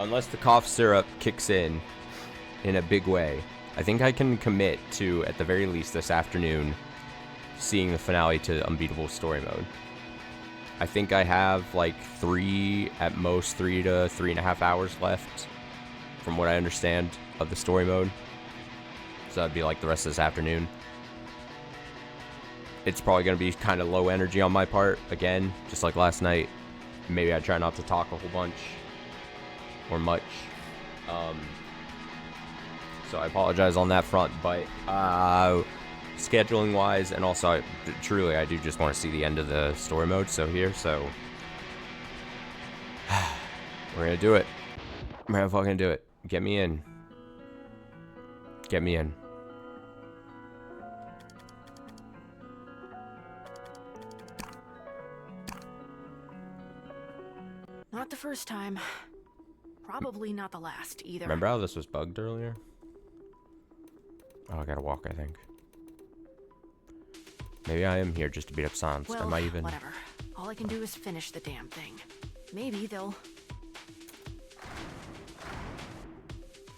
unless the cough syrup kicks in a big way, I think I can commit to, at the very least this afternoon, seeing the finale to Unbeatable story mode. I think I have like at most 3 to 3.5 hours left, from what I understand, of the story mode. So that'd be like the rest of this afternoon. It's probably going to be kind of low energy on my part, again, just like last night. Maybe I try not to talk a whole bunch, or much. So I apologize on that front, but scheduling wise, and also truly I do just want to see the end of the story mode, so we're gonna do it. We're gonna fucking do it. Get me in. Get me in. Not the first time. Probably not the last either. Remember how this was bugged earlier? Oh, I gotta walk, I think. Maybe I am here just to beat up Sans. Well, I might even... whatever. All I can do is finish the damn thing. Maybe they'll...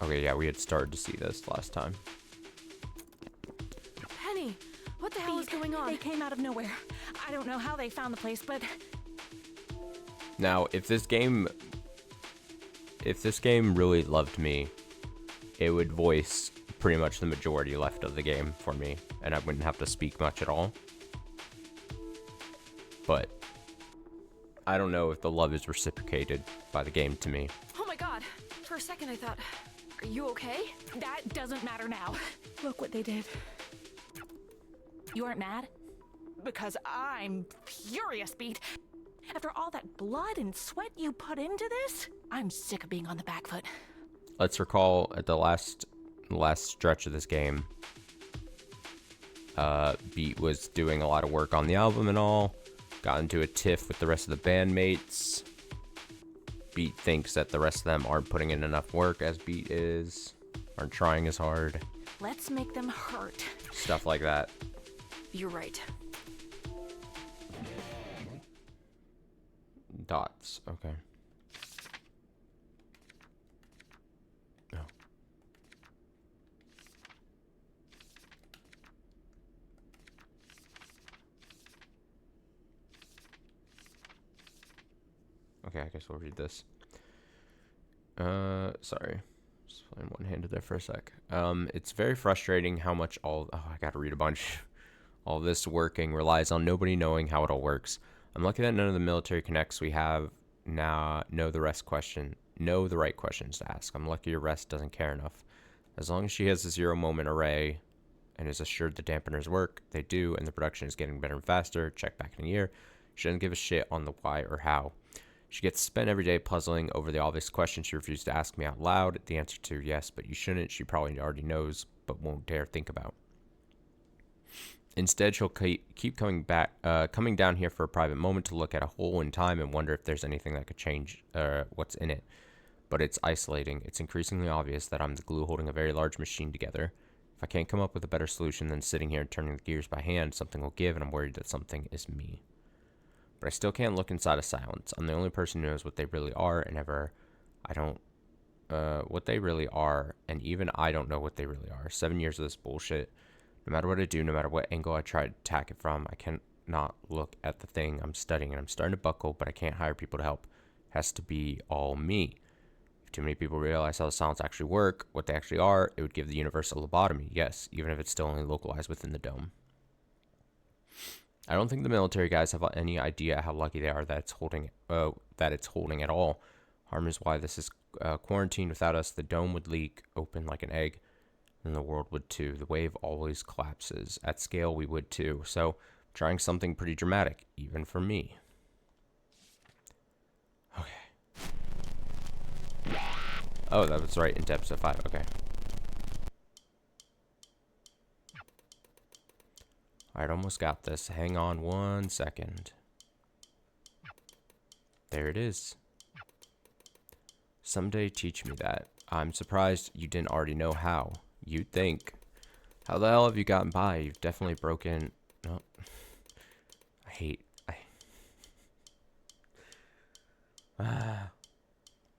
Okay, yeah, we had started to see this last time. Penny, what the hell is going on? They came out of nowhere. I don't know how they found the place, but... Now, if this game really loved me, it would voice pretty much the majority left of the game for me, and I wouldn't have to speak much at all. But I don't know if the love is reciprocated by the game to me. Oh my god! For a second I thought, are you okay? That doesn't matter now. Look what they did. You aren't mad? Because I'm furious, Beat. After all that blood and sweat you put into this, I'm sick of being on the back foot. Let's recall at the last stretch of this game, Beat was doing a lot of work on the album and all, got into a tiff with the rest of the bandmates. Beat thinks that the rest of them aren't putting in enough work as Beat is, aren't trying as hard. Let's make them hurt. Stuff like that. You're right. Dots, okay. Oh. Okay, I guess we'll read this. Sorry. Just playing one-handed there for a sec. It's very frustrating how much I gotta read a bunch. All this working relies on nobody knowing how it all works. I'm lucky that none of the military connects we have now know the right questions to ask. I'm lucky your rest doesn't care enough. As long as she has a 0-moment array and is assured the dampeners work, they do, and the production is getting better and faster, check back in a year. She doesn't give a shit on the why or how. She gets spent every day puzzling over the obvious questions she refused to ask me out loud. The answer to yes, but you shouldn't, she probably already knows, but won't dare think about. Instead, she'll keep coming down here for a private moment to look at a hole in time and wonder if there's anything that could change what's in it. But it's isolating. It's increasingly obvious that I'm the glue holding a very large machine together. If I can't come up with a better solution than sitting here and turning the gears by hand, something will give, and I'm worried that something is me. But I still can't look inside of silence. I'm the only person who knows what they really are, and what they really are, and even I don't know what they really are. 7 years of this bullshit. No matter what I do, no matter what angle I try to attack it from, I cannot look at the thing I'm studying, and I'm starting to buckle, but I can't hire people to help. It has to be all me. If too many people realize how the silence actually work, what they actually are, it would give the universe a lobotomy, yes, even if it's still only localized within the dome. I don't think the military guys have any idea how lucky they are that it's holding at all. Harm is why this is quarantined. Without us, the dome would leak open like an egg. And the world would too. The wave always collapses. At scale, we would too. So, trying something pretty dramatic, even for me. Okay. Oh, that was right, into episode 5. Okay. Alright, almost got this. Hang on 1 second. There it is. Someday teach me that. I'm surprised you didn't already know how. You'd think. How the hell have you gotten by? You've definitely broken... No.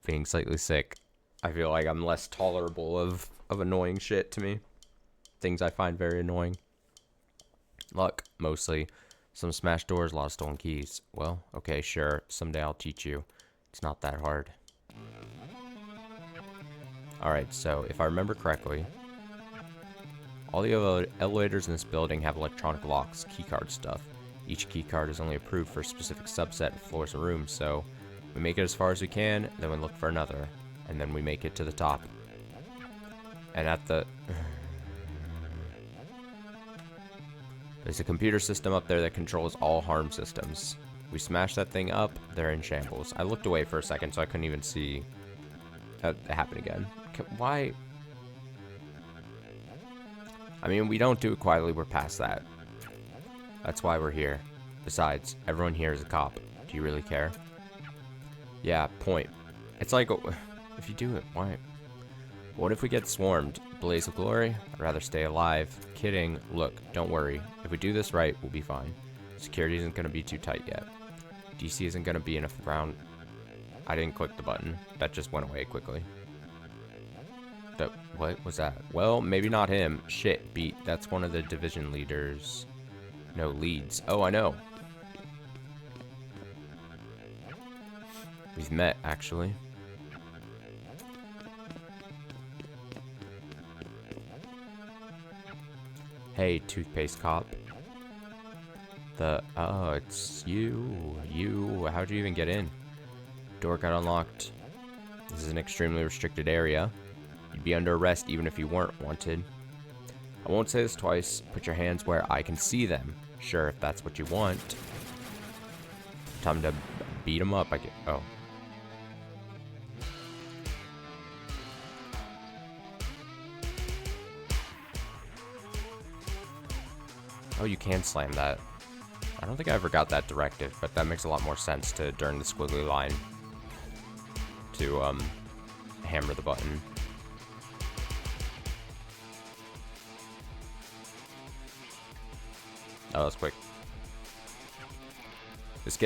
being slightly sick. I feel like I'm less tolerable of annoying shit to me. Things I find very annoying. Luck, mostly. Some smashed doors, a lot of stolen keys. Well, okay, sure. Someday I'll teach you. It's not that hard. Alright, so if I remember correctly, all the elevators in this building have electronic locks, keycard stuff. Each keycard is only approved for a specific subset of floors and rooms, so we make it as far as we can, then we look for another, and then we make it to the top. And at the... There's a computer system up there that controls all harm systems. We smash that thing up, they're in shambles. I looked away for a second, so I couldn't even see it happen again. Why? I mean, we don't do it quietly, we're past that. That's why we're here. Besides, everyone here is a cop. Do you really care? Yeah, point. It's like, if you do it, why? What if we get swarmed? Blaze of glory? I'd rather stay alive. Kidding. Look, don't worry. If we do this right, we'll be fine. Security isn't going to be too tight yet. DC isn't going to be enough around. I didn't click the button. That just went away quickly. What was that? Well, maybe not him. Shit, beat. That's one of the division leaders. No, leads. Oh, I know. We've met, actually. Hey, toothpaste cop. Oh, it's you. How'd you even get in? Door got unlocked. This is an extremely restricted area. You'd be under arrest even if you weren't wanted. I won't say this twice. Put your hands where I can see them. Sure, if that's what you want. Time to beat him up. Oh. Oh, you can slam that. I don't think I ever got that directive, but that makes a lot more sense to, during the squiggly line, to, hammer the button. Oh, that was quick. This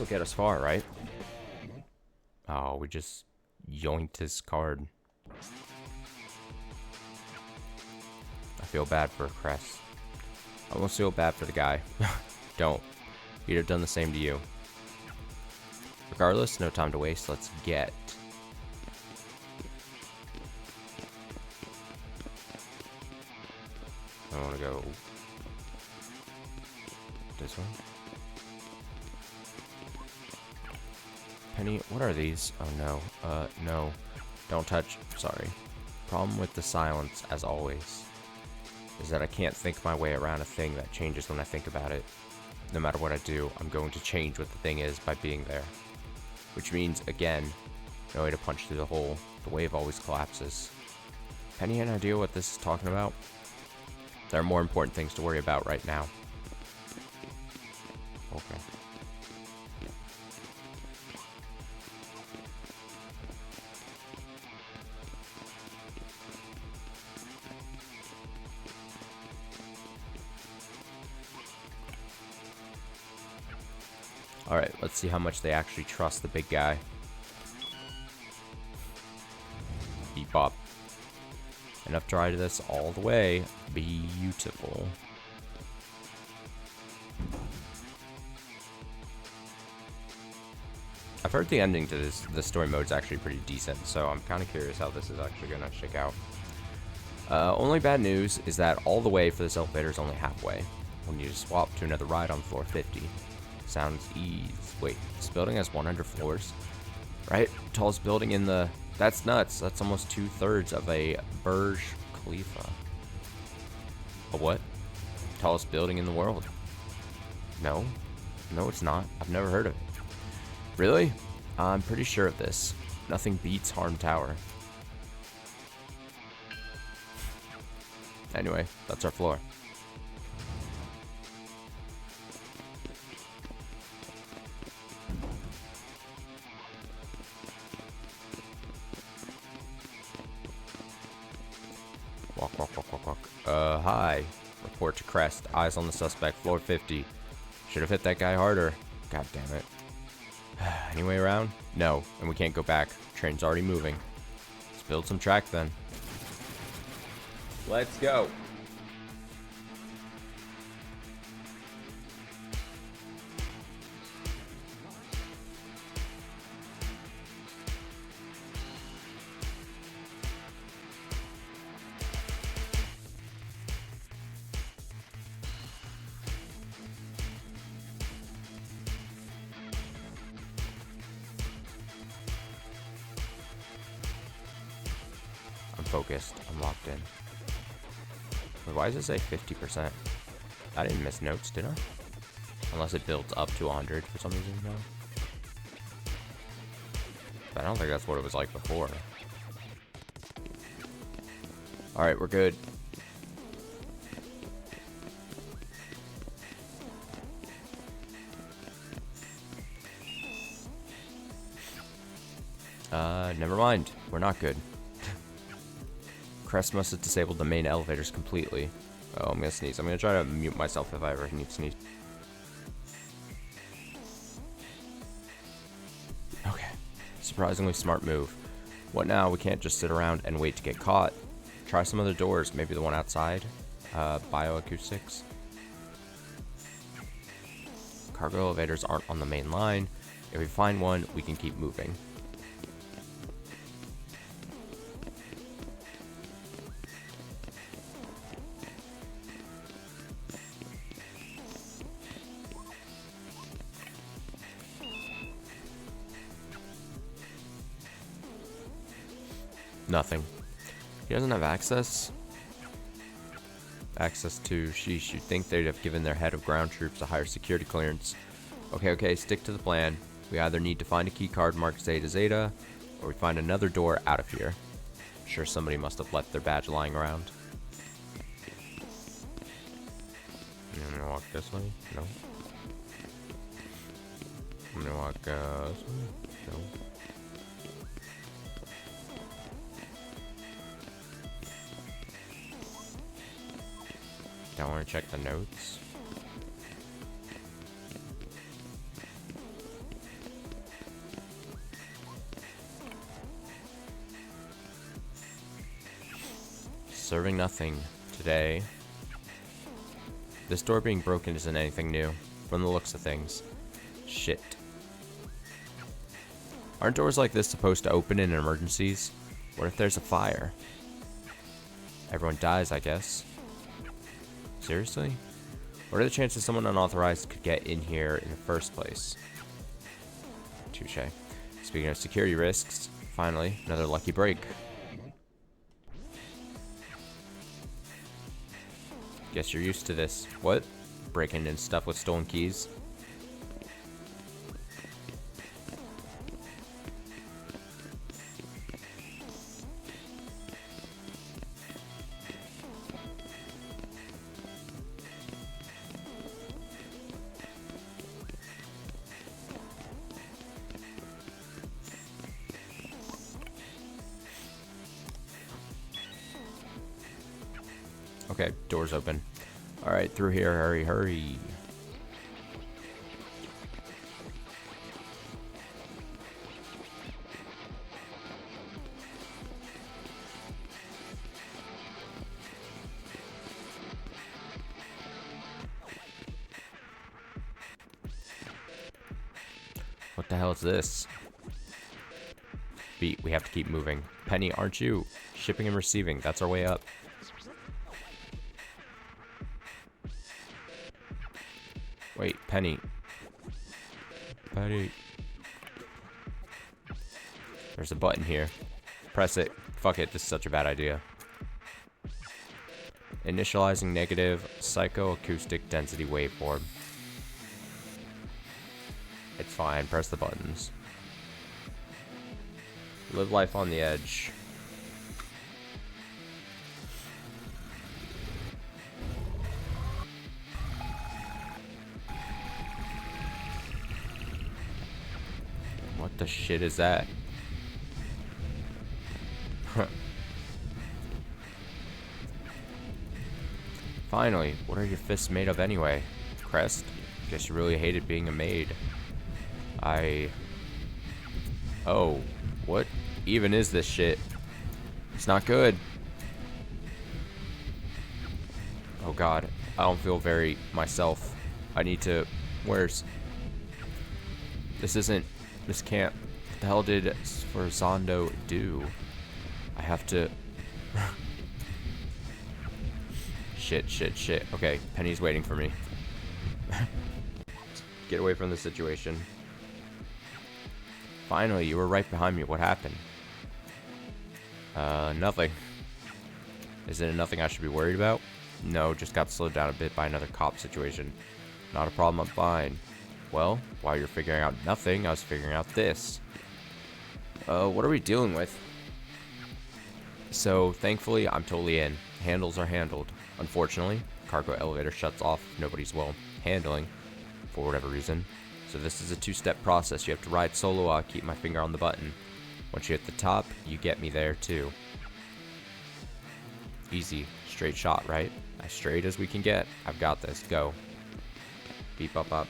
will get us far, right? Oh, we just yoinked his card. I feel bad for Cress. I almost feel bad for the guy. Don't. He'd have done the same to you. Regardless, no time to waste. Let's get. I want to go this one. Penny, what are these? Oh no. No. Don't touch. Sorry. Problem with the silence, as always, is that I can't think my way around a thing that changes when I think about it. No matter what I do, I'm going to change what the thing is by being there. Which means, again, no way to punch through the hole. The wave always collapses. Penny, any idea what this is talking about? There are more important things to worry about right now. Okay. Alright, let's see how much they actually trust the big guy. Beep bop. Enough to ride this all the way. Beautiful. I've heard the ending to this story mode is actually pretty decent, so I'm kind of curious how this is actually going to shake out. Only bad news is that all the way for this elevator is only halfway. We'll need to swap to another ride on floor 50. Sounds easy. Wait, this building has 100 floors? Right? Tallest building in the... That's nuts. That's almost 2/3 of a Burj Khalifa. A what? Tallest building in the world. No. No, it's not. I've never heard of it. Really? I'm pretty sure of this. Nothing beats Harm Tower. Anyway, that's our floor. Walk. Hi. Report to Crest. Eyes on the suspect. Floor 50. Should have hit that guy harder. God damn it. Any way around? No, and we can't go back. Train's already moving. Let's build some track then. Let's go. I'm focused. I'm locked in. Wait, why does it say 50%? I didn't miss notes, did I? Unless it builds up to 100 for some reason, no. But I don't think that's what it was like before. Alright, we're good. Never mind. We're not good. Crest must have disabled the main elevators completely. Oh, I'm gonna sneeze. I'm gonna try to mute myself if I ever need to sneeze. Okay. Surprisingly smart move. What now? We can't just sit around and wait to get caught. Try some other doors. Maybe the one outside. Bioacoustics. Cargo elevators aren't on the main line. If we find one, we can keep moving. Nothing. He doesn't have access. Access to sheesh. You'd think they'd have given their head of ground troops a higher security clearance. Okay, stick to the plan. We either need to find a key card marked Zeta Zeta, or we find another door out of here. I'm sure somebody must have left their badge lying around. I'm gonna walk this way. No. I'm gonna walk this way. No. I want to check the notes. Serving nothing today. This door being broken isn't anything new, from the looks of things. Shit. Aren't doors like this supposed to open in emergencies? What if there's a fire? Everyone dies, I guess. Seriously? What are the chances someone unauthorized could get in here in the first place? Touche. Speaking of security risks, finally, another lucky break. Guess you're used to this. What? Breaking in stuff with stolen keys? Okay, doors open. Alright, through here, hurry, hurry. What the hell is this? Beat, we have to keep moving. Penny, aren't you? Shipping and receiving, that's our way up. Wait, Penny. Penny. There's a button here. Press it. Fuck it, this is such a bad idea. Initializing negative psychoacoustic density waveform. It's fine, press the buttons. Live life on the edge. What the shit is that? Finally, what are your fists made of anyway? Crest? Guess you really hated being a maid. Oh, what even is this shit? It's not good. Oh god, I don't feel very myself. I need to... Where's... This isn't... This can't... What the hell did Sforzando do? I have to... Shit. Okay, Penny's waiting for me. Get away from the situation. Finally, you were right behind me. What happened? Nothing. Is it nothing I should be worried about? No, just got slowed down a bit by another cop situation. Not a problem, I'm fine. Well, while you're figuring out nothing, I was figuring out this. What are we dealing with? So, thankfully, I'm totally in. Handles are handled. Unfortunately, cargo elevator shuts off if nobody's, well, handling, for whatever reason. So this is a two-step process. You have to ride solo while I keep my finger on the button. Once you hit the top, you get me there, too. Easy. Straight shot, right? As straight as we can get. I've got this. Go. Beep up.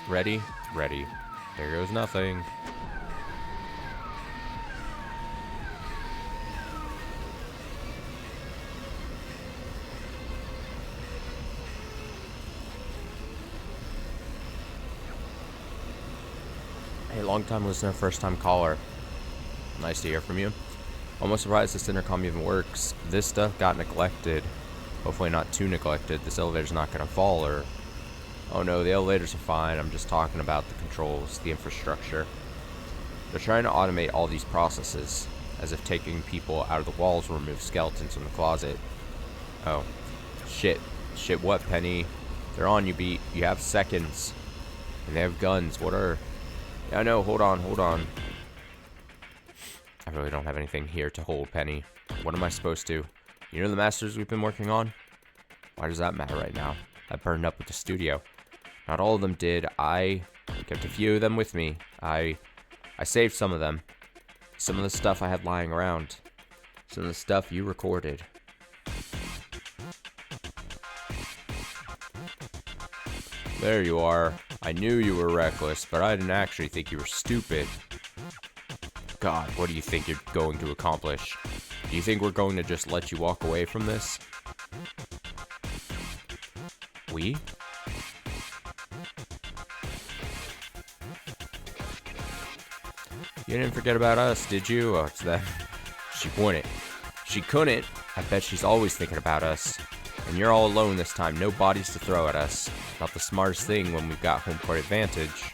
Ready? Ready. There goes nothing. Hey, long-time listener, first-time caller. Nice to hear from you. Almost surprised this intercom even works. This stuff got neglected. Hopefully not too neglected. This elevator's not gonna fall or... Oh no, the elevators are fine. I'm just talking about the controls, the infrastructure. They're trying to automate all these processes, as if taking people out of the walls will remove skeletons from the closet. Oh. Shit. Shit, what, Penny? They're on you, Beat. You have seconds. And they have guns. What are... Yeah, I know. Hold on. I really don't have anything here to hold, Penny. What am I supposed to? You know the masters we've been working on? Why does that matter right now? I burned up with the studio. Not all of them did. I kept a few of them with me. I saved some of them. Some of the stuff I had lying around. Some of the stuff you recorded. There you are. I knew you were reckless, but I didn't actually think you were stupid. God, what do you think you're going to accomplish? Do you think we're going to just let you walk away from this? We? You didn't forget about us, did you? Oh, it's them. She wouldn't. She couldn't. I bet she's always thinking about us. And you're all alone this time. No bodies to throw at us. Not the smartest thing when we've got home court advantage.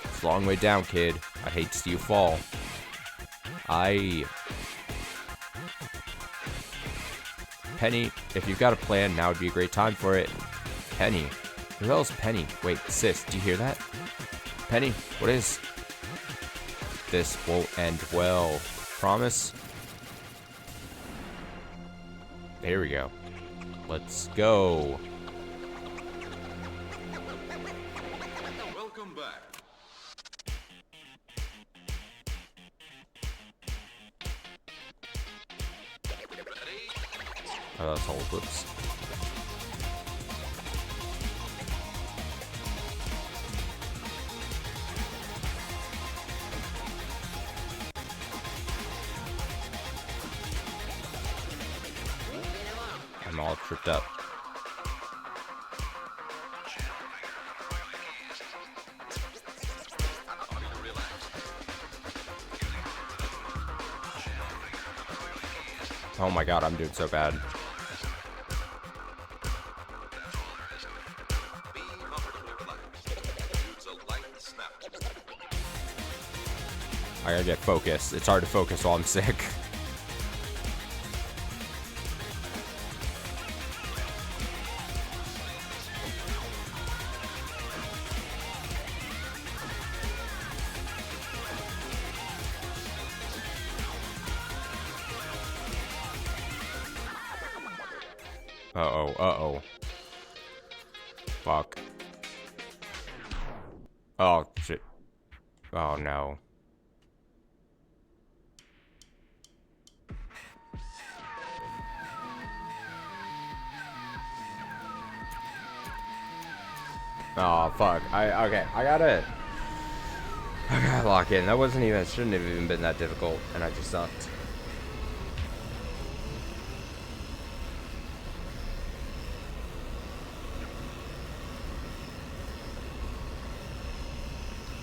It's a long way down, kid. I'd hate to see you fall. Penny, if you've got a plan, now would be a great time for it. Penny? Who the hell's Penny? Wait, sis, do you hear that? Penny, what is... This won't end well. Promise? Here we go. Let's go. Welcome back. Oh, that's all. Whoops. I'm all tripped up. Oh my god, I'm doing so bad. I gotta get focused. It's hard to focus while I'm sick. Uh-oh. Fuck. Oh, shit. Oh, no. Oh, fuck. Okay, I gotta lock in. That wasn't even, shouldn't have even been that difficult, and I just sucked.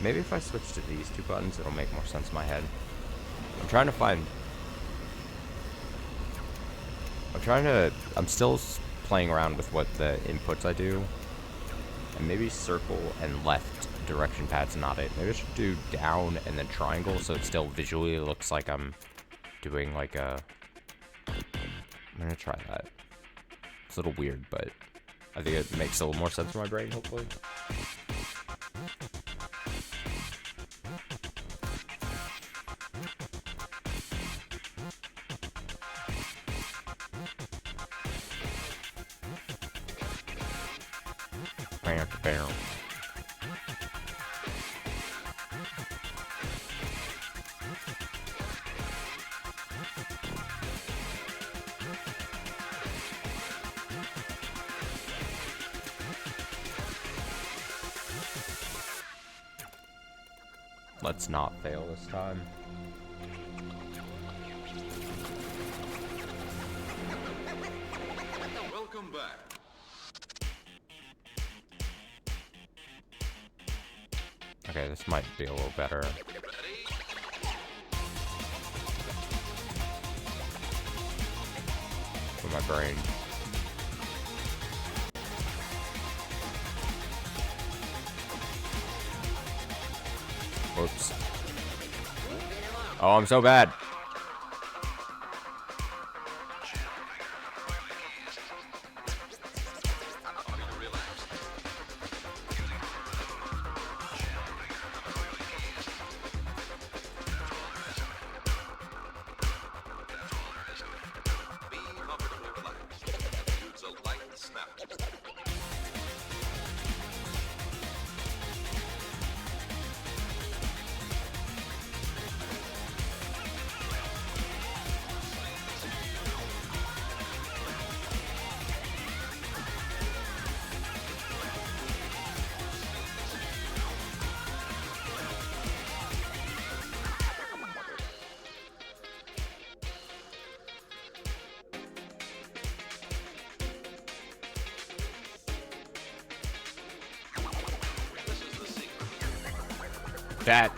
Maybe if I switch to these two buttons, it'll make more sense in my head. I'm trying to find... I'm still playing around with what the inputs I do. And maybe circle and left direction pad's not it. Maybe I should do down and then triangle so it still visually looks like I'm doing like a... I'm gonna try that. It's a little weird, but I think it makes a little more sense for my brain, hopefully. Bam. Let's not fail this time. Welcome back. Okay, this might be a little better. For my brain. Whoops. Oh, I'm so bad. That.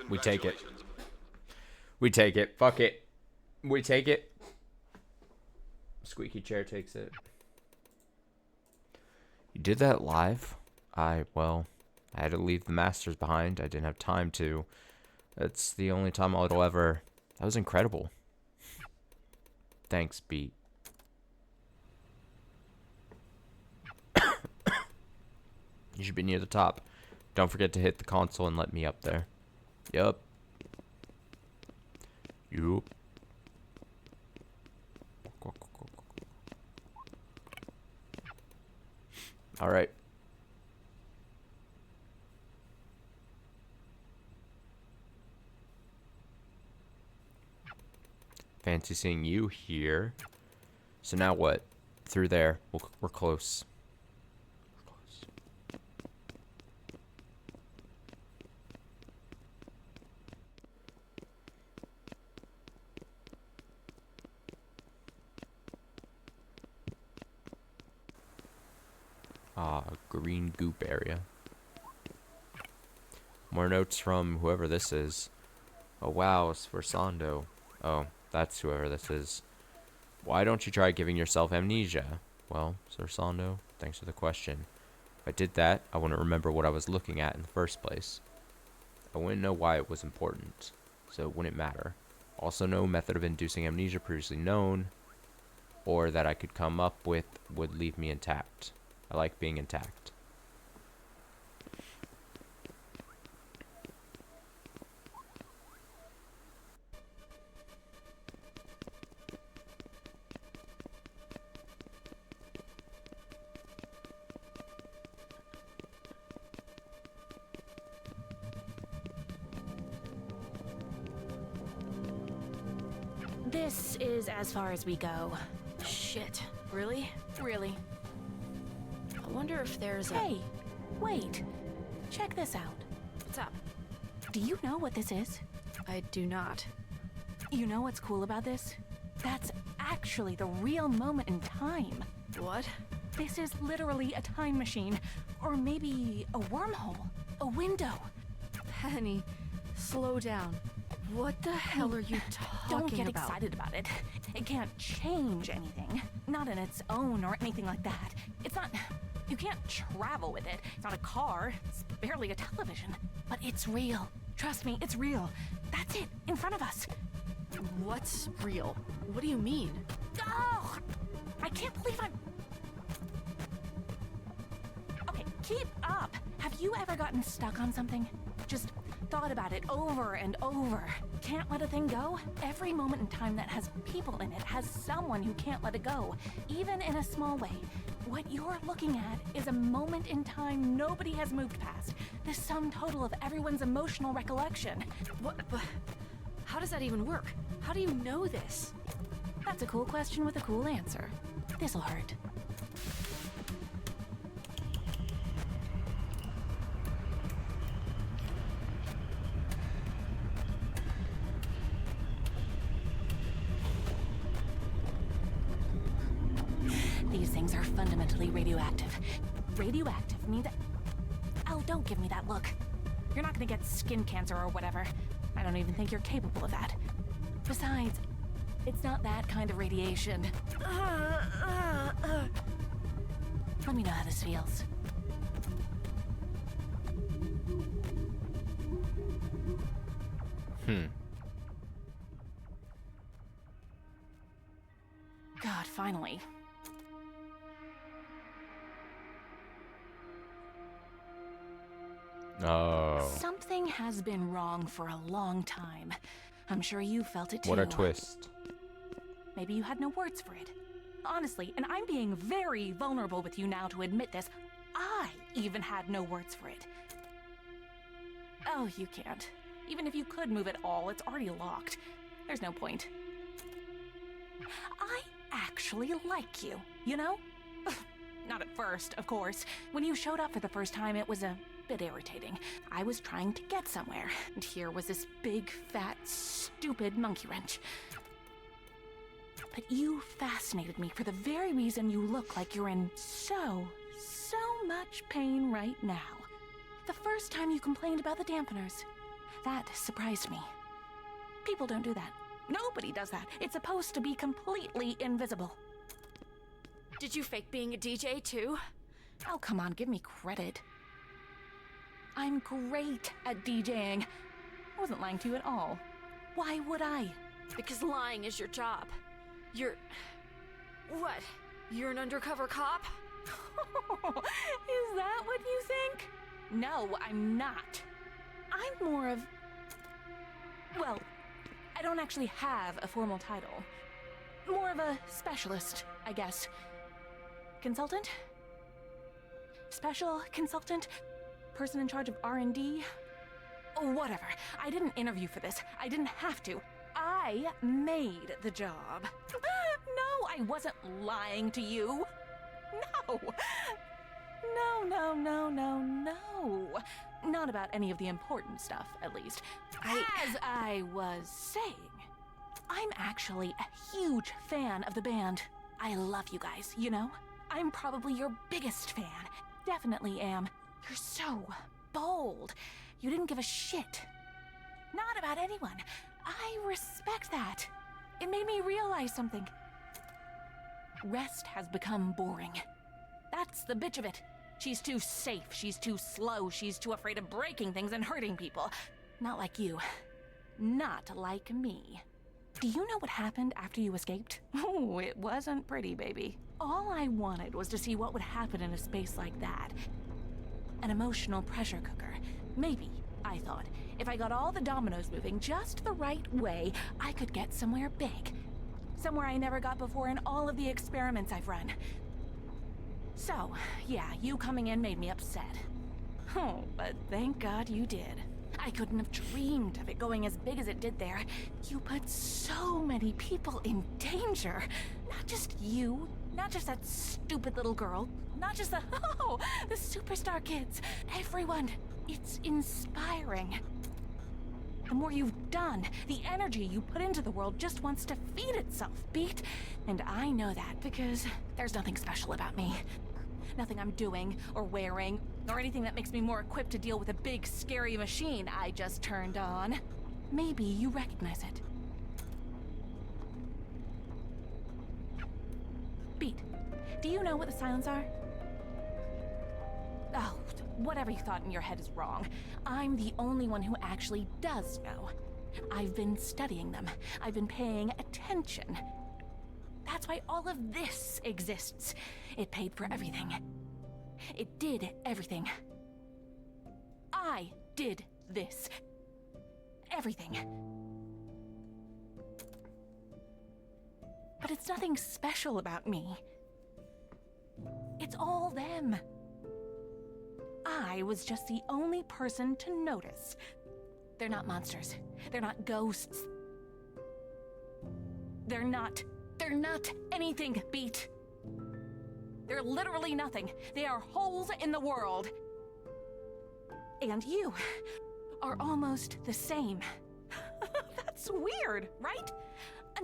We take it. We take it. Fuck it. We take it. Squeaky chair takes it. You did that live? Well, I had to leave the masters behind. I didn't have time to. That's the only time it'll ever... That was incredible. Thanks, Beat. You should be near the top. Don't forget to hit the console and let me up there. Yup. Yup. Alright. Fancy seeing you here. So now what? Through there. We're close. We're close. Green goop area. More notes from whoever this is. Oh wow, it's for Sando. Oh, that's whoever this is. Why don't you try giving yourself amnesia? Well, Sir Sando, thanks for the question. If I did that, I wouldn't remember what I was looking at in the first place. I wouldn't know why it was important, so it wouldn't matter. Also, no method of inducing amnesia previously known, or that I could come up with, would leave me intact. I like being intact. This is as far as we go. Shit. Really? Really. I wonder if there's a... Hey, wait. Check this out. What's up? Do you know what this is? I do not. You know what's cool about this? That's actually the real moment in time. What? This is literally a time machine. Or maybe a wormhole. A window. Penny, slow down. What the hell are you talking Don't get about? excited about it. It can't change anything. Not on its own or anything like that. It's not... You can't travel with it. It's not a car. It's barely a television. But it's real. Trust me, it's real. That's it, in front of us. What's real? What do you mean? Oh! I can't believe I'm... Okay, keep up. Have you ever gotten stuck on something? Just thought about it over and over. Can't let a thing go? Every moment in time that has people in it has someone who can't let it go, even in a small way. What you're looking at is a moment in time nobody has moved past. The sum total of everyone's emotional recollection. What? But how does that even work? How do you know this? That's a cool question with a cool answer. This'll hurt. These things are fundamentally radioactive. Radioactive means that... Oh, don't give me that look. You're not gonna get skin cancer or whatever. I don't even think you're capable of that. Besides, it's not that kind of radiation. Let me know how this feels. God, finally. Oh. Something has been wrong for a long time. I'm sure you felt it too. What a twist. Maybe you had no words for it. Honestly, and I'm being very vulnerable with you now to admit this, I even had no words for it. Oh, you can't. Even if you could move it all, it's already locked. There's no point. I actually like you, you know? Not at first, of course. When you showed up for the first time, it was a bit irritating. I was trying to get somewhere, and here was this big, fat, stupid monkey wrench. But you fascinated me for the very reason you look like you're in so much pain right now. The first time you complained about the dampeners, that surprised me. People don't do that. Nobody does that. It's supposed to be completely invisible. Did you fake being a DJ too? Oh, come on, give me credit. I'm great at DJing. I wasn't lying to you at all. Why would I? Because lying is your job. You're... What? You're an undercover cop? Is that what you think? No, I'm not. I'm more of... Well, I don't actually have a formal title. More of a specialist, I guess. Consultant? Special consultant? Person in charge of R&D? Oh, whatever. I didn't interview for this. I didn't have to. I made the job. No, I wasn't lying to you. No. No. Not about any of the important stuff, at least. As I was saying, I'm actually a huge fan of the band. I love you guys, you know? I'm probably your biggest fan. Definitely am. You're so bold. You didn't give a shit. Not about anyone. I respect that. It made me realize something. Rest has become boring. That's the bitch of it. She's too safe, she's too slow, she's too afraid of breaking things and hurting people. Not like you. Not like me. Do you know what happened after you escaped? Oh, it wasn't pretty, baby. All I wanted was to see what would happen in a space like that. An emotional pressure cooker. Maybe, I thought, if I got all the dominoes moving just the right way, I could get somewhere big. Somewhere I never got before in all of the experiments I've run. So, yeah, you coming in made me upset. Oh, but thank God you did. I couldn't have dreamed of it going as big as it did there. You put so many people in danger. Not just you, not just that stupid little girl, not just the superstar kids. Everyone. It's inspiring. The more you've done, the energy you put into the world just wants to feed itself, Beat. And I know that because there's nothing special about me. Nothing I'm doing or wearing or anything that makes me more equipped to deal with a big, scary machine I just turned on. Maybe you recognize it. Beat, do you know what the silents are? Oh, whatever you thought in your head is wrong. I'm the only one who actually does know. I've been studying them. I've been paying attention. That's why all of this exists. It paid for everything. It did everything. I did this. Everything. But it's nothing special about me. It's all them. I was just the only person to notice. They're not monsters. They're not ghosts. They're not anything, Beat. They're literally nothing. They are holes in the world. And you are almost the same. That's weird, right? A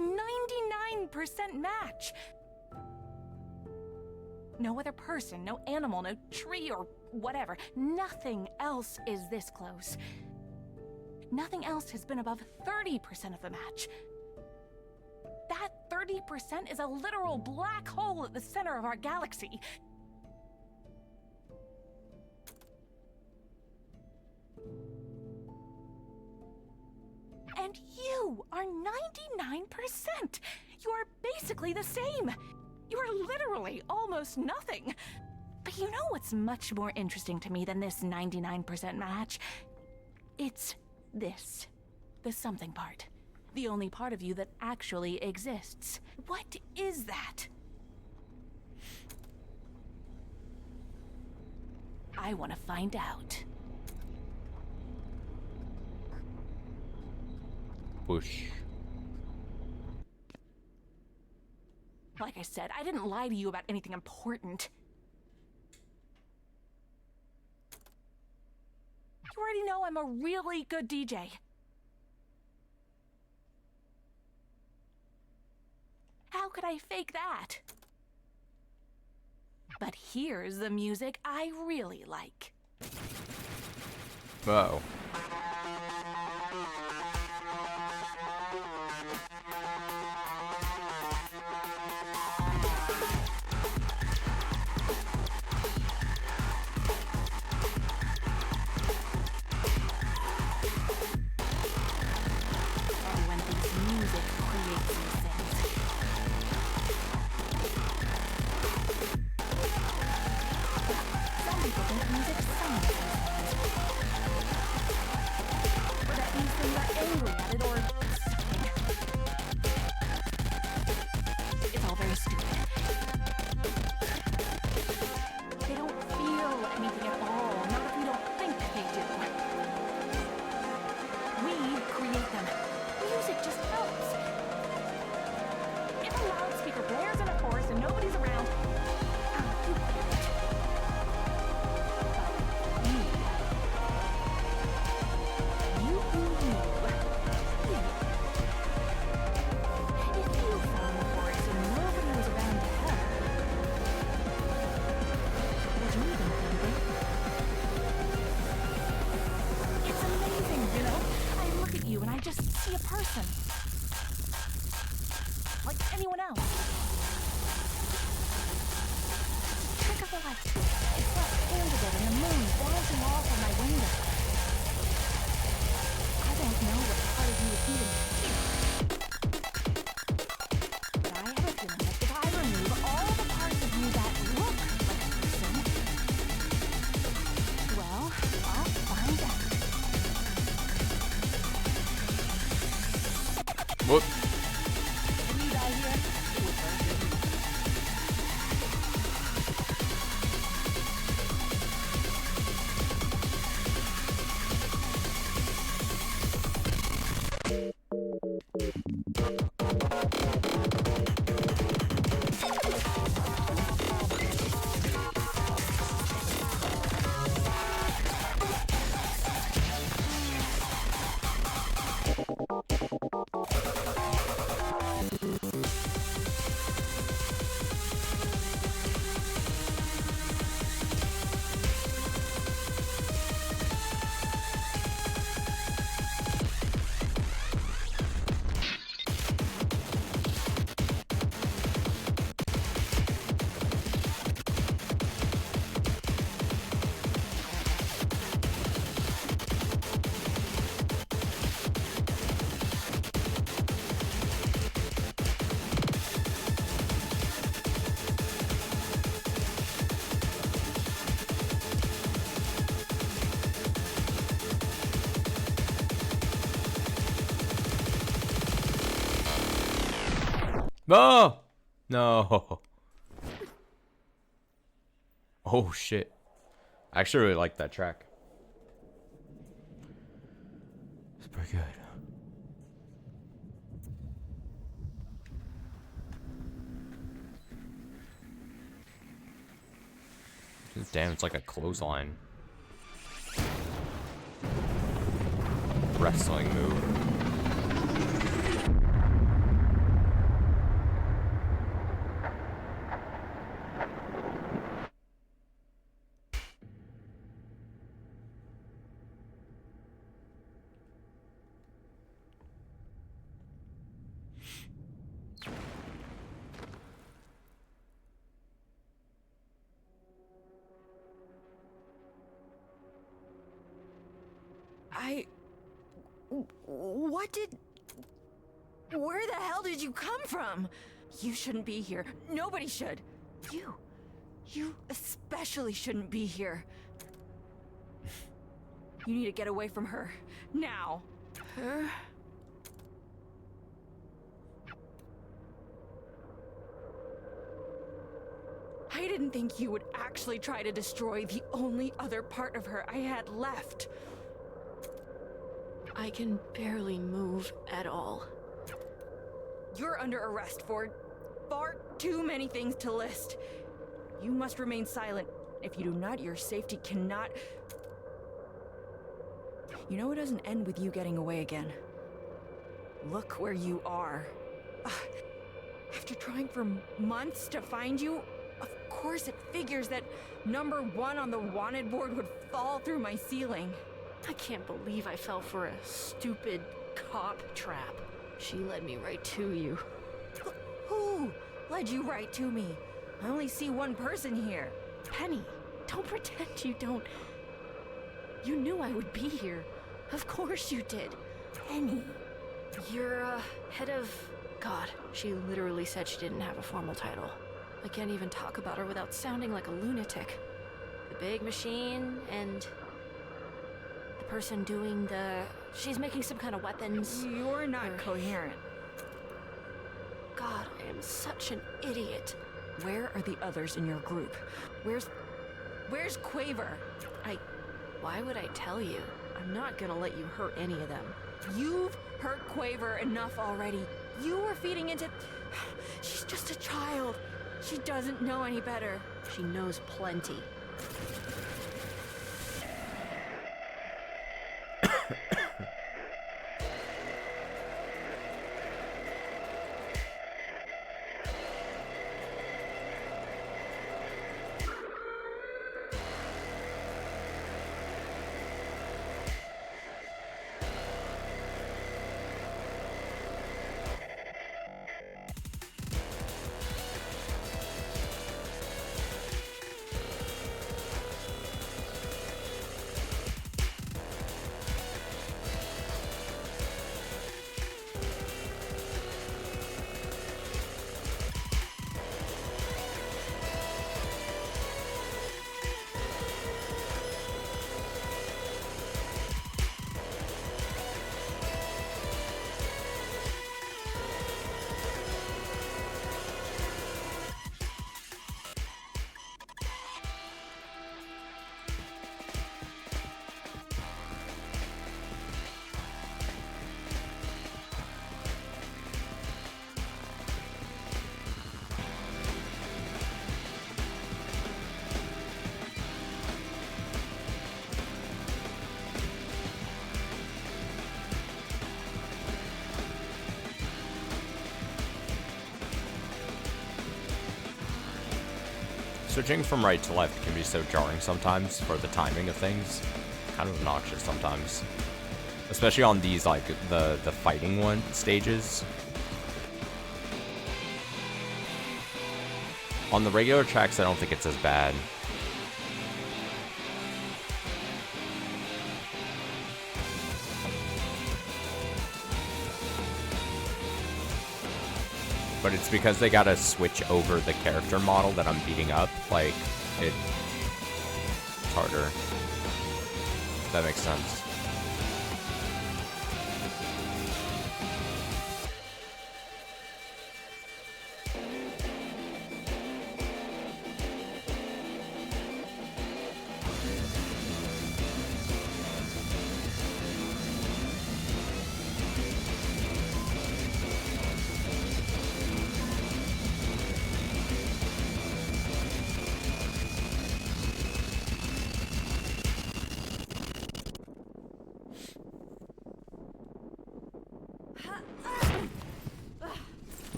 99% match. No other person, no animal, no tree or whatever. Nothing else is this close. Nothing else has been above 30% of the match. That 30% is a literal black hole at the center of our galaxy. And you are 99%. You are basically the same. You are literally almost nothing. But you know what's much more interesting to me than this 99% match? It's this. The something part. The only part of you that actually exists. What is that? I want to find out. Whoosh. Like I said, I didn't lie to you about anything important. You already know I'm a really good DJ. How could I fake that? But here's the music I really like. Uh-oh. Some people think music's science. Or that these things are angry at it or something. It's all very stupid. They don't feel anything at all, not if we don't think they do. We create them. Music just helps. If a loudspeaker blares in a forest and nobody's around, you get it. But you. You. If you found the forest and nobody was around to help, would you even think it? It's amazing, you know? I look at you and I just see a person. Like anyone else. Trick of the light. It's left-handed and the moon bouncing off of my window. I don't know what part of you is even here. But I have a feeling that if I remove all the parts of you that look like a person, well, I'll find out. What? When you die here, it was very good. Oh! No. Oh shit. I actually really like that track. It's pretty good. Damn, it's like a clothesline. Wrestling move. Where the hell did you come from? You shouldn't be here. Nobody should. You especially shouldn't be here. You need to get away from her. Now. Her? I didn't think you would actually try to destroy the only other part of her I had left. I can barely move at all. You're under arrest for far too many things to list. You must remain silent. If you do not, your safety cannot... You know it doesn't end with you getting away again. Look where you are. After trying for months to find you, of course it figures that #1 on the wanted board would fall through my ceiling. I can't believe I fell for a stupid cop trap. She led me right to you. Who led you right to me? I only see one person here. Penny, don't pretend you don't. You knew I would be here. Of course you did. Penny. You're, head of... God, she literally said she didn't have a formal title. I can't even talk about her without sounding like a lunatic. The big machine and the person doing the... She's making some kind of weapons. You're not coherent. God, I am such an idiot. Where are the others in your group? Where's Quaver? Why would I tell you? I'm not gonna let you hurt any of them. You've hurt Quaver enough already. You were feeding into... She's just a child. She doesn't know any better. She knows plenty. Switching from right to left can be so jarring sometimes for the timing of things. Kind of obnoxious sometimes. Especially on these, like, the fighting stages. On the regular tracks, I don't think it's as bad. But it's because they gotta switch over the character model that I'm beating up. Like, it's harder. If that makes sense.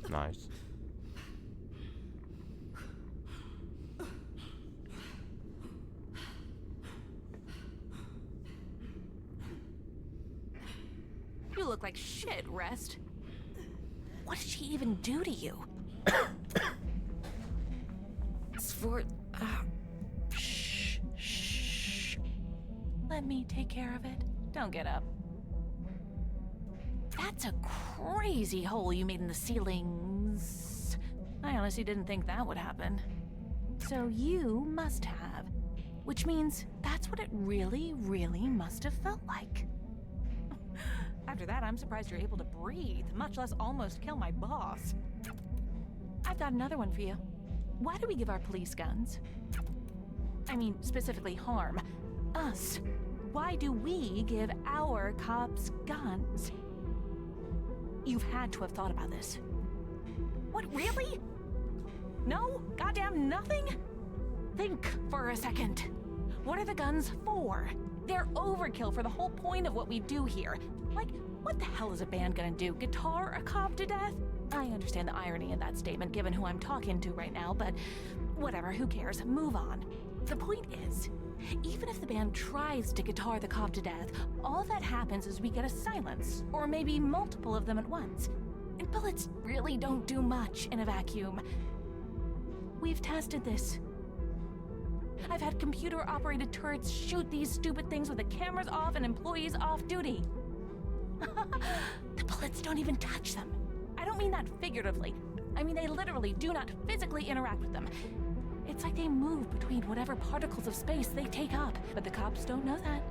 Nice. You look like shit, Rest. What did she even do to you? Svort... Shh, shh. Let me take care of it. Don't get up. That's a crazy hole you made in the ceilings. I honestly didn't think that would happen. So you must have. Which means that's what it really, really must have felt like. After that, I'm surprised you're able to breathe, much less almost kill my boss. I've got another one for you. Why do we give our police guns? I mean, specifically harm us. Why do we give our cops guns? You've had to have thought about this. What, really? No? Goddamn nothing? Think for a second. What are the guns for? They're overkill for the whole point of what we do here. Like, what the hell is a band gonna do? Guitar a cop to death? I understand the irony in that statement given who I'm talking to right now, but whatever, who cares? Move on. The point is, even if the band tries to guitar the cop to death, all that happens is we get a silence, or maybe multiple of them at once. And bullets really don't do much in a vacuum. We've tested this. I've had computer-operated turrets shoot these stupid things with the cameras off and employees off duty. The bullets don't even touch them. I don't mean that figuratively. I mean they literally do not physically interact with them. It's like they move between whatever particles of space they take up. But the cops don't know that.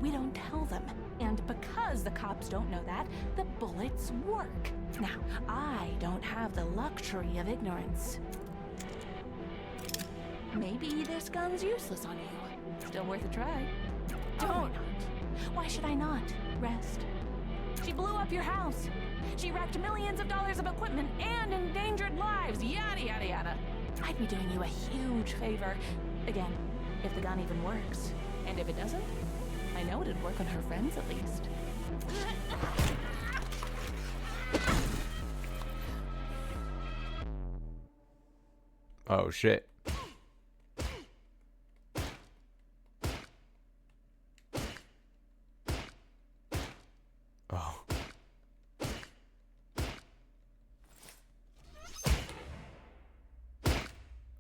We don't tell them. And because the cops don't know that, the bullets work. Now, I don't have the luxury of ignorance. Maybe this gun's useless on you. Still worth a try. Don't. Why should I not? Rest. She blew up your house. She wrecked millions of dollars of equipment and endangered lives. Yada, yada, yada. I'd be doing you a huge favor. Again, if the gun even works. And if it doesn't, I know it'd work on her friends at least. Oh shit.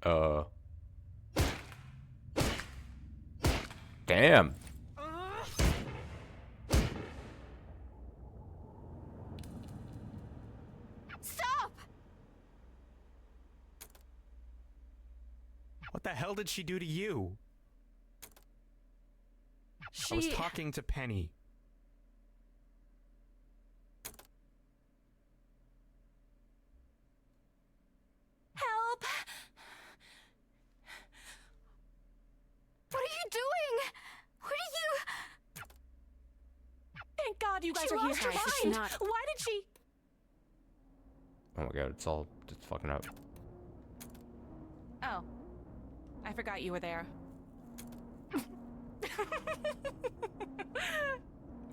Oh. Damn. Stop! What the hell did she do to you? I was talking to Penny. Help! What are you doing? What are you... Thank God you guys She are here. lost her Guys, did she mind. not? Why did she? Oh my god, it's fucking up. Oh. I forgot you were there.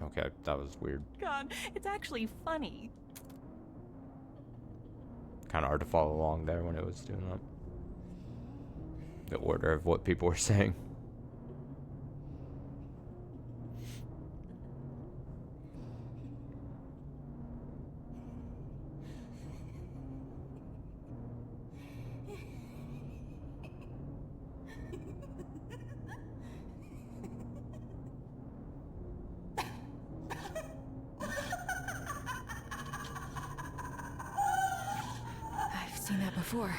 Okay, that was weird. God, it's actually funny. Kind of hard to follow along there when it was doing that. The order of what people were saying. I've seen that before.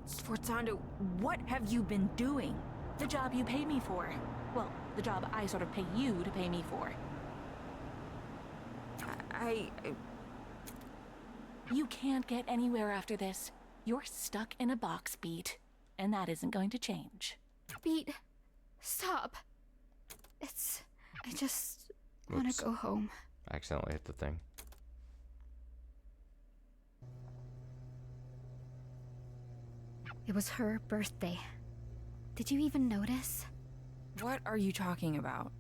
Sforzando, what have you been doing? The job you pay me for. Well, the job I sort of pay you to pay me for. You can't get anywhere after this. You're stuck in a box, Beat. And that isn't going to change. Beat, stop. I just want Oops. to go home. I accidentally hit the thing. It was her birthday. Did you even notice? What are you talking about?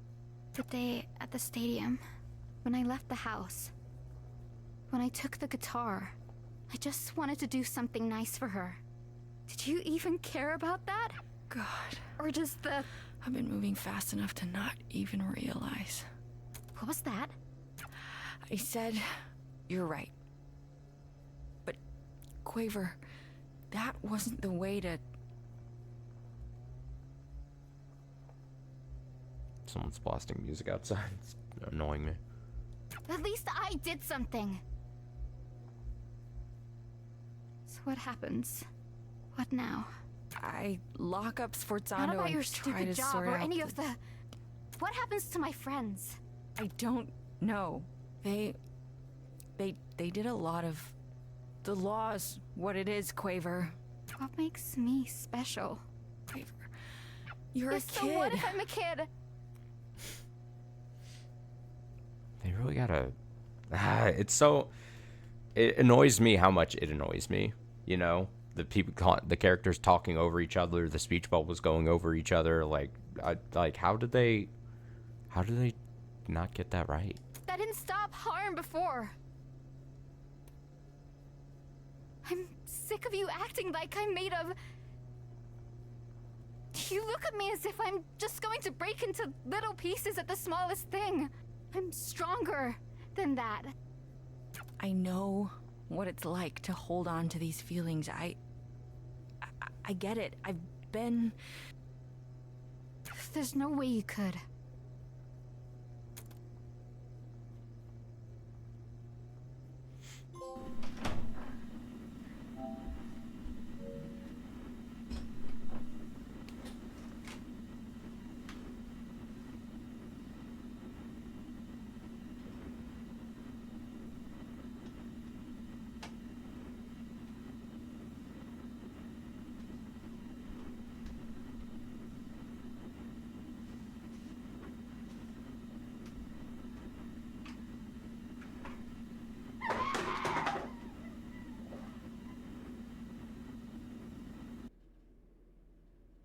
The day at the stadium, when I left the house, when I took the guitar, I just wanted to do something nice for her. Did you even care about that? God, Or just the... I've been moving fast enough to not even realize. What was that? I said, you're right. But, Quaver, that wasn't the way to... Someone's blasting music outside. It's annoying me. At least I did something. So what happens? What now? I lock up Sforzando Not about and your try stupid to job sort or out any of the... What happens to my friends? I don't know. They did a lot of... The law's what it is, Quaver. What makes me special? Quaver, you're Yes, a so kid. what if I'm a kid? They really gotta... it's so... It annoys me how much it annoys me, you know? The characters talking over each other, the speech bubbles going over each other, like how did they not get that right? That didn't stop harm before. I'm sick of you acting like I'm made of... You look at me as if I'm just going to break into little pieces at the smallest thing. I'm stronger than that. I know what it's like to hold on to these feelings. I get it. been... There's no way you could.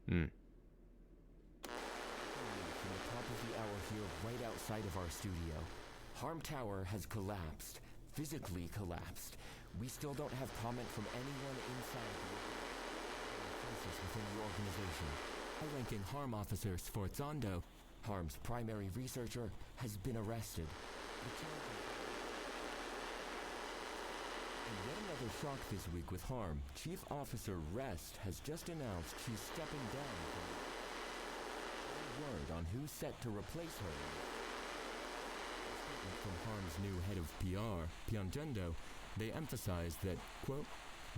From the top of the hour here, right outside of our studio. Harm Tower has collapsed. Physically collapsed. We still don't have comment from anyone inside the crisis within the organization. High-ranking Harm officer Sforzando, Harm's primary researcher, has been arrested. And yet another shock this week with Harm. Chief Officer Rest has just announced she's stepping down from word on who's set to replace her. From Harm's new head of PR, Piangendo, they emphasized that, quote,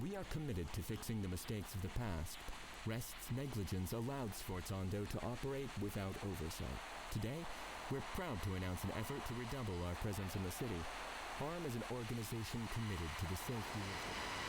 "We are committed to fixing the mistakes of the past. Rest's negligence allowed Sforzando to operate without oversight. Today, we're proud to announce an effort to redouble our presence in the city. Harm is an organization committed to the safety of..."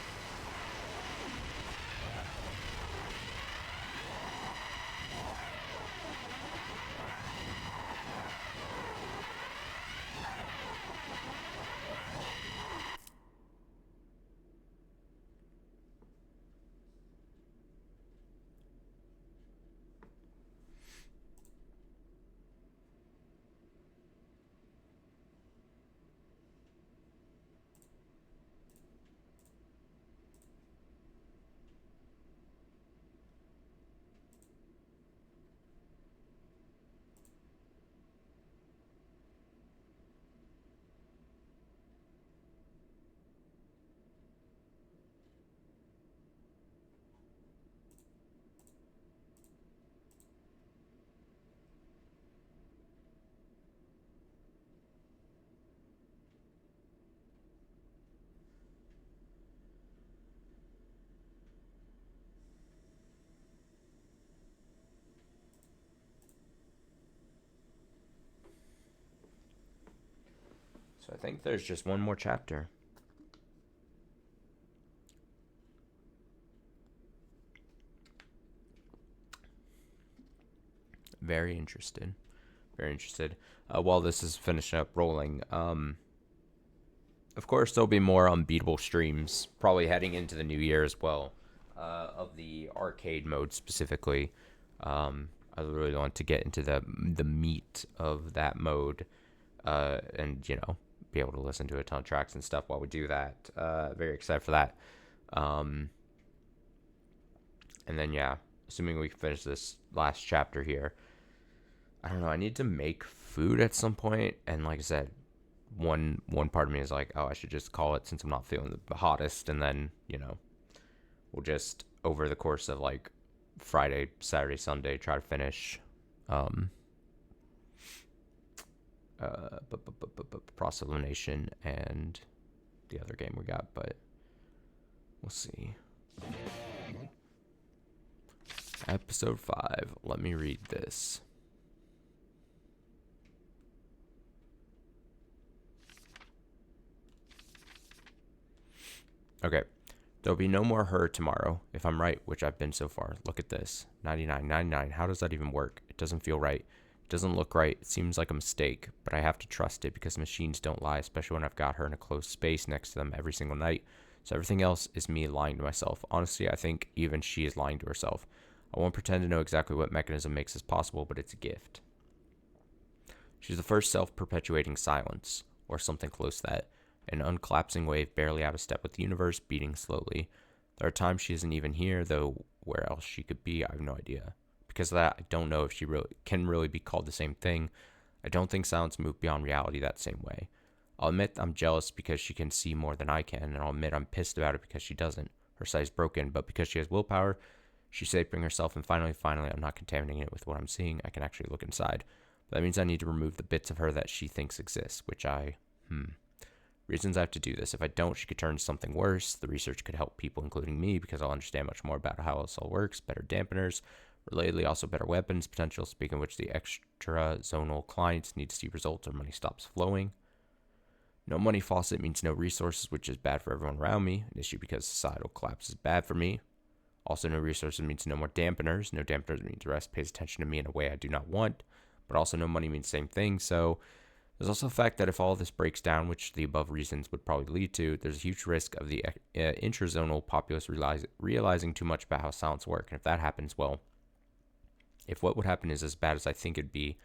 So I think there's just one more chapter. Very interested. Very interested. While this is finishing up rolling, of course, there'll be more Unbeatable streams, probably heading into the new year as well, of the arcade mode specifically. I really want to get into the meat of that mode, and, you know, be able to listen to a ton of tracks and stuff while we do that. Very excited for that. And then, yeah, assuming we finish this last chapter here, I don't know, I need to make food at some point, and like I said, one part of me is like, oh, I should just call it since I'm not feeling the hottest, and then, you know, we'll just, over the course of like Friday, Saturday, Sunday, try to finish Process of Elimination and the other game we got, but we'll see. Episode 5. Let me read this. Okay. There'll be no more her tomorrow, if I'm right, which I've been so far. Look at this. 99, 99. How does that even work? It doesn't feel right. It doesn't look right. It seems like a mistake, but I have to trust it because machines don't lie, especially when I've got her in a closed space next to them every single night. So everything else is me lying to myself. Honestly, I think even she is lying to herself. I won't pretend to know exactly what mechanism makes this possible, but it's a gift. She's the first self-perpetuating silence, or something close to that. An uncollapsing wave barely out of step with the universe, beating slowly. There are times she isn't even here, though where else she could be, I have no idea. Because of that, I don't know if she can really be called the same thing. I don't think silence moved beyond reality that same way. I'll admit I'm jealous because she can see more than I can, and I'll admit I'm pissed about it because she doesn't. Her sight is broken, but because she has willpower, She's shaping herself, and finally, I'm not contaminating it with what I'm seeing. I can actually look inside. But that means I need to remove the bits of her that she thinks exist, which reasons I have to do this. If I don't, she could turn into something worse. The research could help people, including me, because I'll understand much more about how this all works. Better dampeners, relatedly also better weapons potential, speaking of which the extra zonal clients need to see results or money stops flowing. No money faucet means no resources, which is bad for everyone around me. An issue because societal collapse is bad for me. Also, no resources means no more dampeners. No dampeners means rest pays attention to me in a way I do not want. But also no money means same thing. So there's also the fact that if all this breaks down, which the above reasons would probably lead to, there's a huge risk of the intrazonal populace realizing too much about how silence work. And if that happens, well, if what would happen is as bad as I think it'd be,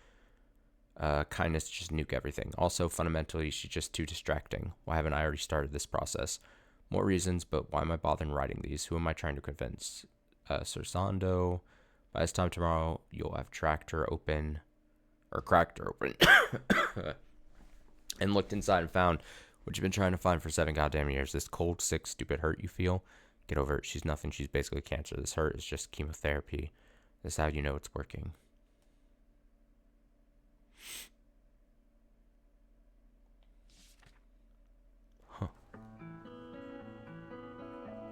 kindness to just nuke everything. Also, fundamentally, she's just too distracting. Why haven't I already started this process? More reasons, but why am I bothering writing these? Who am I trying to convince? Sursando. By this time tomorrow, you'll have cracked her open, and looked inside and found what you've been trying to find for 7 goddamn years. This cold, sick, stupid hurt you feel. Get over it. She's nothing. She's basically cancer. This hurt is just chemotherapy. This is how you know it's working.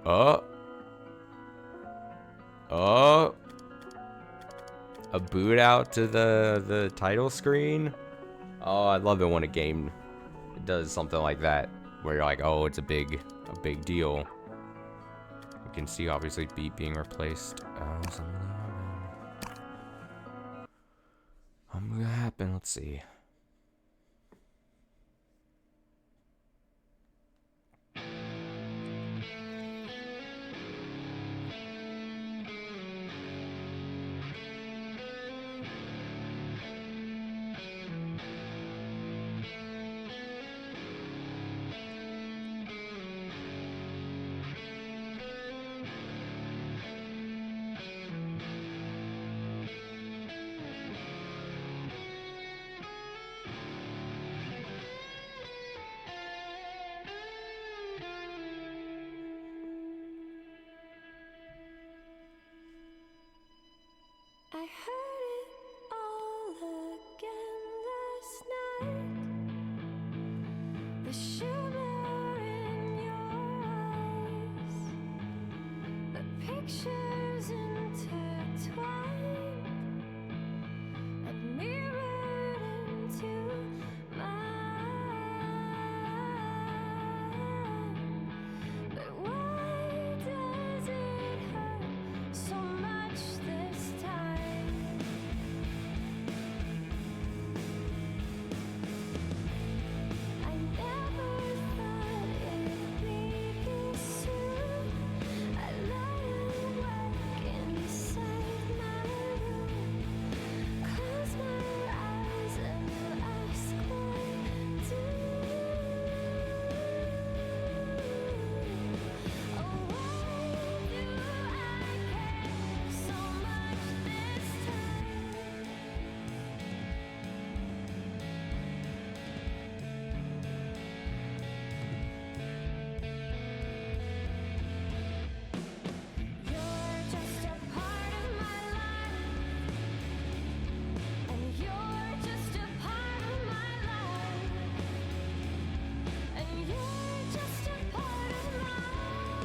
Oh. A boot out to the title screen. Oh, I love it when a game does something like that, where you're like, oh, it's a big deal. You can see obviously beat being replaced. Something gonna happen. Let's see. I heard it all again last night. The shimmer in your eyes, the pictures intertwined and mirrored into mine. But why does it hurt so much this time? I never thought it'd be this soon. I lie awake inside my room, close my eyes and ask why do. Oh, why do I care so much this time? You're just a part of my life, and you're just a part of my life, and you're just a part of my life,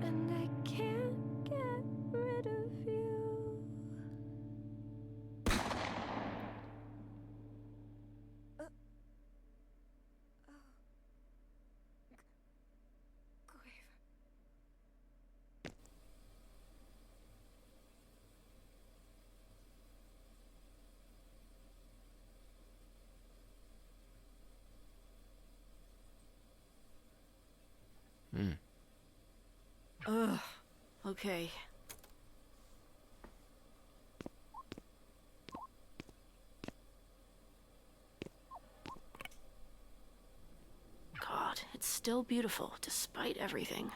and I can't get rid of you. Ugh. Okay. God, it's still beautiful despite everything.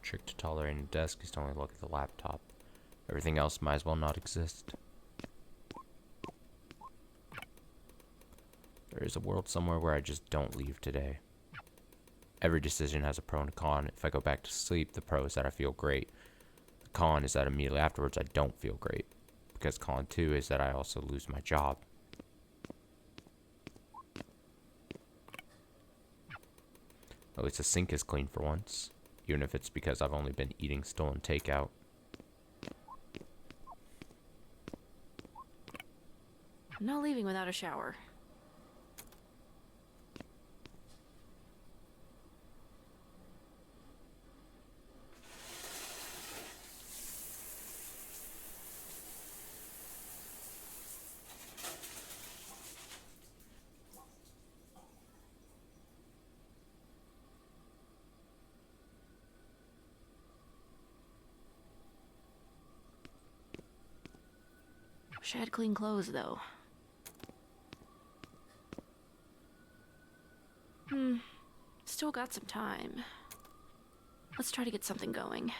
Trick to tolerate a desk is to only look at the laptop. Everything else might as well not exist. there's a world somewhere where I just don't leave today. Every decision has a pro and a con. If I go back to sleep, the pro is that I feel great. The con is that immediately afterwards I don't feel great. Because con 2 is that I also lose my job. At least the sink is clean for once. Even if it's because I've only been eating stolen takeout. I'm not leaving without a shower. Wish I had clean clothes, though. Still got some time. Let's try to get something going.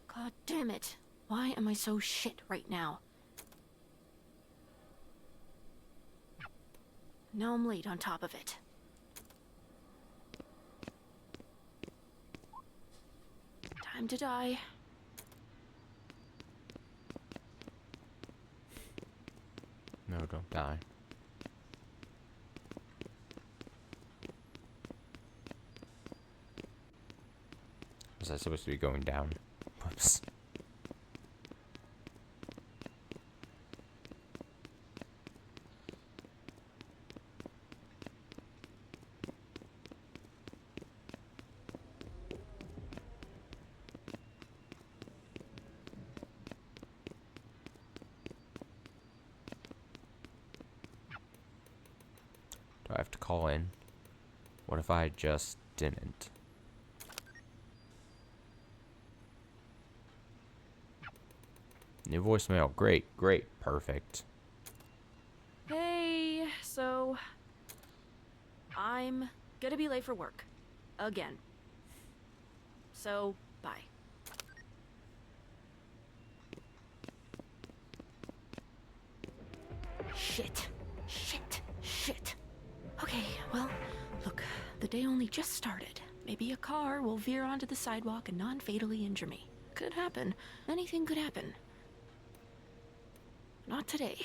God damn it. Why am I so shit right now? Now I'm late on top of it. Time to die. No, don't die. Was I supposed to be going down? Whoops. Do I have to call in? What if I just didn't? New voicemail. Great, great, perfect. Hey, so I'm gonna be late for work. Again. So, bye. Shit. Shit. Shit. Okay, well, look, the day only just started. Maybe a car will veer onto the sidewalk and non-fatally injure me. Could happen. Anything could happen. Not today.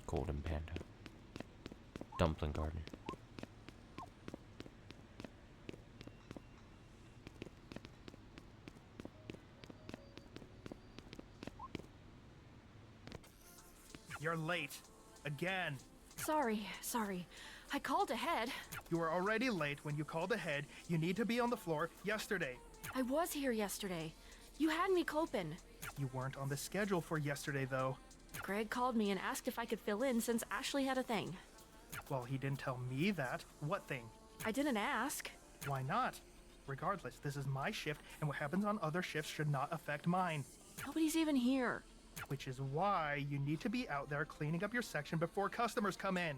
Golden Panda. Dumpling Garden. You're late. Again. Sorry. I called ahead. You were already late when you called ahead. You need to be on the floor yesterday. I was here yesterday. You had me coping. You weren't on the schedule for yesterday, though. Greg called me and asked if I could fill in since Ashley had a thing. Well, he didn't tell me that. What thing? I didn't ask. Why not? Regardless, this is my shift, and what happens on other shifts should not affect mine. Nobody's even here. Which is why you need to be out there cleaning up your section before customers come in.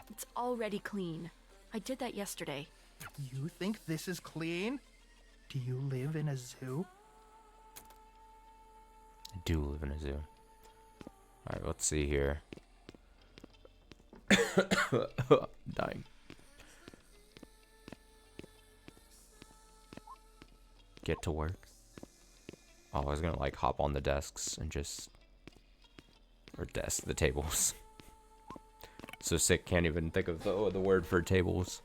It's already clean. I did that yesterday. You think this is clean? Do you live in a zoo? I do live in a zoo. Alright, let's see here. Dying. Get to work. Oh, I was gonna like hop on the desks and just, or the tables. So sick, can't even think of the word for tables.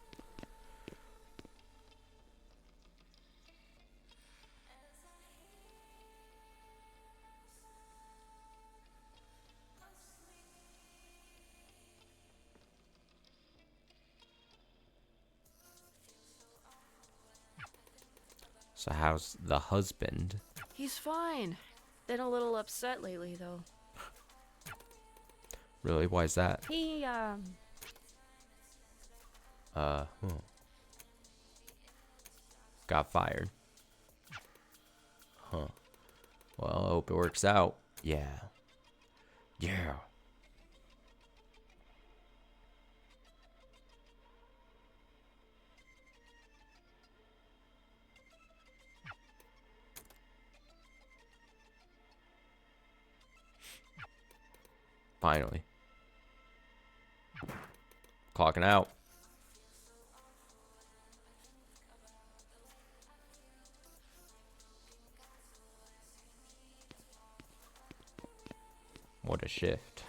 So how's the husband? He's fine. Been a little upset lately, though. Really? Why is that? He, Got fired. Huh. Well, I hope it works out. Yeah. Yeah. Finally. Clocking out. What a shift.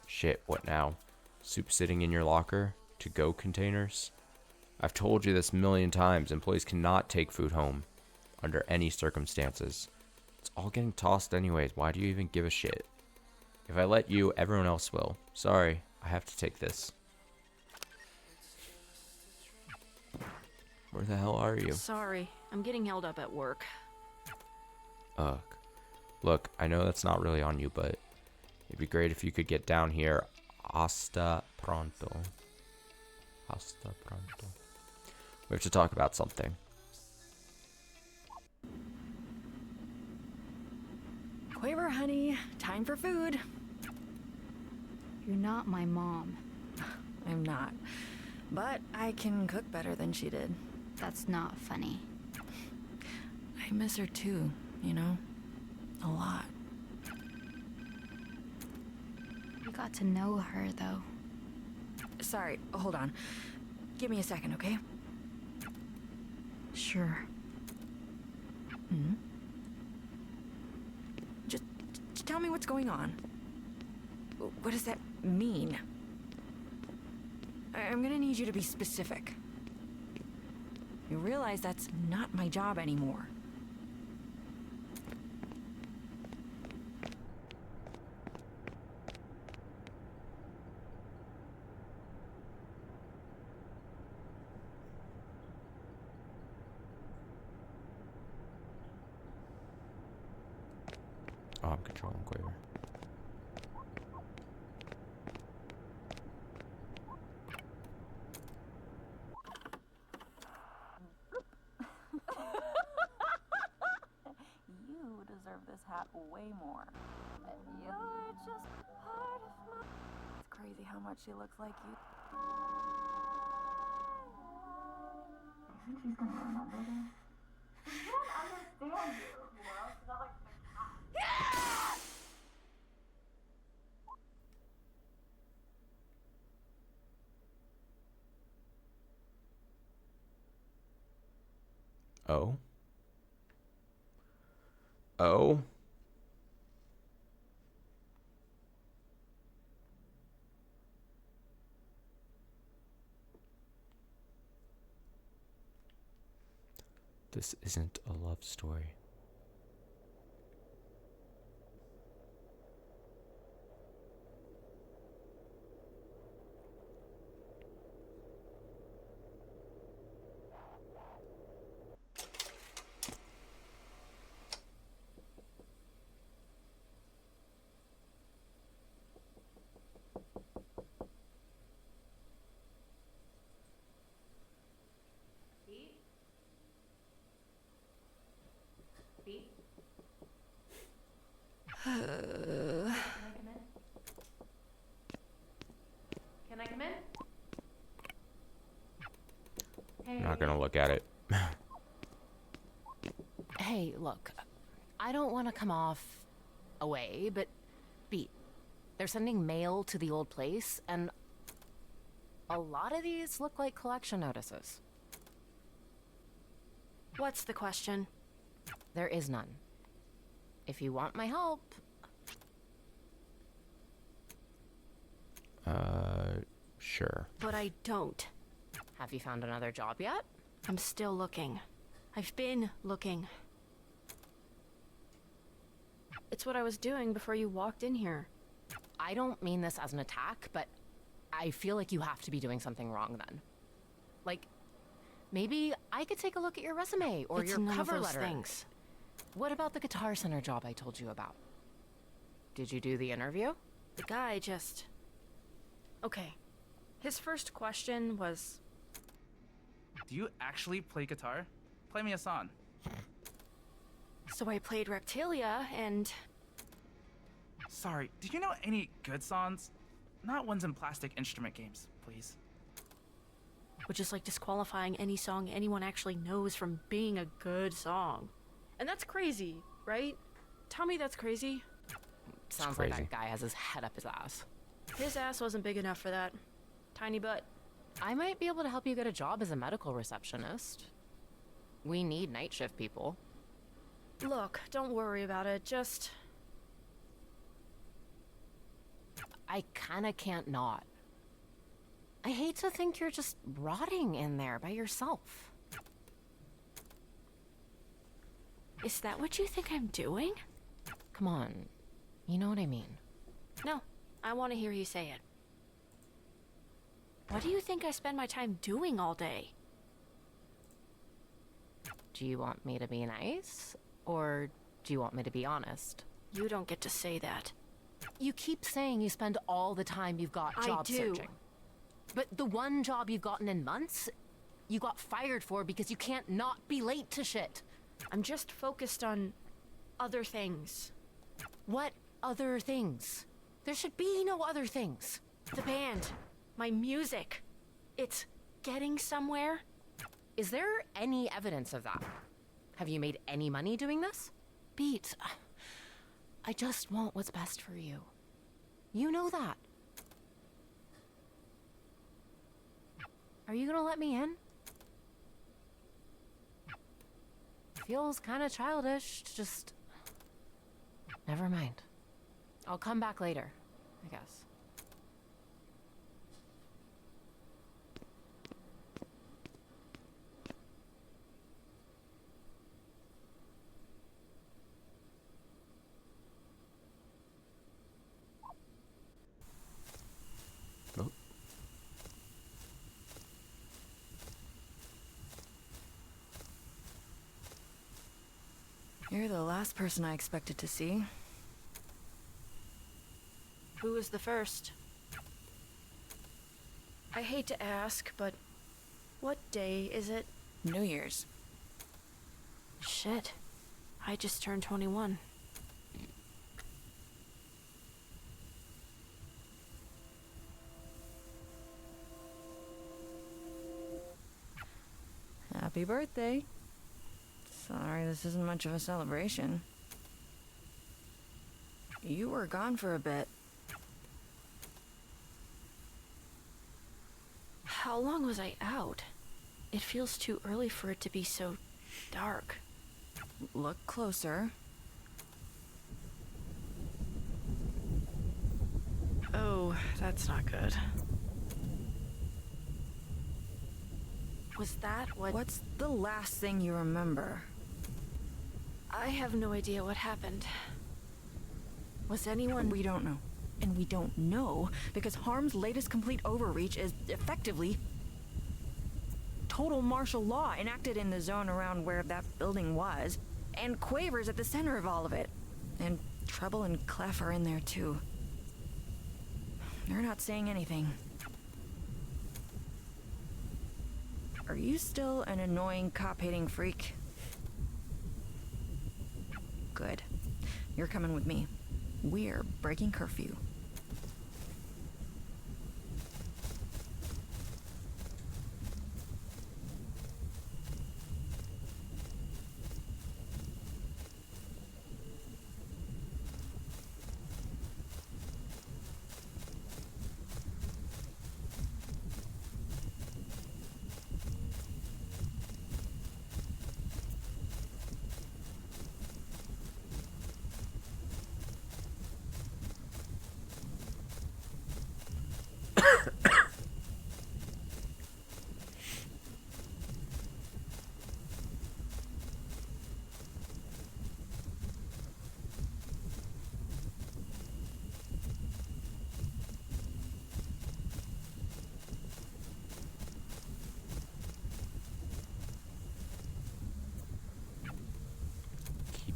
Shit, what now? Soup sitting in your locker? To-go containers? I've told you this a million times. Employees cannot take food home under any circumstances. It's all getting tossed anyways. Why do you even give a shit? If I let you, everyone else will. Sorry, I have to take this. Where the hell are you? sorry. I'm getting held up at work. Ugh. Look, I know that's not really on you, but it'd be great if you could get down here. Hasta pronto. Hasta pronto. We have to talk about something. Quaver, honey. Time for food. You're not my mom. I'm not. But I can cook better than she did. That's not funny. I miss her too, you know? A lot. You got to know her, though. Sorry, hold on. Give me a second, okay? Sure. Hmm? Just tell me what's going on. What does that mean? I'm gonna need you to be specific. You realize that's not my job anymore. Oh, I'm controlling Quaver. You deserve this hat way more. You're just part of my... It's crazy how much she looks like you. You think she's gonna remember this? She can't understand you, you know? She's not like the cat. Oh? Oh? This isn't a love story. Can I come in? I'm not gonna look at it. Hey, look. I don't want to come off away, but Beat, they're sending mail to the old place, and a lot of these look like collection notices. What's the question? There is none. If you want my help... Sure. But I don't. Have you found another job yet? I'm still looking. I've been looking. It's what I was doing before you walked in here. I don't mean this as an attack, but I feel like you have to be doing something wrong then. Like, maybe I could take a look at your resume or It's your none cover of those letter. things. What about the Guitar Center job I told you about? Did you do the interview? The guy just... Okay. His first question was... Do you actually play guitar? Play me a song. So I played Reptilia, and... Sorry, do you know any good songs? Not ones in plastic instrument games, please. Which is like disqualifying any song anyone actually knows from being a good song. And that's crazy, right? Tell me that's crazy. Sounds like that guy has his head up his ass. His ass wasn't big enough for that. Tiny butt. I might be able to help you get a job as a medical receptionist. We need night shift people. Look, don't worry about it, just... I kinda can't not. I hate to think you're just rotting in there by yourself. Is that what you think I'm doing? Come on, you know what I mean. No, I want to hear you say it. What do you think I spend my time doing all day? Do you want me to be nice? Or do you want me to be honest? You don't get to say that. You keep saying you spend all the time you've got job searching. But the one job you've gotten in months, you got fired for because you can't not be late to shit. I'm just focused on other things. What other things? There should be no other things. The band. My music. It's getting somewhere. Is there any evidence of that? Have you made any money doing this? Beat, I just want what's best for you. You know that. Are you gonna let me in? Feels kinda childish, just... Never mind. I'll come back later, I guess. Oh. You're the last person I expected to see. Who was the first? I hate to ask, but what day is it? New Year's. Shit. I just turned 21. Happy birthday. Sorry, this isn't much of a celebration. You were gone for a bit. How long was I out? It feels too early for it to be so dark. Look closer. Oh, that's not good. Was that what... What's the last thing you remember? I have no idea what happened. Was anyone... We don't know. And we don't know because Harm's latest complete overreach is effectively total martial law enacted in the zone around where that building was, and Quaver's at the center of all of it. And Treble and Clef are in there too. They're not saying anything. Are you still an annoying cop-hating freak? Good. You're coming with me. We're breaking curfew.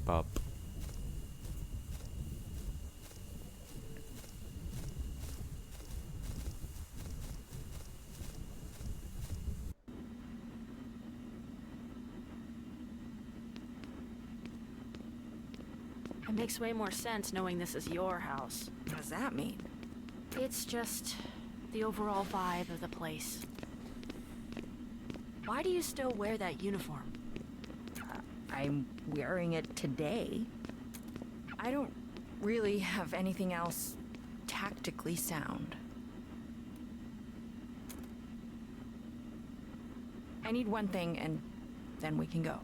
Bub. It makes way more sense knowing this is your house. What does that mean? It's just the overall vibe of the place. Why do you still wear that uniform? I'm wearing it today. I don't really have anything else tactically sound. I need one thing, and then we can go.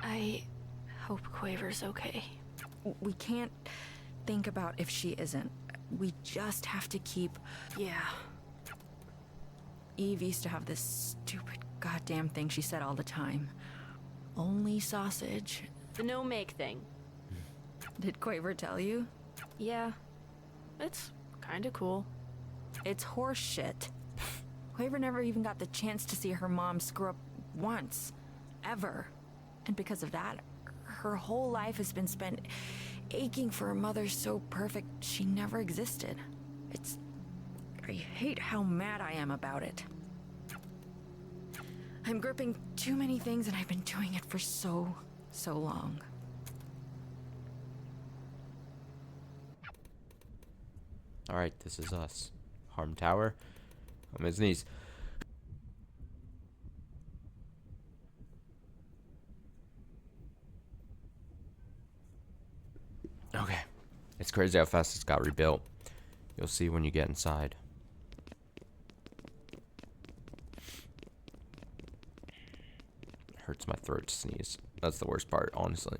I hope Quaver's okay. We can't think about if she isn't. We just have to keep... Yeah. Eve used to have this stupid goddamn thing she said all the time. Only sausage. The no-make thing. Did Quaver tell you? Yeah. It's kinda cool. It's horse shit. Quaver never even got the chance to see her mom screw up once. Ever. And because of that, her whole life has been spent aching for a mother so perfect she never existed. I hate how mad I am about it. I'm gripping too many things and I've been doing it for so long. Alright, this is us. Harm Tower. On his knees. Okay. It's crazy how fast it's got rebuilt. You'll see when you get inside. Hurts my throat to sneeze. That's the worst part, honestly.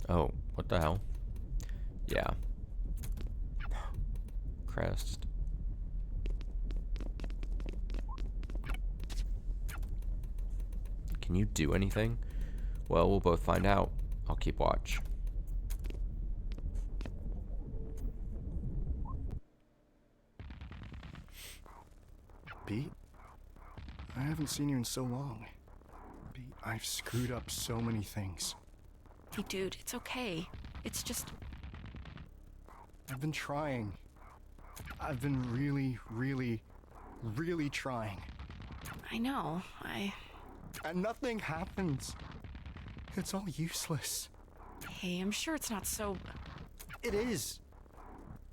Oh, what the hell? Yeah. Crest. Can you do anything? Well, we'll both find out. I'll keep watch. Pete? I haven't seen you in so long. Pete, I've screwed up so many things. Hey, dude, it's okay. It's just... I've been trying. I've been really trying. I know, And nothing happens. It's all useless. Hey, I'm sure it's not so... It is.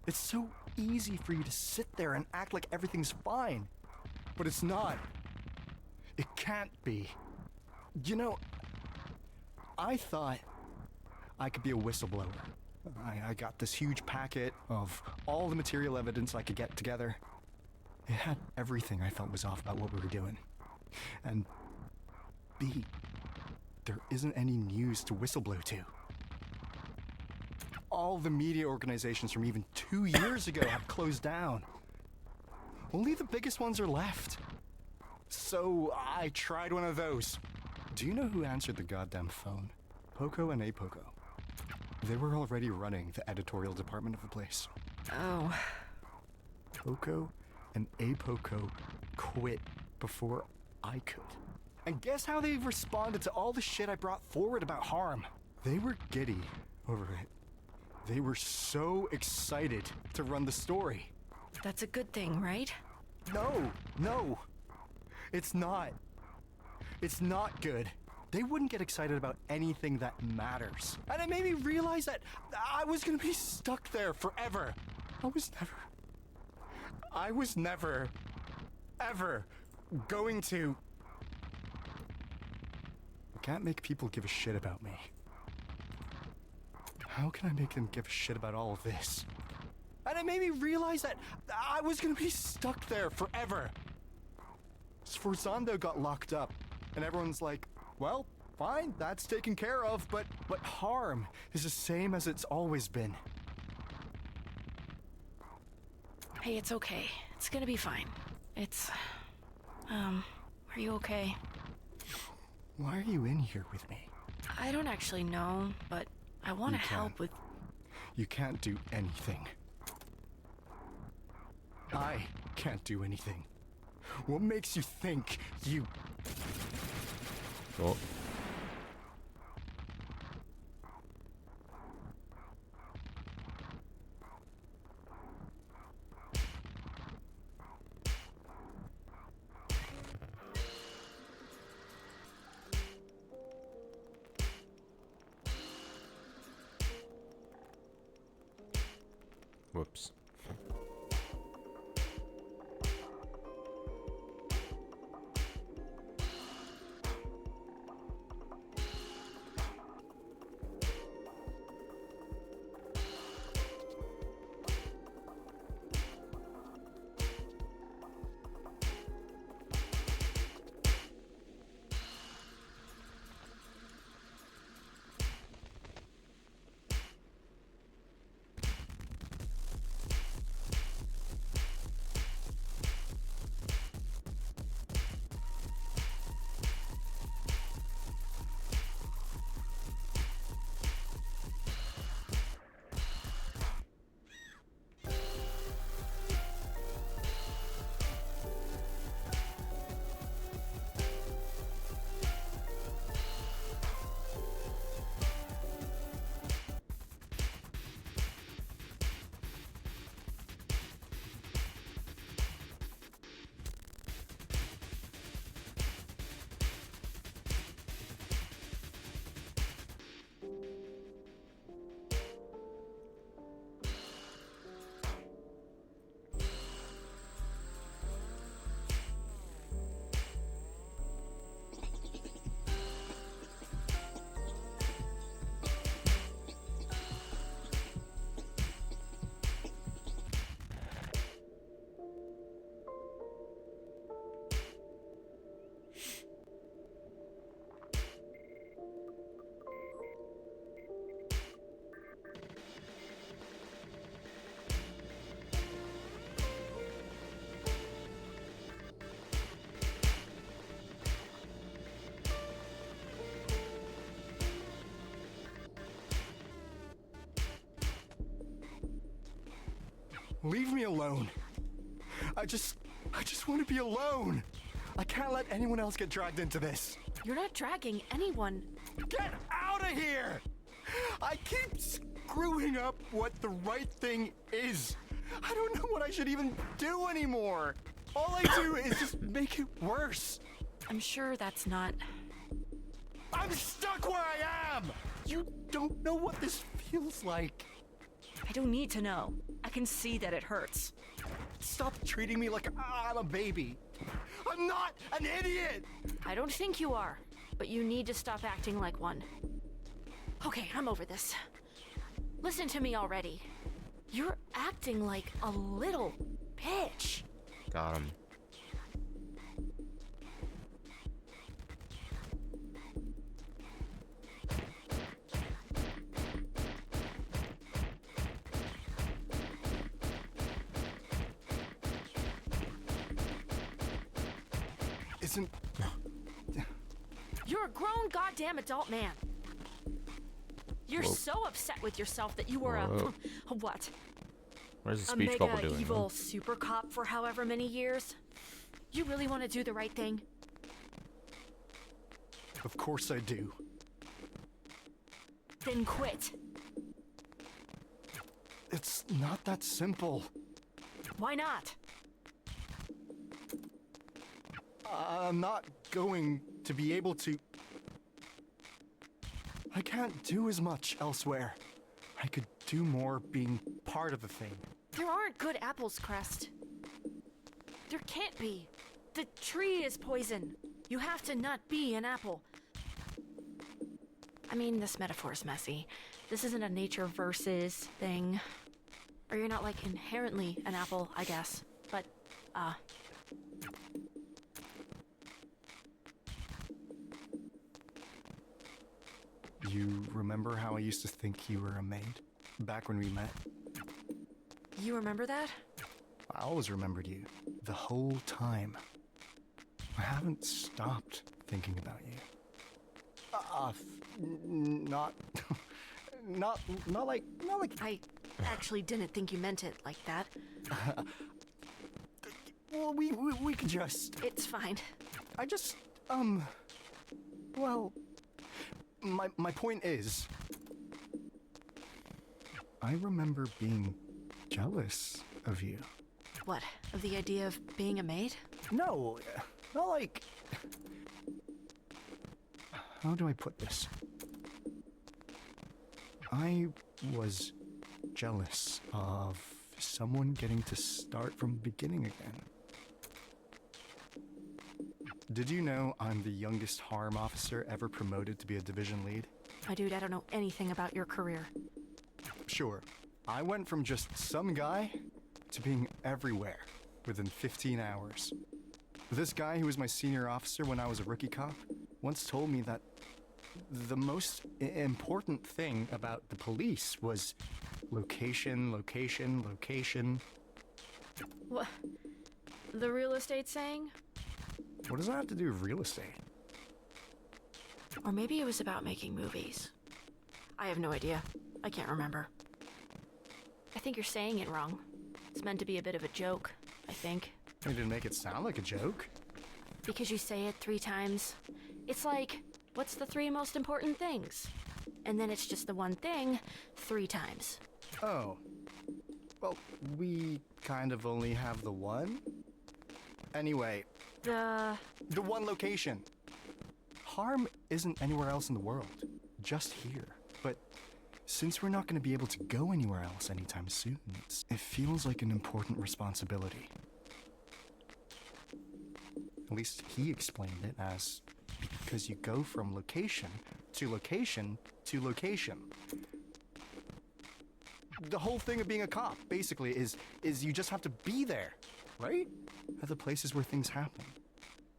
It's so easy for you to sit there and act like everything's fine. But it's not. It can't be. You know, I thought I could be a whistleblower. I got this huge packet of all the material evidence I could get together. It had everything I felt was off about what we were doing. And B, there isn't any news to whistleblow to. All the media organizations from even 2 years ago have closed down. Only the biggest ones are left. So I tried one of those. Do you know who answered the goddamn phone? Poco and Apoco. They were already running the editorial department of the place. Oh. Poco and Apoco quit before I could. And guess how they responded to all the shit I brought forward about harm? They were giddy over it. They were so excited to run the story. That's a good thing, right? No. It's not. It's not good. They wouldn't get excited about anything that matters. And it made me realize that I was gonna be stuck there forever. I was never, ever going to... I can't make people give a shit about me. How can I make them give a shit about all of this? And it made me realize that I was gonna be stuck there forever. Sforzando got locked up, and everyone's like, well, fine, that's taken care of, but harm is the same as it's always been. Hey, it's okay. It's gonna be fine. It's... are you okay? Why are you in here with me? I don't actually know, but I want to help with... You can't do anything. I can't do anything. What makes you think you... Oh. Whoops. Leave me alone. I just want to be alone. I can't let anyone else get dragged into this. You're not dragging anyone. Get out of here! I keep screwing up what the right thing is. I don't know what I should even do anymore. All I do is just make it worse. I'm sure that's not... I'm stuck where I am! You don't know what this feels like. I don't need to know. I can see that it hurts. Stop treating me like I'm a baby. I'm not an idiot! I don't think you are, but you need to stop acting like one. Okay, I'm over this. Listen to me already. You're acting like a little bitch. Got him. Isn't... You're a grown goddamn adult man. You're Whoa. so upset with yourself that you were Whoa. a what? Where's the A speech bubble mega doing? evil super cop for however many years? You really want to do the right thing? Of course I do. Then quit. It's not that simple. Why not? I'm not going to be able to... I can't do as much elsewhere. I could do more being part of the thing. There aren't good apples, Crest. There can't be. The tree is poison. You have to not be an apple. I mean, this metaphor is messy. This isn't a nature versus thing. Or you're not, like, inherently an apple, I guess. But, You remember how I used to think you were a maid? Back when we met? you remember that? I always remembered you. The whole time. I haven't stopped thinking about you. Not... not like... I actually didn't think you meant it like that. Well, we could just... It's fine. I just, well... My point is... I remember being jealous of you. What, of the idea of being a maid? No, not like... How do I put this? I was jealous of someone getting to start from the beginning again. Did you know I'm the youngest harm officer ever promoted to be a division lead? My dude, I don't know anything about your career. Sure, I went from just some guy to being everywhere within 15 hours. This guy who was my senior officer when I was a rookie cop once told me that the most important thing about the police was location, location, location. What? The real estate saying? What does that have to do with real estate? Or maybe it was about making movies. I have no idea. I can't remember. I think you're saying it wrong. It's meant to be a bit of a joke, I think. You didn't make it sound like a joke. Because you say it 3 times. It's like, what's the 3 most important things? And then it's just the one thing 3 times. Oh. Well, we kind of only have the one? Anyway. The one location. Harm isn't anywhere else in the world. Just here. But since we're not going to be able to go anywhere else anytime soon, it feels like an important responsibility. At least he explained it as because you go from location to location to location. The whole thing of being a cop, basically, is you just have to be there, right? At the places where things happen.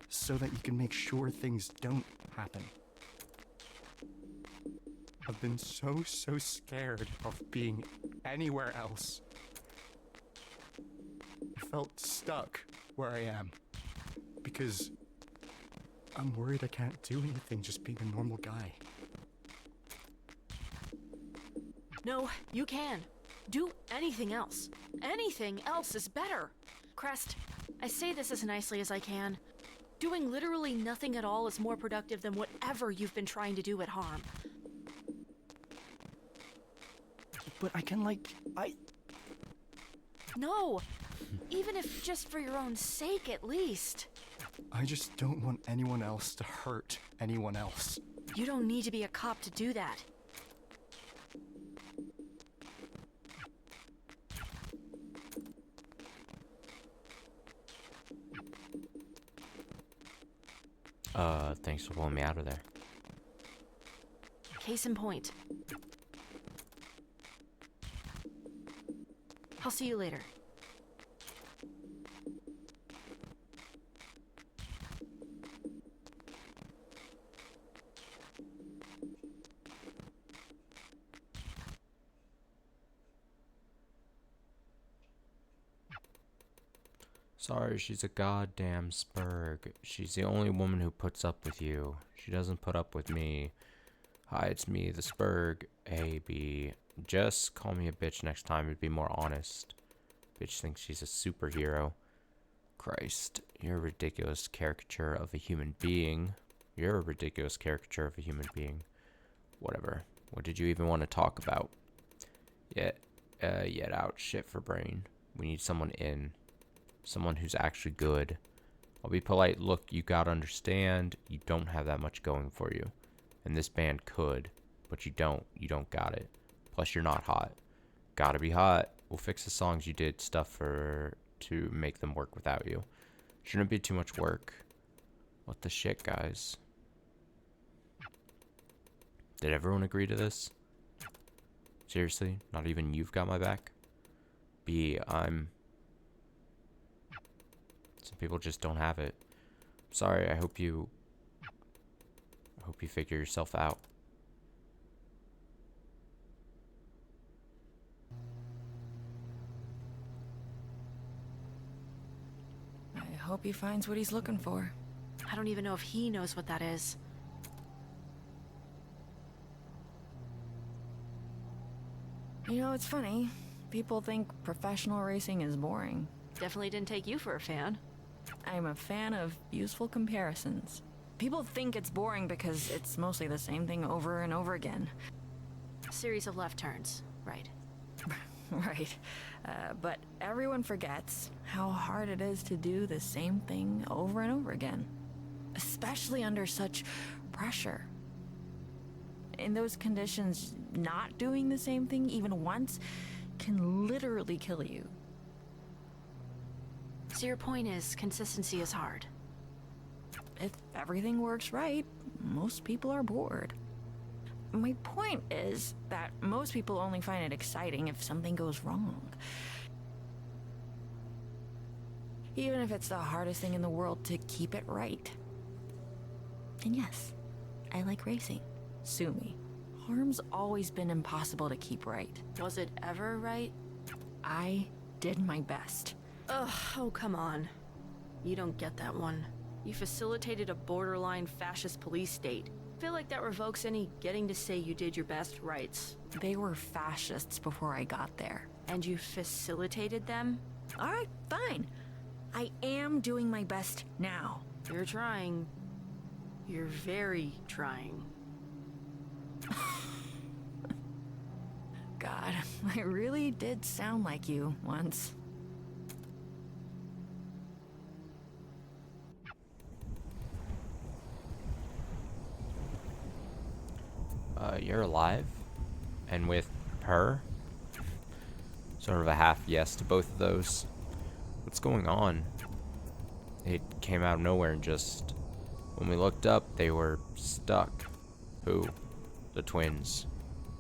So that you can make sure things don't happen. I've been so scared of being anywhere else. I felt stuck where I am. Because I'm worried I can't do anything just being a normal guy. No, you can. Do anything else. Anything else is better. Crest, I say this as nicely as I can. Doing literally nothing at all is more productive than whatever you've been trying to do at Harm. But I can, No! Even if just for your own sake, at least. I just don't want anyone else to hurt anyone else. You don't need to be a cop to do that. Thanks for pulling me out of there. Case in point. I'll see you later. Sorry, she's a goddamn spurg. She's the only woman who puts up with you. She doesn't put up with me. Hi, it's me, the spurg. A, B. Just call me a bitch next time. It'd be more honest. Bitch thinks she's a superhero. Christ, you're a ridiculous caricature of a human being. You're a ridiculous caricature of a human being. Whatever. What did you even want to talk about? Yet out. Shit for brain. We need someone in. Someone who's actually good. I'll be polite. Look, you gotta understand, you don't have that much going for you. And this band could, but you don't. You don't got it. Plus, you're not hot. Gotta be hot. We'll fix the songs you did stuff to make them work without you. Shouldn't be too much work. What the shit, guys? Did everyone agree to this? Seriously? Not even you've got my back? I'm... Some people just don't have it. Sorry, I hope you figure yourself out. I hope he finds what he's looking for. I don't even know if he knows what that is. You know, it's funny. People think professional racing is boring. Definitely didn't take you for a fan. I'm a fan of useful comparisons. People think it's boring because it's mostly the same thing over and over again. A series of left turns, right? Right. But everyone forgets how hard it is to do the same thing over and over again. Especially under such pressure. In those conditions, not doing the same thing even once can literally kill you. So your point is, consistency is hard. If everything works right, most people are bored. My point is that most people only find it exciting if something goes wrong. Even if it's the hardest thing in the world to keep it right. And yes, I like racing. Sue me. Harm's always been impossible to keep right. Was it ever right? I did my best. Ugh, oh come on. You don't get that one. You facilitated a borderline fascist police state. I feel like that revokes any getting to say you did your best rights. They were fascists before I got there. And you facilitated them? Alright, fine. I am doing my best now. You're trying. You're very trying. God, I really did sound like you once. You're alive? And with her? Sort of a half yes to both of those. What's going on? It came out of nowhere and just... When we looked up, they were stuck. Who? The twins.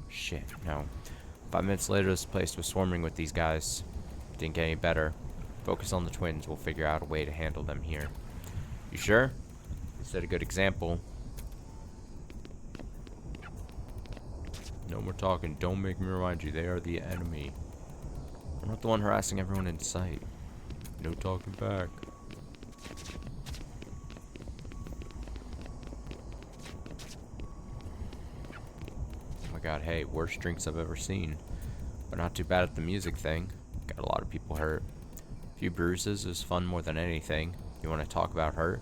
Shit, no. 5 minutes later, this place was swarming with these guys. Didn't get any better. Focus on the twins. We'll figure out a way to handle them here. You sure? Set a good example. No more talking. Don't make me remind you. They are the enemy. I'm not the one harassing everyone in sight. No talking back. Oh my god, hey, worst drinks I've ever seen. But not too bad at the music thing. Got a lot of people hurt. A few bruises is fun more than anything. You want to talk about hurt?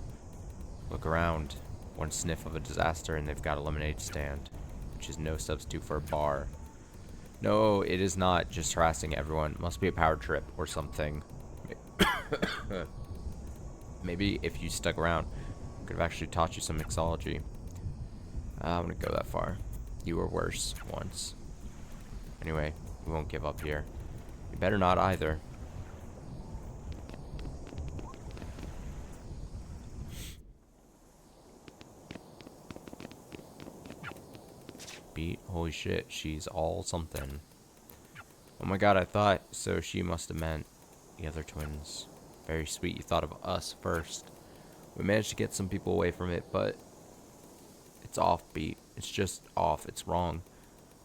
Look around. One sniff of a disaster and they've got a lemonade stand. Which is no substitute for a bar. No, it is not just harassing everyone. Must be a power trip or something. Maybe if you stuck around, could have actually taught you some mixology. I'm gonna go that far. You were worse once. Anyway, we won't give up here. You better not either. Beat. Holy shit, she's all something. Oh my god, I thought so. She must have meant the other twins. Very sweet. You thought of us first. We managed to get some people away from it, but it's offbeat. It's just off. It's wrong.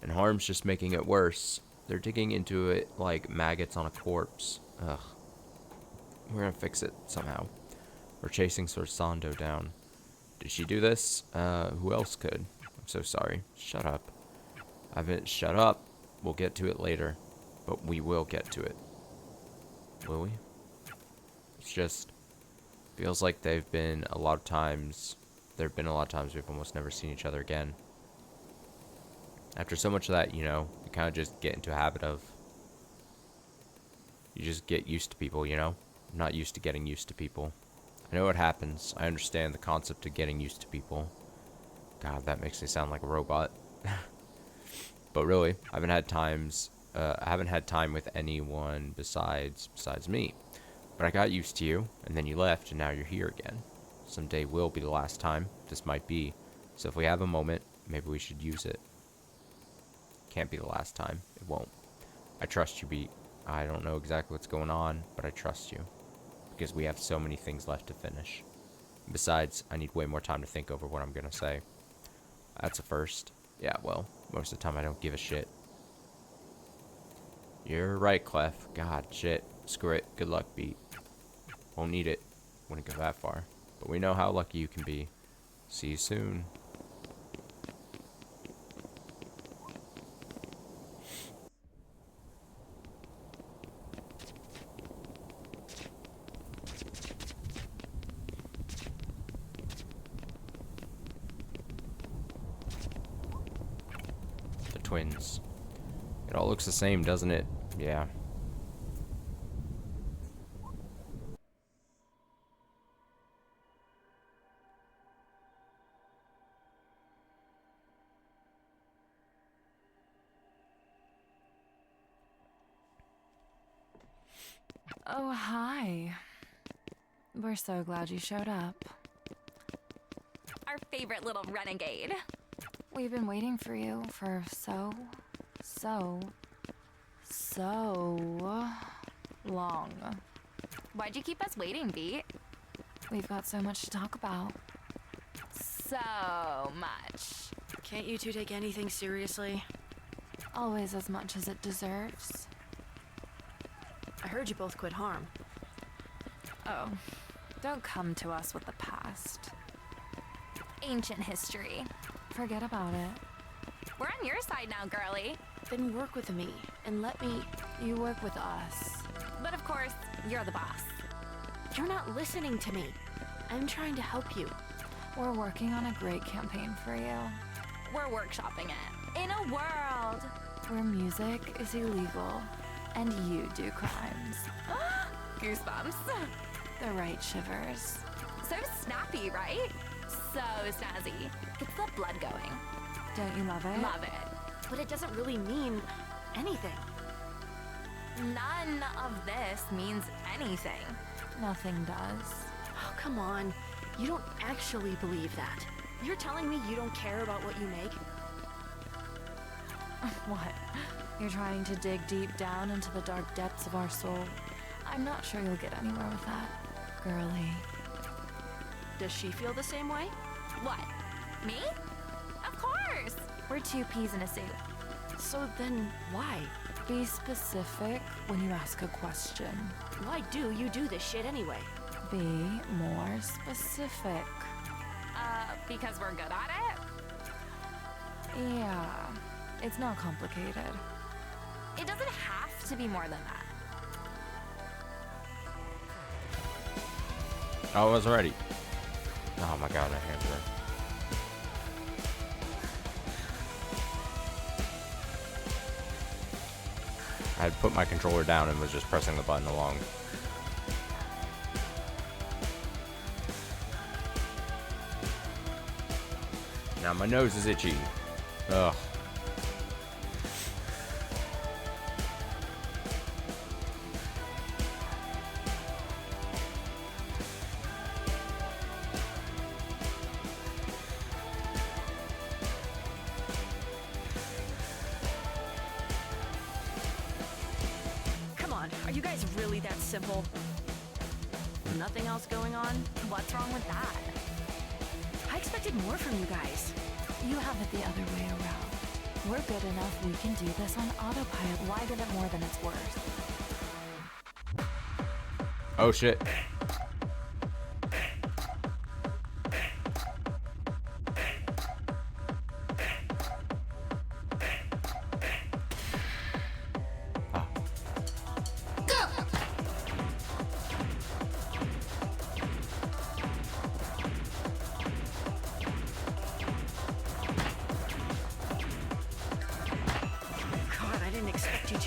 And Harm's just making it worse. They're digging into it like maggots on a corpse. Ugh. We're gonna fix it somehow. We're chasing Sorsando down. Did she do this? Who else could? I'm so sorry. Shut up. Shut up. We'll get to it later. But we will get to it. Will we? It's just... Feels like there've been a lot of times we've almost never seen each other again. After so much of that, you know, you kind of just get into a habit of... You just get used to people, you know? I'm not used to getting used to people. I know what happens. I understand the concept of getting used to people. God, that makes me sound like a robot. But really, I haven't had time with anyone besides me. But I got used to you, and then you left, and now you're here again. Someday will be the last time. This might be. So if we have a moment, maybe we should use it. Can't be the last time. It won't. I trust you, Beat. I don't know exactly what's going on, but I trust you. Because we have so many things left to finish. Besides, I need way more time to think over what I'm gonna say. That's a first. Yeah, well, most of the time I don't give a shit. You're right, Clef. God, shit. Screw it. Good luck, Beat. Won't need it. Wouldn't go that far. But we know how lucky you can be. See you soon. The twins. It all looks the same, doesn't it? Yeah. Oh, hi. We're so glad you showed up. Our favorite little renegade. We've been waiting for you for so long. Why'd you keep us waiting, Beat? We've got so much to talk about. So much. Can't you two take anything seriously? Always as much as it deserves. I heard you both quit harm. Oh, don't come to us with the past. Ancient history. Forget about it. We're on your side now, girly. Then work with me and let me... You work with us. But of course, you're the boss. You're not listening to me. I'm trying to help you. We're working on a great campaign for you. We're workshopping it. In a world where music is illegal and you do crimes. Goosebumps. The right shivers. So snappy, right? So snazzy. Gets the blood going. Don't you love it? Love it. But it doesn't really mean anything. None of this means anything. Nothing does. Oh, come on. You don't actually believe that. You're telling me you don't care about what you make? What? You're trying to dig deep down into the dark depths of our soul? I'm not sure you'll get anywhere with that, girly. Does she feel the same way? What? Me? Of course! We're two peas in a suit. So then why? Be specific when you ask a question. Why do you do this shit anyway? Be more specific. Because we're good at it? Yeah, it's not complicated. It doesn't have to be more than that. Oh, I was ready. Oh my god, my hands are... I had put my controller down and was just pressing the button along. Now my nose is itchy. Ugh. Are you guys really that simple? Nothing else going on? What's wrong with that? I expected more from you guys. You have it the other way around. We're good enough, we can do this on autopilot. Why give it more than it's worth? Oh shit.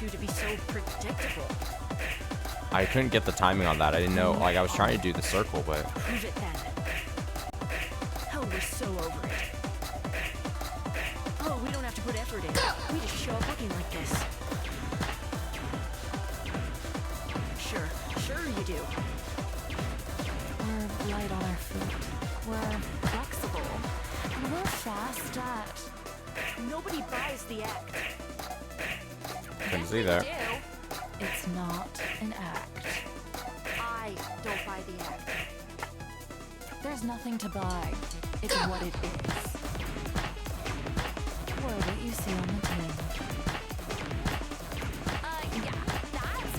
To be so predictable. I couldn't get the timing on that. I didn't know. Like, I was trying to do the circle, but... Prove it then. Hell, we're so over it. Oh, we don't have to put effort in. We just show up looking like this. Sure you do. We're light on our feet. We're flexible. And we're fast at... Nobody buys the act. Couldn't see that. It's not an act. I don't buy the act. There's nothing to buy. It's what it is. Or what you see on the tin. Yeah, that's...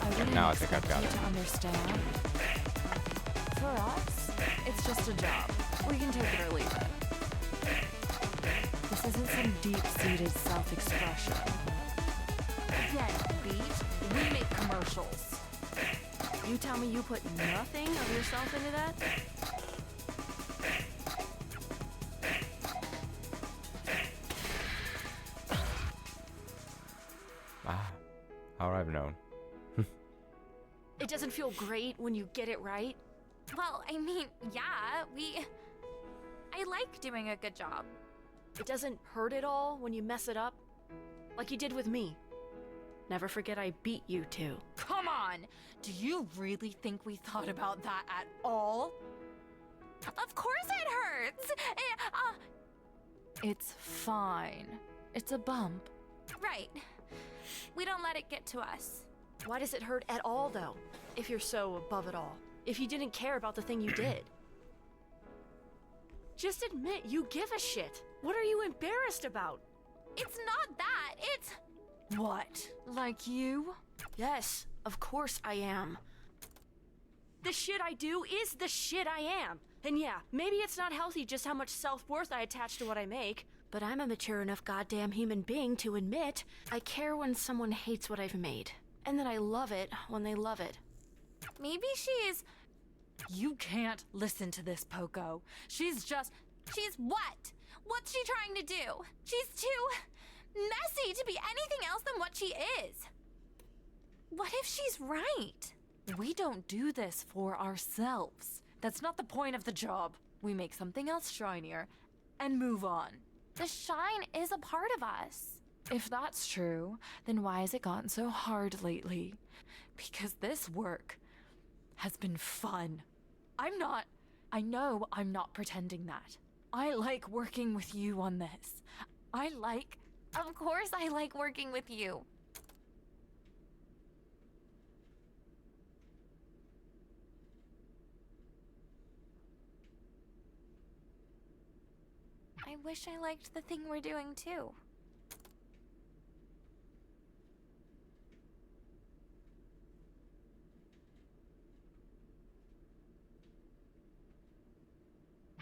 I wouldn't Now I think I've got expect it. you to understand. For us, it's just a job. We can take it or leave it. This isn't some deep-seated self-expression. Again, Beat, we make commercials. You tell me you put nothing of yourself into that? Ah, how would I have known? It doesn't feel great when you get it right. Well, I mean, yeah, I like doing a good job. It doesn't hurt at all when you mess it up. Like you did with me. Never forget I beat you too. Come on! Do you really think we thought about that at all? Of course it hurts! It's fine. It's a bump. Right. We don't let it get to us. Why does it hurt at all, though? If you're so above it all. If you didn't care about the thing you did. Just admit you give a shit. What are you embarrassed about? It's not that, it's... What? Like you? Yes, of course I am. The shit I do is the shit I am. And yeah, maybe it's not healthy just how much self-worth I attach to what I make, but I'm a mature enough goddamn human being to admit I care when someone hates what I've made. And that I love it when they love it. Maybe she's... You can't listen to this, Poco. She's just... She's what? What's she trying to do? She's too... messy to be anything else than what she is. What if she's right? We don't do this for ourselves. That's not the point of the job. We make something else shinier and move on. The shine is a part of us. If that's true, then why has it gotten so hard lately? Because this work has been fun. I know I'm not pretending that. I like working with you on this. Of course I like working with you. I wish I liked the thing we're doing too.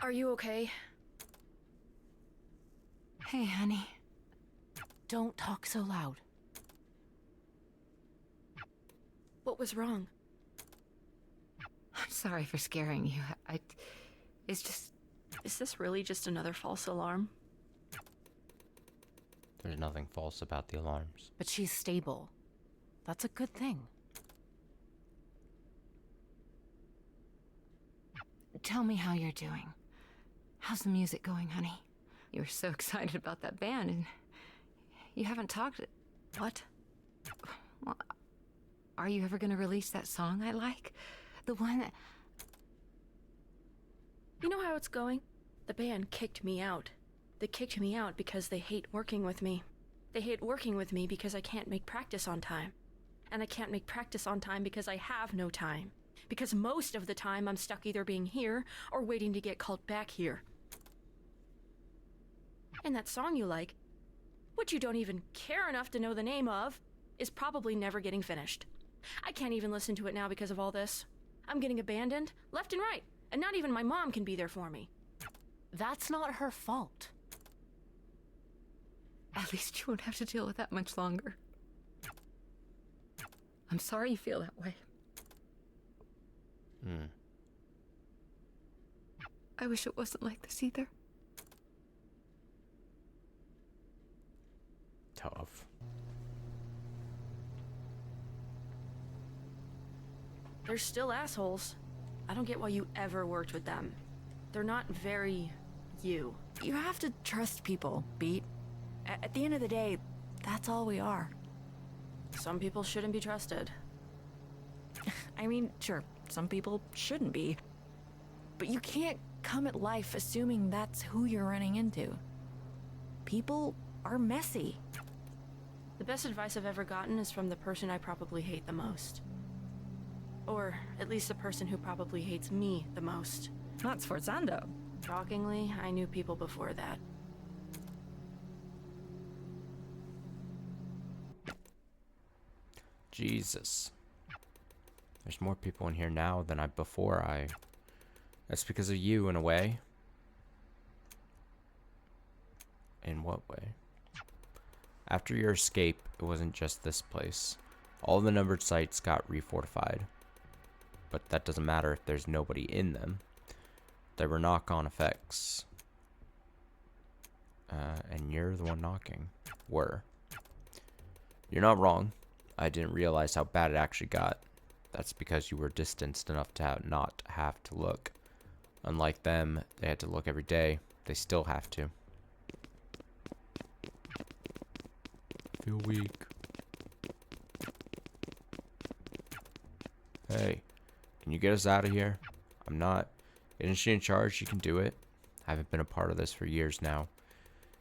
Are you okay? Hey, honey. Don't talk so loud. What was wrong? I'm sorry for scaring you. It's just... Is this really just another false alarm? There's nothing false about the alarms. But she's stable. That's a good thing. Tell me how you're doing. How's the music going, honey? You were so excited about that band, and you haven't talked... What? Well, are you ever gonna release that song I like? The one that... You know how it's going? The band kicked me out. They kicked me out because they hate working with me. They hate working with me because I can't make practice on time. And I can't make practice on time because I have no time. Because most of the time I'm stuck either being here or waiting to get called back here. And that song you like, which you don't even care enough to know the name of, is probably never getting finished. I can't even listen to it now because of all this. I'm getting abandoned left and right, and not even my mom can be there for me. That's not her fault. At least you won't have to deal with that much longer. I'm sorry you feel that way. I wish it wasn't like this either. Tough. They're still assholes. I don't get why you ever worked with them. They're not very you. You have to trust people, Beat. At the end of the day, that's all we are. Some people shouldn't be trusted. I mean, sure, some people shouldn't be. But you can't come at life assuming that's who you're running into. People are messy. The best advice I've ever gotten is from the person I probably hate the most. Or at least the person who probably hates me the most. That's Forzando. Shockingly, I knew people before that. Jesus. There's more people in here now than before I... That's because of you, in a way. In what way? After your escape, it wasn't just this place. All the numbered sites got refortified. But that doesn't matter if there's nobody in them. There were knock-on effects. And you're the one knocking. Were. You're not wrong. I didn't realize how bad it actually got. That's because you were distanced enough to not have to look. Unlike them, they had to look every day. They still have to. Feel weak. Hey, can you get us out of here? I'm not. Isn't she in charge? She can do it. I haven't been a part of this for years now.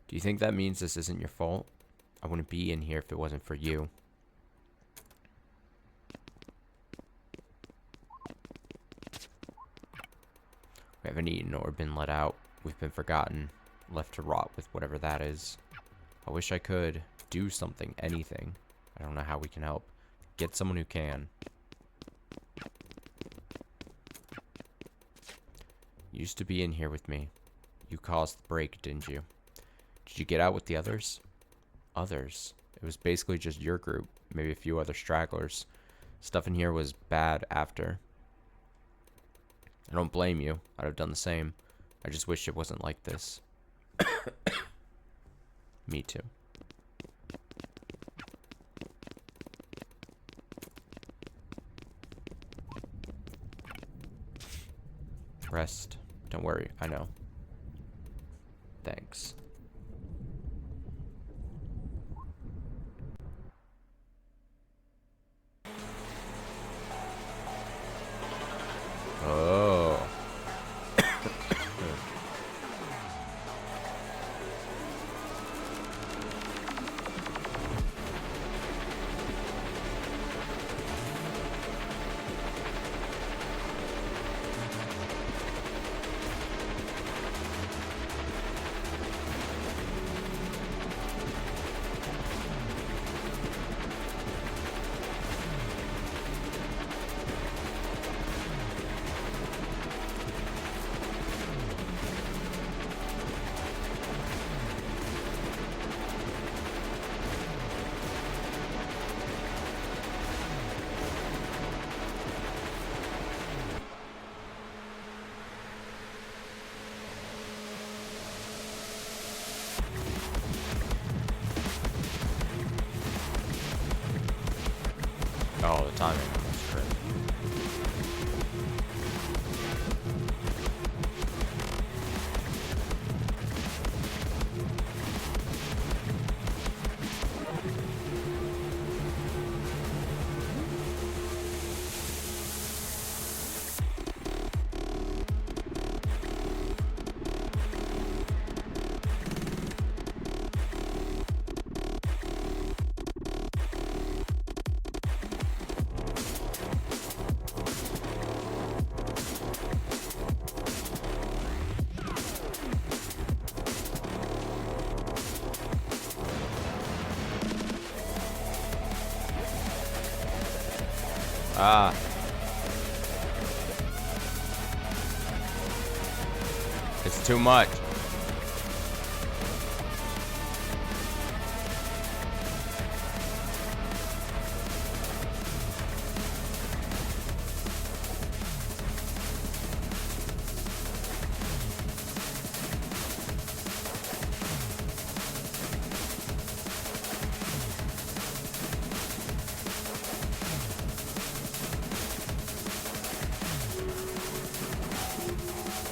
Do you think that means this isn't your fault? I wouldn't be in here if it wasn't for you. We haven't eaten or been let out. We've been forgotten, left to rot with whatever that is. I wish I could do something, anything. I don't know how we can help. Get someone who can. You used to be in here with me. You caused the break, didn't you? Did you get out with the others? Others? It was basically just your group, maybe a few other stragglers. Stuff in here was bad after. I don't blame you. I'd have done the same. I just wish it wasn't like this. Me too. Rest. Don't worry. I know. Thanks. Oh. Oh, the timing was great. Ah. It's too much.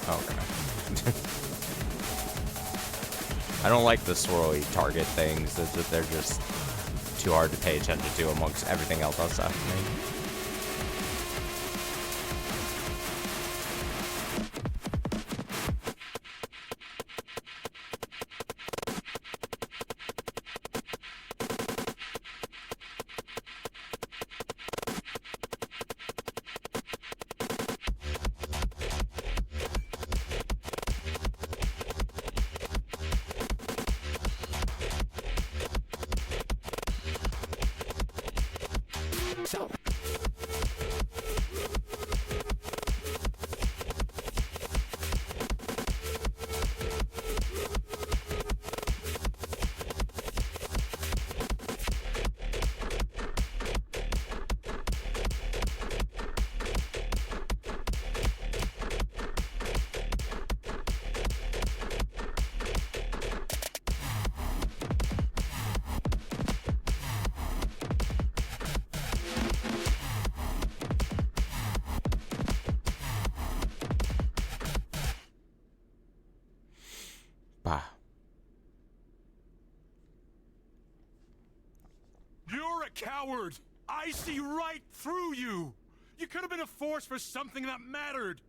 Okay. I don't like the swirly target things. They're just too hard to pay attention to amongst everything else that's happening. coward! I see right through you! You could have been a force for something that mattered!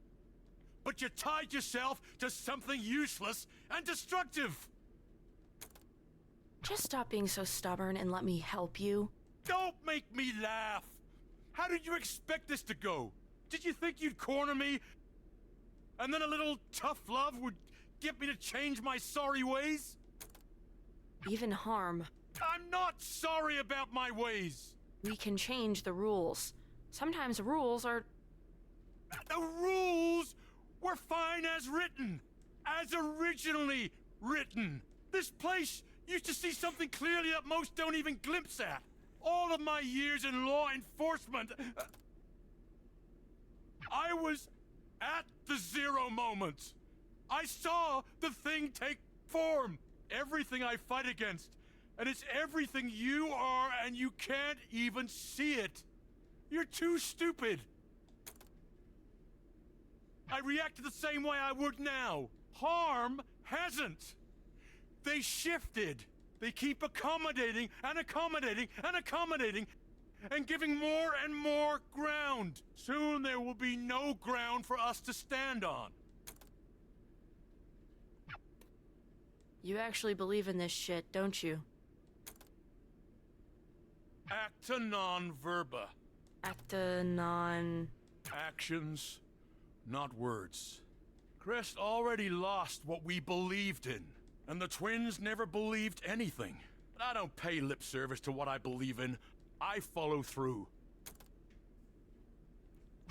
But you tied yourself to something useless and destructive! Just stop being so stubborn and let me help you. Don't make me laugh! How did you expect this to go? Did you think you'd corner me? And then a little tough love would get me to change my sorry ways? Even harm. I'm not sorry about my ways! We can change the rules. Sometimes rules are... The rules were fine as written! As originally written! This place used to see something clearly that most don't even glimpse at! All of my years in law enforcement... I was at the zero moment! I saw the thing take form! Everything I fight against, and it's everything you are, and you can't even see it! You're too stupid! I reacted the same way I would now. Harm hasn't. They shifted. They keep accommodating and accommodating and accommodating and giving more and more ground. Soon there will be no ground for us to stand on. You actually believe in this shit, don't you? Acta non verba. Acta non... Actions, not words. Crest already lost what we believed in, and the twins never believed anything. But I don't pay lip service to what I believe in. I follow through.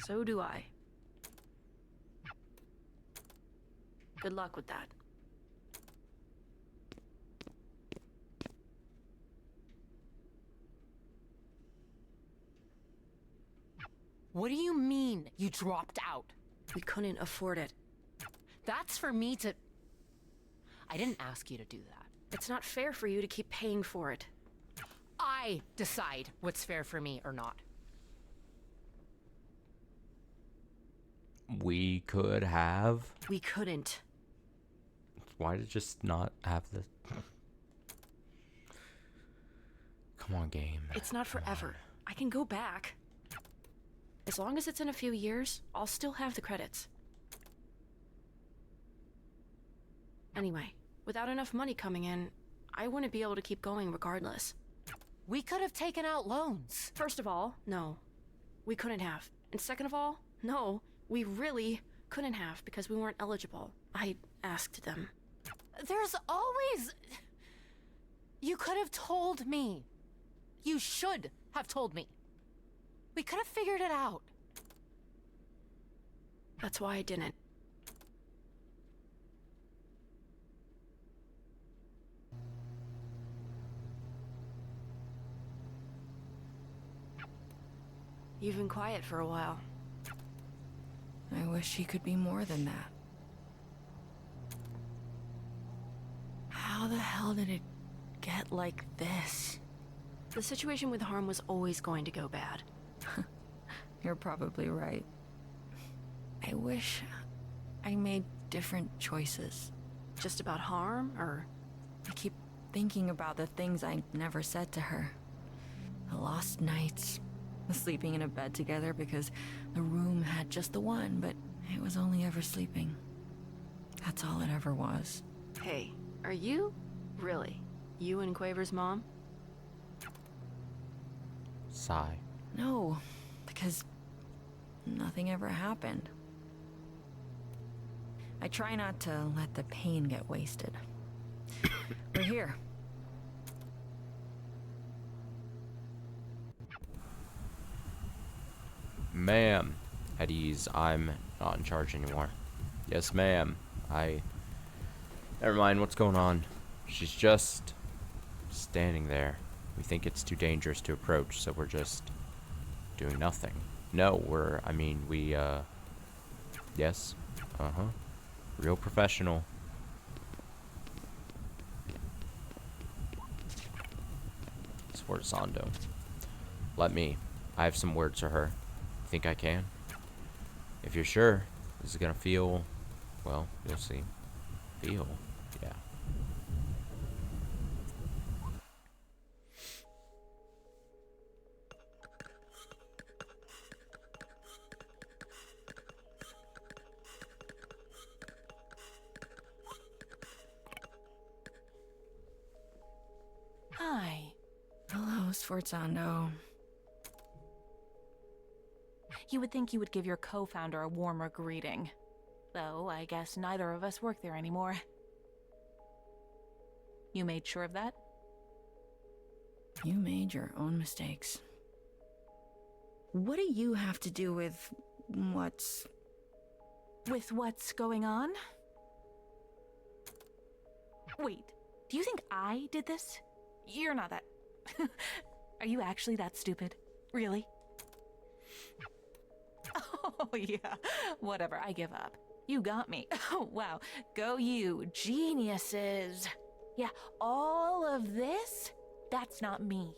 So do I. Good luck with that. What do you mean, you dropped out? We couldn't afford it. That's for me to... I didn't ask you to do that. It's not fair for you to keep paying for it. I decide what's fair for me or not. We could have. We couldn't. Why did just not have this? Come on, game. It's not forever. I can go back. As long as it's in a few years, I'll still have the credits. Anyway, without enough money coming in, I wouldn't be able to keep going regardless. We could have taken out loans. First of all, no. We couldn't have. And second of all, no, we really couldn't have because we weren't eligible. I asked them. There's always... You could have told me. You should have told me. We could have figured it out. That's why I didn't. You've been quiet for a while. I wish he could be more than that. How the hell did it get like this? The situation with Harm was always going to go bad. You're probably right. I wish I made different choices. Just about Harm, or? I keep thinking about the things I never said to her. The lost nights, the sleeping in a bed together because the room had just the one, but it was only ever sleeping. That's all it ever was. Hey, are you? Really? You and Quaver's mom? Sigh. No, because nothing ever happened. I try not to let the pain get wasted. We're here. Ma'am, at ease. I'm not in charge anymore. Yes, ma'am. Never mind what's going on. She's just standing there. We think it's too dangerous to approach, so we're just doing nothing. No, yes. Real professional. Sforzando. I have some words for her. Think I can? If you're sure, this is gonna feel, well, you'll see. Feel? Yeah. Hi. Hello, Sforzando. You would think you would give your co-founder a warmer greeting. Though, I guess neither of us work there anymore. You made sure of that? You made your own mistakes. What do you have to do with what's... With what's going on? Wait, do you think I did this? You're not that... Are you actually that stupid? Really? Oh, yeah. Whatever, I give up. You got me. Oh, wow. Go you, geniuses. Yeah, all of this? That's not me.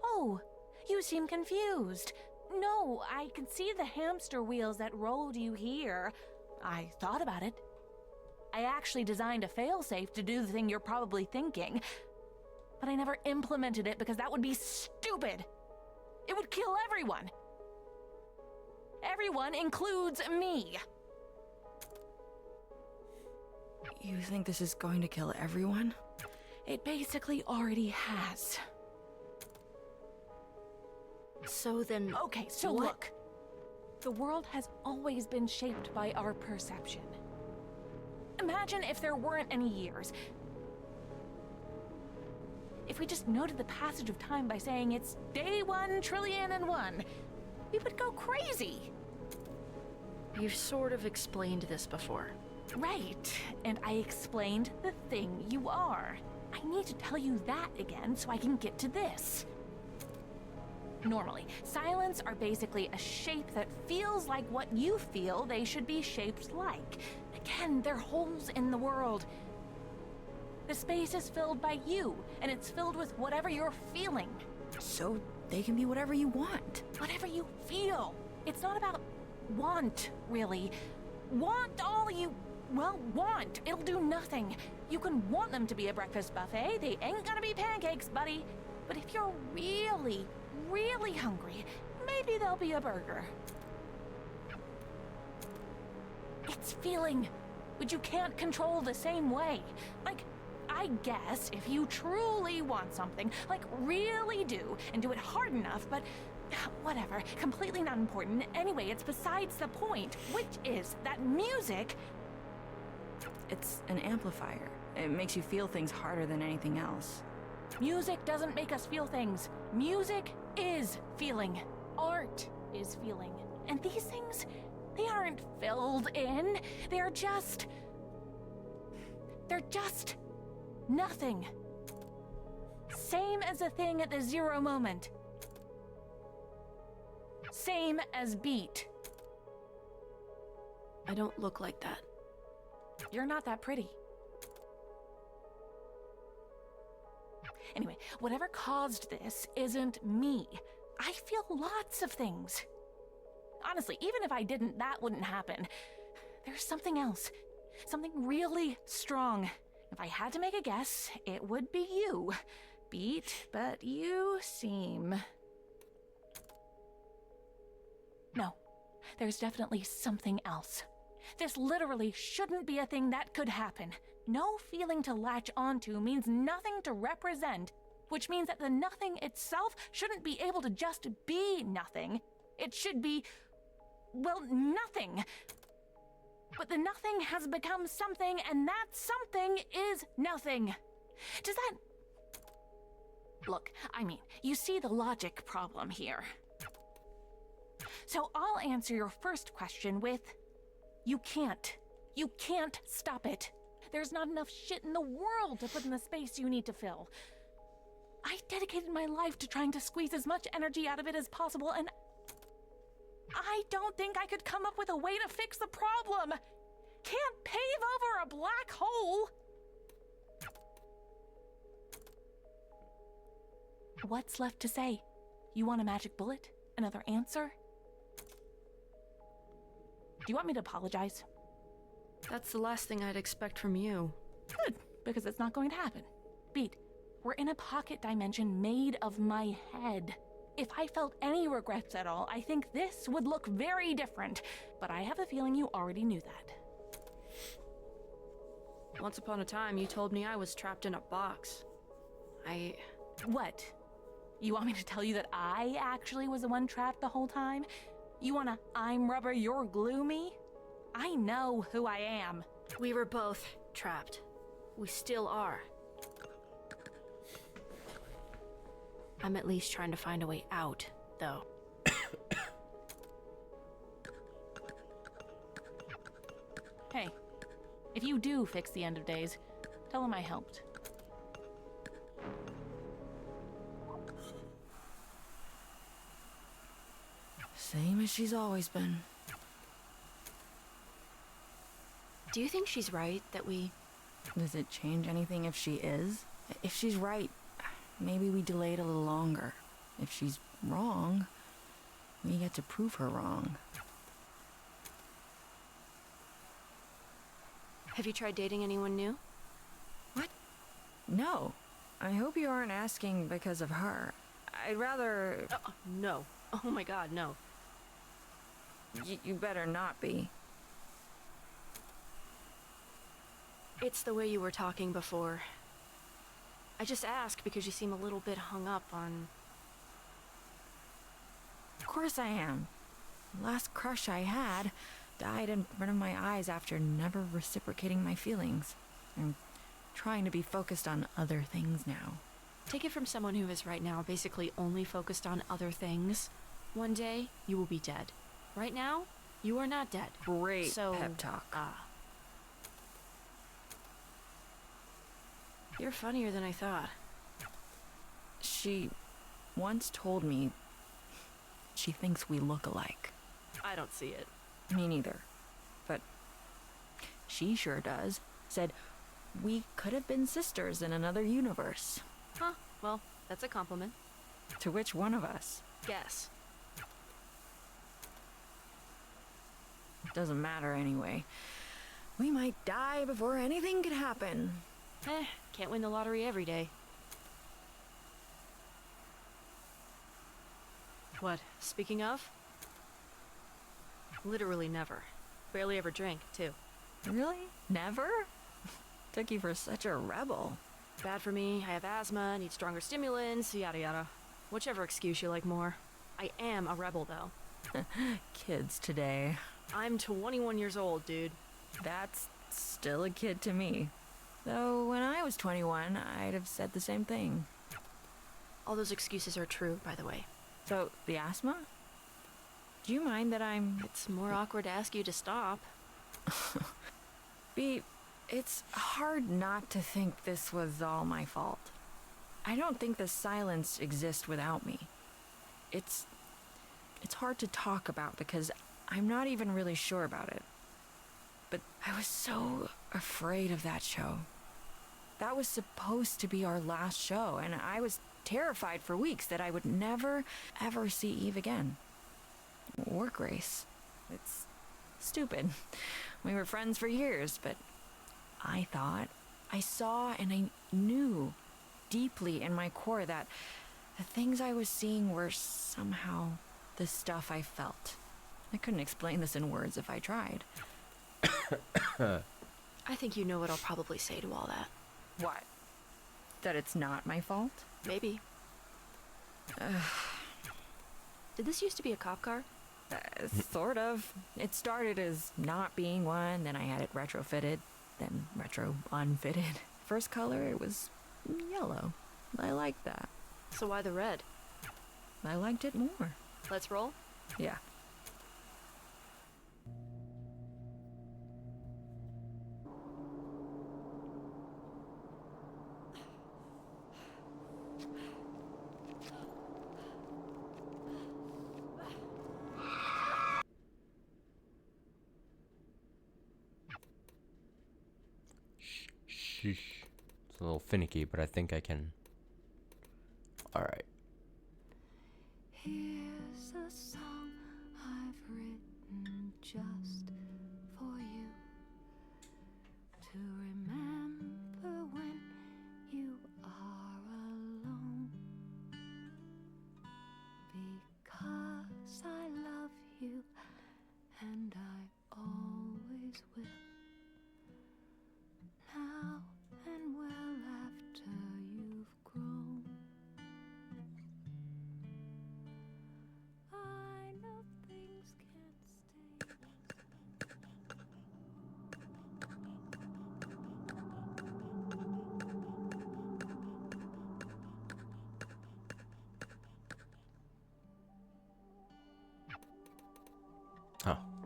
Oh, you seem confused. No, I can see the hamster wheels that rolled you here. I thought about it. I actually designed a failsafe to do the thing you're probably thinking. But I never implemented it because that would be stupid. It would kill everyone. Everyone includes me. You think this is going to kill everyone? It basically already has. So then... Okay, so what? look. The world has always been shaped by our perception. Imagine if there weren't any years. If we just noted the passage of time by saying it's day 1,000,000,001, we would go crazy. You've sort of explained this before. Right, and I explained the thing you are. I need to tell you that again so I can get to this. Normally, silents are basically a shape that feels like what you feel they should be shaped like. Again, they're holes in the world. The space is filled by you, and it's filled with whatever you're feeling. So they can be whatever you want. Whatever you feel. It's not about want, really. Want all you, well, want. It'll do nothing. You can want them to be a breakfast buffet. They ain't gonna be pancakes, buddy. But if you're really, really hungry, maybe they'll be a burger. It's feeling, which you can't control the same way. Like, I guess if you truly want something, like really do, and do it hard enough, but whatever, completely not important. Anyway, it's besides the point, which is that music... It's an amplifier. It makes you feel things harder than anything else. Music doesn't make us feel things. Music is feeling. Art is feeling. And these things, they aren't filled in. They're just nothing. Same as a thing at the zero moment. Same as beat. I don't look like that. You're not that pretty. Anyway, whatever caused this isn't me. I feel lots of things. Honestly, even if I didn't, that wouldn't happen. There's something else. Something really strong. If I had to make a guess, it would be you. Beat, but you seem... No, there's definitely something else. This literally shouldn't be a thing that could happen. No feeling to latch onto means nothing to represent, which means that the nothing itself shouldn't be able to just be nothing. It should be, well, nothing. But the nothing has become something, and that something is nothing. Does that... Look, I mean, you see the logic problem here. So I'll answer your first question with, you can't. You can't stop it. There's not enough shit in the world to put in the space you need to fill. I dedicated my life to trying to squeeze as much energy out of it as possible, and I don't think I could come up with a way to fix the problem. Can't pave over a black hole. What's left to say? You want a magic bullet? Another answer? Do you want me to apologize? That's the last thing I'd expect from you. Good, because it's not going to happen. Beat, we're in a pocket dimension made of my head. If I felt any regrets at all, I think this would look very different. But I have a feeling you already knew that. Once upon a time, you told me I was trapped in a box. What? You want me to tell you that I actually was the one trapped the whole time? You wanna I'm rubber, you're glue me? I know who I am. We were both trapped. We still are. I'm at least trying to find a way out, though. Hey, if you do fix the end of days, tell him I helped. Same as she's always been. Do you think she's right that we... Does it change anything if she is? If she's right, maybe we delayed a little longer. If she's wrong, we get to prove her wrong. Have you tried dating anyone new? What? No. I hope you aren't asking because of her. I'd rather... No. Oh my god, no. You better not be. It's the way you were talking before. I just ask because you seem a little bit hung up on... Of course I am. The last crush I had died in front of my eyes after never reciprocating my feelings. I'm trying to be focused on other things now. Take it from someone who is right now basically only focused on other things. One day, you will be dead. Right now, you are not dead. Great pep talk. You're funnier than I thought. She once told me she thinks we look alike. I don't see it. Me neither. But she sure does. Said we could have been sisters in another universe. Huh, well, that's a compliment. To which one of us? Guess. Doesn't matter anyway. We might die before anything could happen. Can't win the lottery every day. What, speaking of? Literally never. Barely ever drank, too. Really? Never? Took you for such a rebel. Bad for me, I have asthma, need stronger stimulants, yada yada. Whichever excuse you like more. I am a rebel, though. Kids today. I'm 21 years old, dude. That's still a kid to me. Though when I was 21, I'd have said the same thing. All those excuses are true, by the way. So, the asthma? Do you mind that I'm... It's more awkward to ask you to stop. B, it's hard not to think this was all my fault. I don't think the silence exists without me. It's hard to talk about because I'm not even really sure about it. But I was so afraid of that show. That was supposed to be our last show, and I was terrified for weeks that I would never, ever see Eve again. Or Grace. It's stupid. We were friends for years, but I thought, I saw, and I knew deeply in my core that the things I was seeing were somehow the stuff I felt. I couldn't explain this in words if I tried. I think you know what I'll probably say to all that. What? That it's not my fault? Maybe. Did this used to be a cop car? Sort of. It started as not being one, then I had it retrofitted, then retro unfitted. First color, it was yellow. I liked that. So why the red? I liked it more. Let's roll? Yeah. It's a little finicky, but I think I can. Alright. Here's a song I've written just for you to remember when you are alone, because I love you and I always will. Now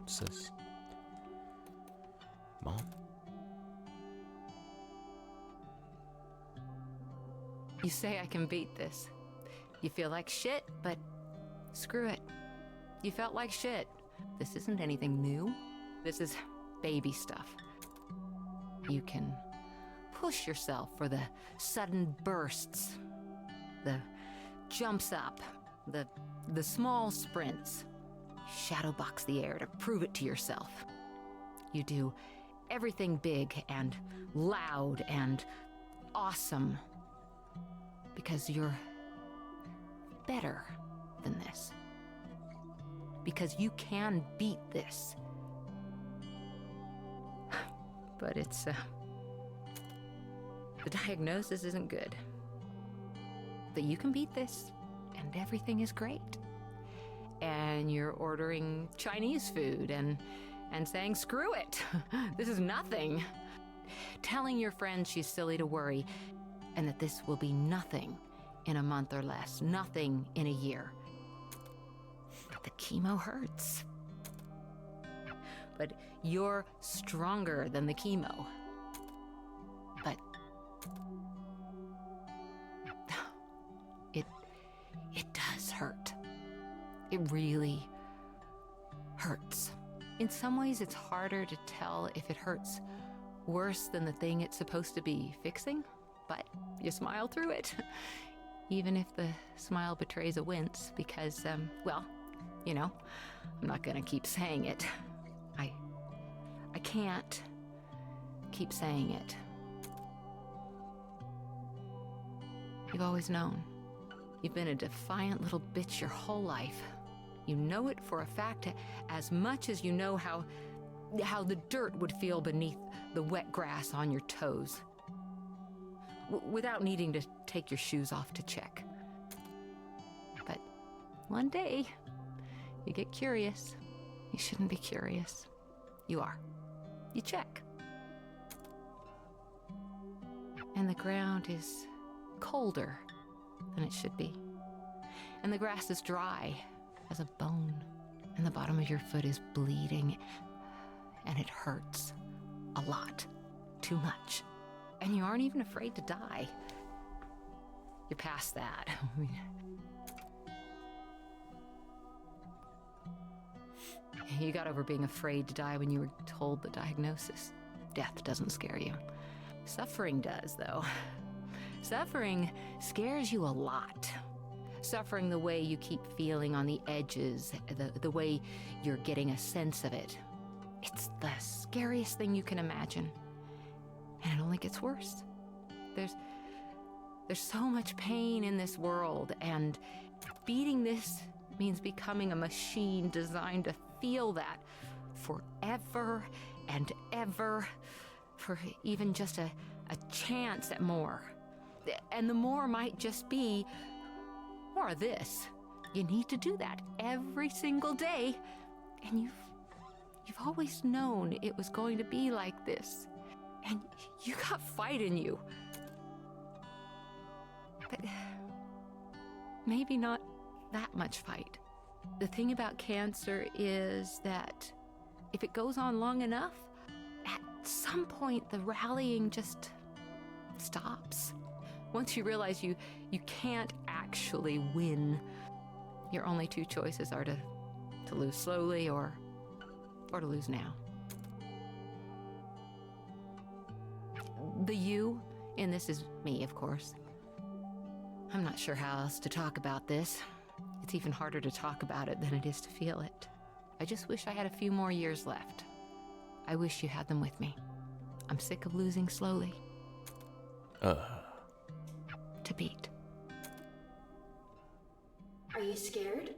sis. Mom? You say I can beat this. You feel like shit, but screw it. You felt like shit. This isn't anything new. This is baby stuff. You can push yourself for the sudden bursts, the jumps up, the small sprints. Shadowbox the air to prove it to yourself. You do everything big and loud and awesome because you're better than this. Because you can beat this. But it's, the diagnosis isn't good. But you can beat this, and everything is great. And you're ordering Chinese food and saying, screw it, this is nothing. Telling your friend she's silly to worry, and that this will be nothing in a month or less, nothing in a year. But the chemo hurts. But you're stronger than the chemo. But it does hurt. It really hurts. In some ways, it's harder to tell if it hurts worse than the thing it's supposed to be fixing, but you smile through it. Even if the smile betrays a wince, because, well, you know, I'm not gonna keep saying it. I can't keep saying it. You've always known. You've been a defiant little bitch your whole life. You know it for a fact as much as you know how the dirt would feel beneath the wet grass on your toes. Without needing to take your shoes off to check. But one day, you get curious. You shouldn't be curious. You are. You check. And the ground is colder than it should be. And the grass is dry as a bone. And the bottom of your foot is bleeding. And it hurts a lot. Too much. And you aren't even afraid to die. You're past that. You got over being afraid to die when you were told the diagnosis. Death doesn't scare you. Suffering does, though. Suffering scares you a lot. Suffering the way you keep feeling on the edges, the way you're getting a sense of it. It's the scariest thing you can imagine. And it only gets worse. There's so much pain in this world, and beating this means becoming a machine designed to feel that forever and ever, for even just a chance at more. And the more might just be more of this. You need to do that every single day, and you've always known it was going to be like this. And you got fight in you. But maybe not that much fight. The thing about cancer is that if it goes on long enough, at some point the rallying just stops. Once you realize you can't actually win, your only two choices are to lose slowly or to lose now. The you in this is me, of course. I'm not sure how else to talk about this. It's even harder to talk about it than it is to feel it. I just wish I had a few more years left. I wish you had them with me. I'm sick of losing slowly. To beat. Are you scared?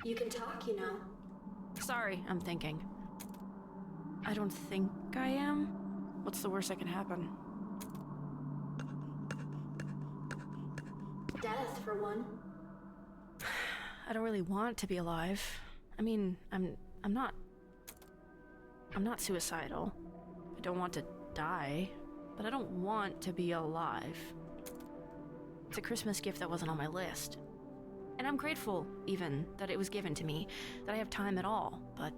You can talk, you know. Sorry, I'm thinking. I don't think I am. What's the worst that can happen? Death, for one. I don't really want to be alive. I mean, I'm not suicidal. I don't want to die, but I don't want to be alive. It's a Christmas gift that wasn't on my list. And I'm grateful, even, that it was given to me, that I have time at all, but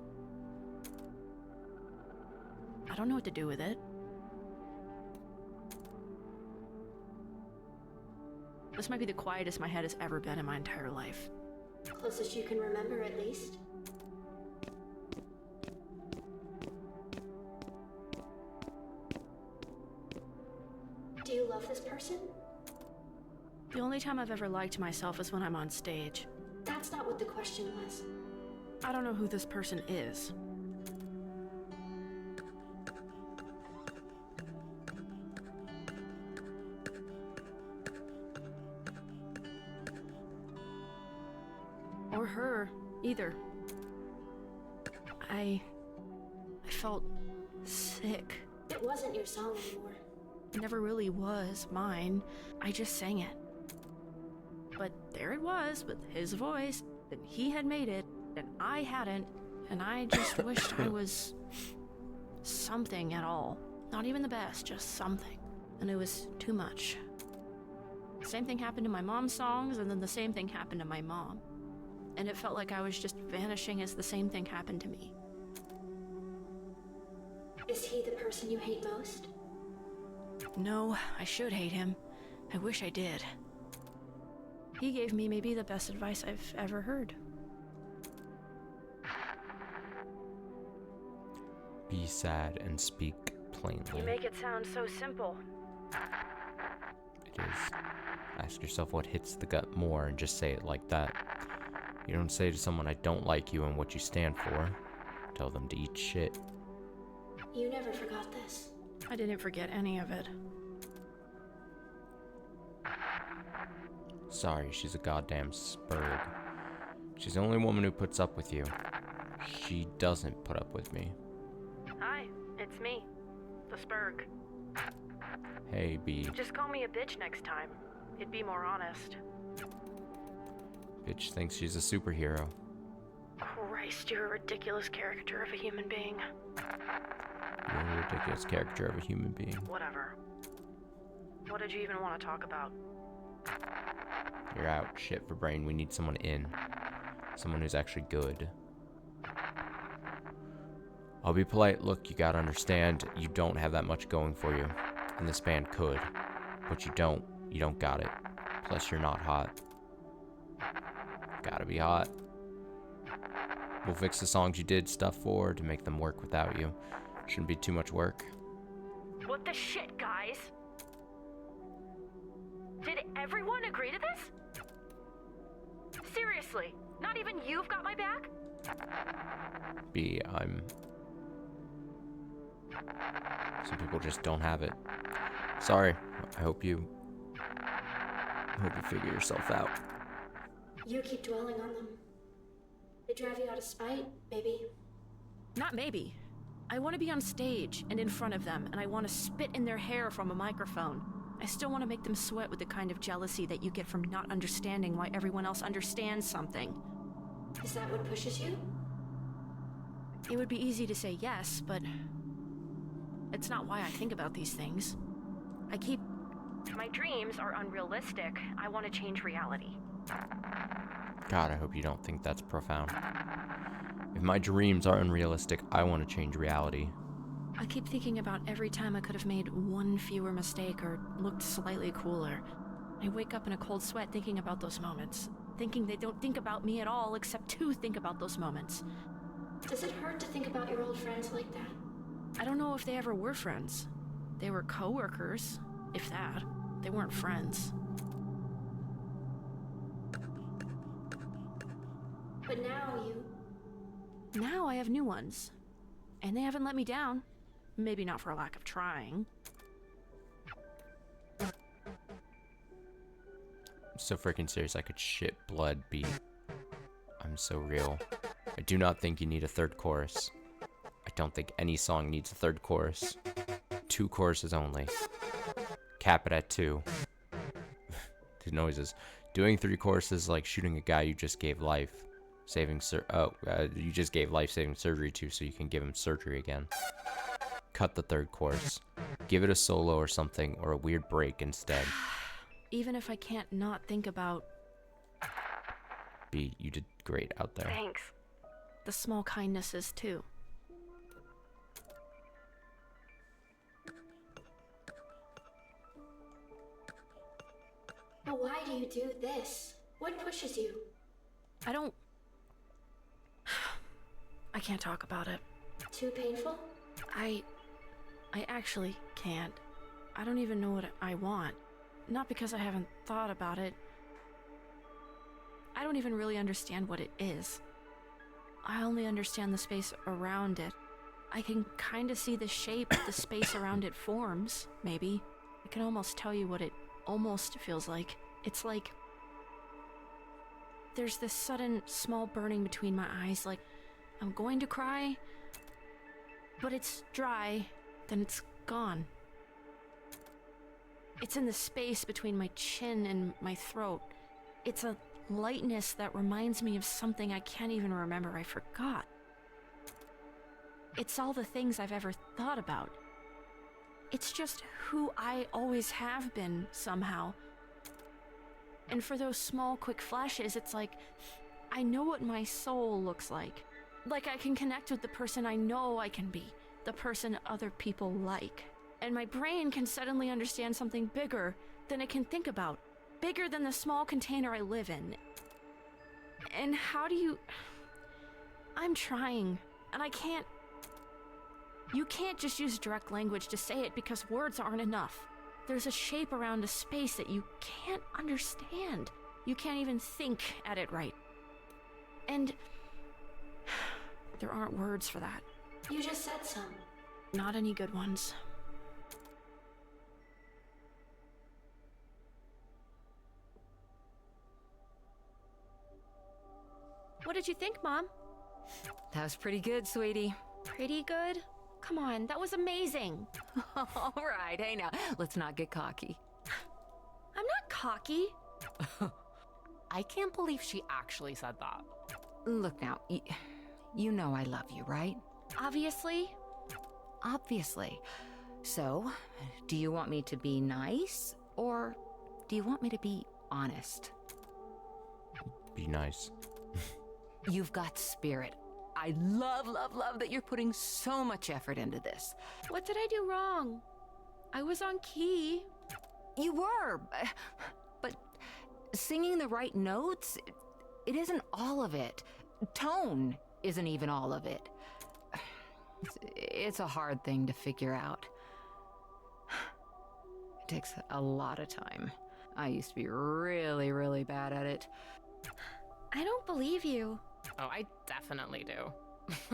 I don't know what to do with it. This might be the quietest my head has ever been in my entire life. Closest you can remember, at least. Do you love this person? The only time I've ever liked myself is when I'm on stage. That's not what the question was. I don't know who this person is. Or her, either. I felt sick. It wasn't your song anymore. It never really was mine. I just sang it. But there it was, with his voice, and he had made it, and I hadn't, and I just wished I was something at all. Not even the best, just something. And it was too much. Same thing happened to my mom's songs, and then the same thing happened to my mom. And it felt like I was just vanishing as the same thing happened to me. Is he the person you hate most? No, I should hate him. I wish I did. He gave me maybe the best advice I've ever heard. Be sad and speak plainly. You make it sound so simple. It is. Ask yourself what hits the gut more and just say it like that. You don't say to someone, I don't like you and what you stand for. Tell them to eat shit. You never forgot this. I didn't forget any of it. Sorry, she's a goddamn spurg. She's the only woman who puts up with you. She doesn't put up with me. Hi, it's me, the Spurg. Hey, B. Just call me a bitch next time. It'd be more honest. Bitch thinks she's a superhero. Christ, you're a ridiculous caricature of a human being. You're a ridiculous character of a human being. Whatever. What did you even want to talk about? You're out. Shit for brain. We need someone in. Someone who's actually good. I'll be polite. Look, you gotta understand, you don't have that much going for you. And this band could. But you don't. You don't got it. Plus, you're not hot. Gotta be hot. We'll fix the songs you did stuff for to make them work without you. Shouldn't be too much work. What the shit, guys? Did everyone agree to this? Seriously, not even you've got my back? B, some people just don't have it. Sorry. I hope you figure yourself out. You keep dwelling on them. They drive you out of spite, maybe. Not maybe. I want to be on stage and in front of them, and I want to spit in their hair from a microphone. I still want to make them sweat with the kind of jealousy that you get from not understanding why everyone else understands something. Is that what pushes you? It would be easy to say yes, but it's not why I think about these things. My dreams are unrealistic. I want to change reality. God, I hope you don't think that's profound. If my dreams are unrealistic, I want to change reality. I keep thinking about every time I could have made one fewer mistake or looked slightly cooler. I wake up in a cold sweat thinking about those moments, thinking they don't think about me at all except to think about those moments. Does it hurt to think about your old friends like that? I don't know if they ever were friends. They were coworkers, if that. They weren't friends. But Now I have new ones. And they haven't let me down. Maybe not for a lack of trying. I'm so freaking serious I could shit blood beat. I'm so real. I do not think you need a third chorus. I don't think any song needs a third chorus. 2 choruses only. Cap it at 2. The noises. Doing 3 choruses is like shooting a guy you just gave life. You just gave life-saving surgery to so you can give him surgery again. Cut the 3rd chorus. Give it a solo or something, or a weird break instead. Even if I can't not think about happy. You did great out there. Thanks. The small kindnesses, too. But why do you do this? What pushes you? I don't... I can't talk about it. Too painful? I actually can't. I don't even know what I want. Not because I haven't thought about it. I don't even really understand what it is. I only understand the space around it. I can kind of see the shape the space around it forms, maybe. I can almost tell you what it almost feels like. It's like there's this sudden small burning between my eyes, like I'm going to cry, but it's dry, then it's gone. It's in the space between my chin and my throat. It's a lightness that reminds me of something I can't even remember I forgot. It's all the things I've ever thought about. It's just who I always have been, somehow. And for those small, quick flashes, it's like I know what my soul looks like. Like I can connect with the person I know I can be, the person other people like. And my brain can suddenly understand something bigger than it can think about. Bigger than the small container I live in. And how do you... I'm trying, and I can't... You can't just use direct language to say it because words aren't enough. There's a shape around a space that you can't understand. You can't even think at it right. And there aren't words for that. You just said some. Not any good ones. What did you think, Mom? That was pretty good, sweetie. Pretty good? Come on, that was amazing. All right, hey now, let's not get cocky. I'm not cocky. I can't believe she actually said that. Look now, you know I love you, right? Obviously. Obviously. So, do you want me to be nice, or do you want me to be honest? Be nice. You've got spirit. I love, love, love that you're putting so much effort into this. What did I do wrong? I was on key. You were, but singing the right notes, it isn't all of it. Tone isn't even all of it. It's a hard thing to figure out. It takes a lot of time. I used to be really, really bad at it. I don't believe you. Oh, I definitely do.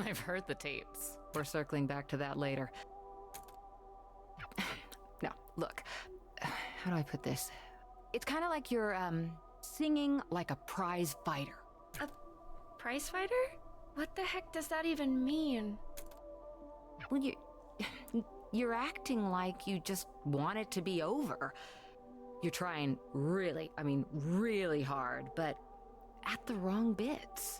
I've heard the tapes. We're circling back to that later. Now, look. How do I put this? It's kind of like you're, singing like a prize fighter. A prize fighter? What the heck does that even mean? Well, you're acting like you just want it to be over. You're trying really, I mean really hard, but at the wrong bits.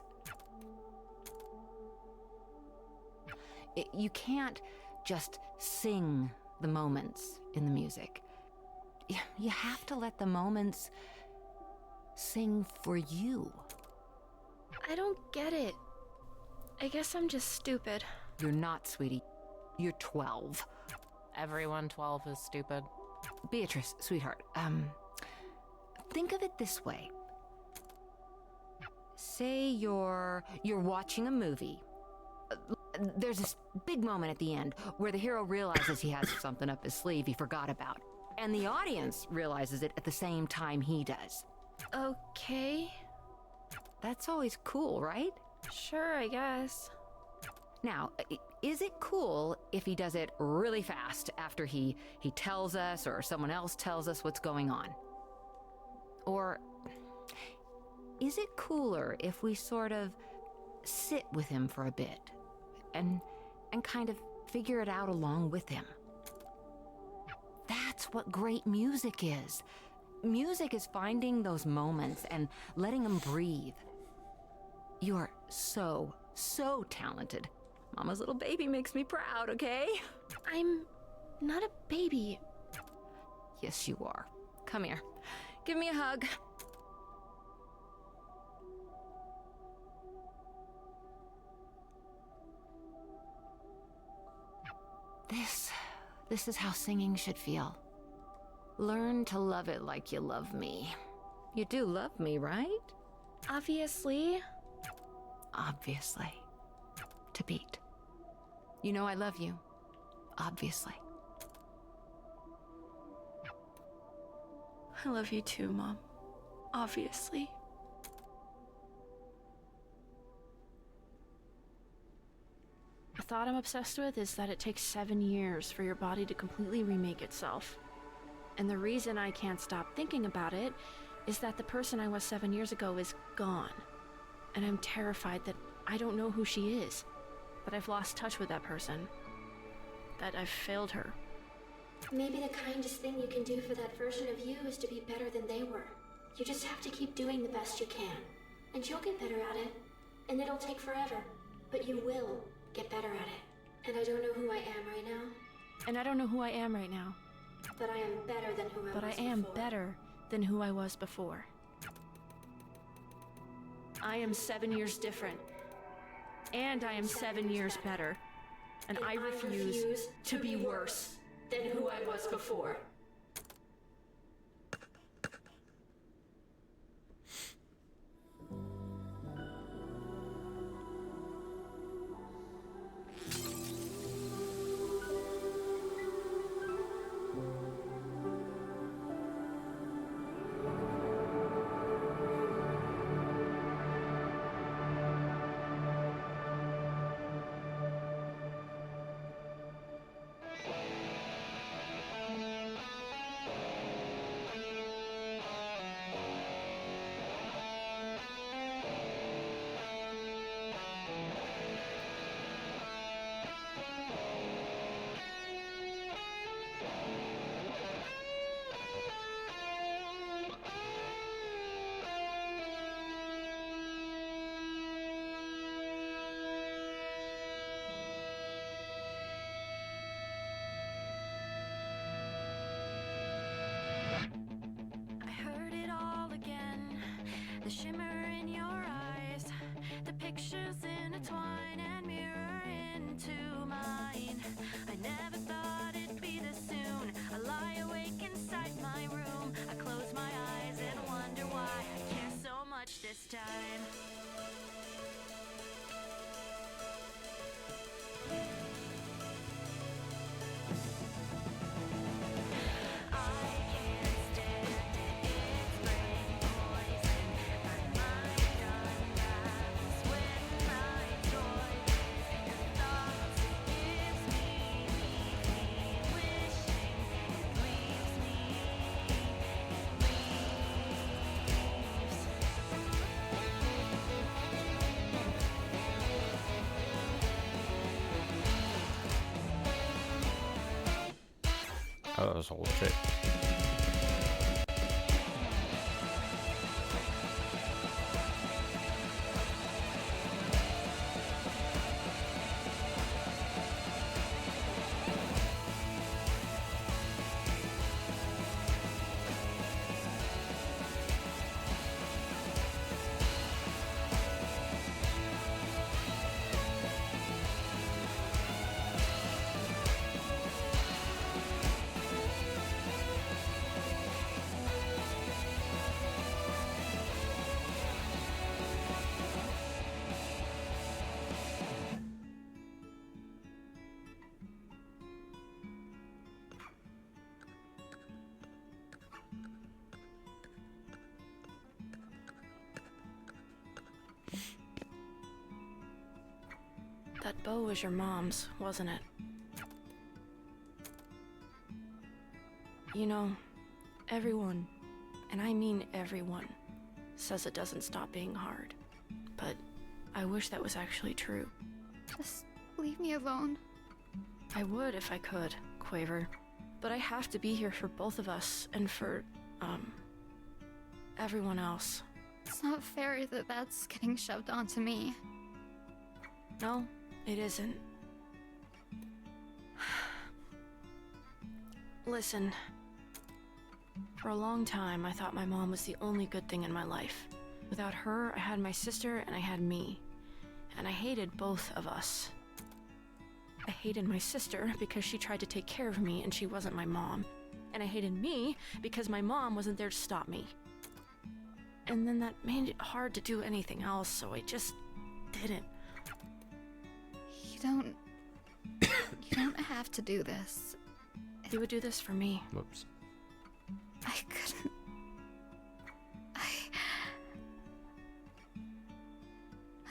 You can't just sing the moments in the music. You have to let the moments sing for you. I don't get it. I guess I'm just stupid. You're not, sweetie. You're 12. Everyone 12 is stupid. Beatrice, sweetheart, think of it this way. Say you're watching a movie. There's this big moment at the end where the hero realizes he has something up his sleeve he forgot about. And the audience realizes it at the same time he does. Okay. That's always cool, right? Sure, I guess. Now, is it cool if he does it really fast after he tells us or someone else tells us what's going on? Or is it cooler if we sort of sit with him for a bit and kind of figure it out along with him? That's what great music is. Music is finding those moments and letting them breathe. You're so, so talented. Mama's little baby makes me proud, okay? I'm not a baby. Yes, you are. Come here. Give me a hug. This is how singing should feel. Learn to love it like you love me. You do love me, right? Obviously. Obviously. To beat. You know I love you. Obviously. I love you too, Mom. Obviously. A thought I'm obsessed with is that it takes 7 years for your body to completely remake itself. And the reason I can't stop thinking about it is that the person I was 7 years ago is gone. And I'm terrified that I don't know who she is. That I've lost touch with that person. That I've failed her. Maybe the kindest thing you can do for that version of you is to be better than they were. You just have to keep doing the best you can. And you'll get better at it. And it'll take forever. But you will get better at it. And I don't know who I am right now. And I don't know who I am right now. But I am better than who I was before. But I am better than who I was before. I am 7 years different. And I am 7 years better. And I refuse to be worse than who I was before. The shimmer in your eyes, the pictures intertwine and mirror into mine. I never thought it'd be this soon. I lie awake inside my room. I close my eyes and wonder why I care so much this time. Oh, that was a whole shit. That bow was your mom's, wasn't it? You know, everyone, and I mean everyone, says it doesn't stop being hard. But I wish that was actually true. Just leave me alone. I would if I could, Quaver. But I have to be here for both of us and for, everyone else. It's not fair that that's getting shoved onto me. No, it isn't. Listen, for a long time, I thought my mom was the only good thing in my life. Without her, I had my sister and I had me. And I hated both of us. I hated my sister because she tried to take care of me and she wasn't my mom. And I hated me because my mom wasn't there to stop me. And then that made it hard to do anything else, so I just didn't. You don't have to do this. You would do this for me. Whoops. I couldn't.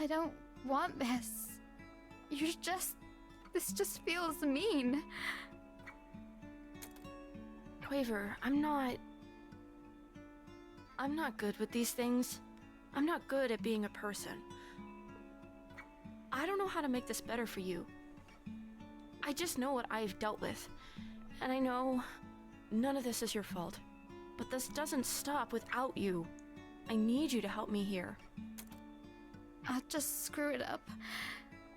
I don't want this. This just feels mean. Quaver, I'm not good with these things. I'm not good at being a person. I don't know how to make this better for you. I just know what I've dealt with. And I know none of this is your fault. But this doesn't stop without you. I need you to help me here. I'll just screw it up.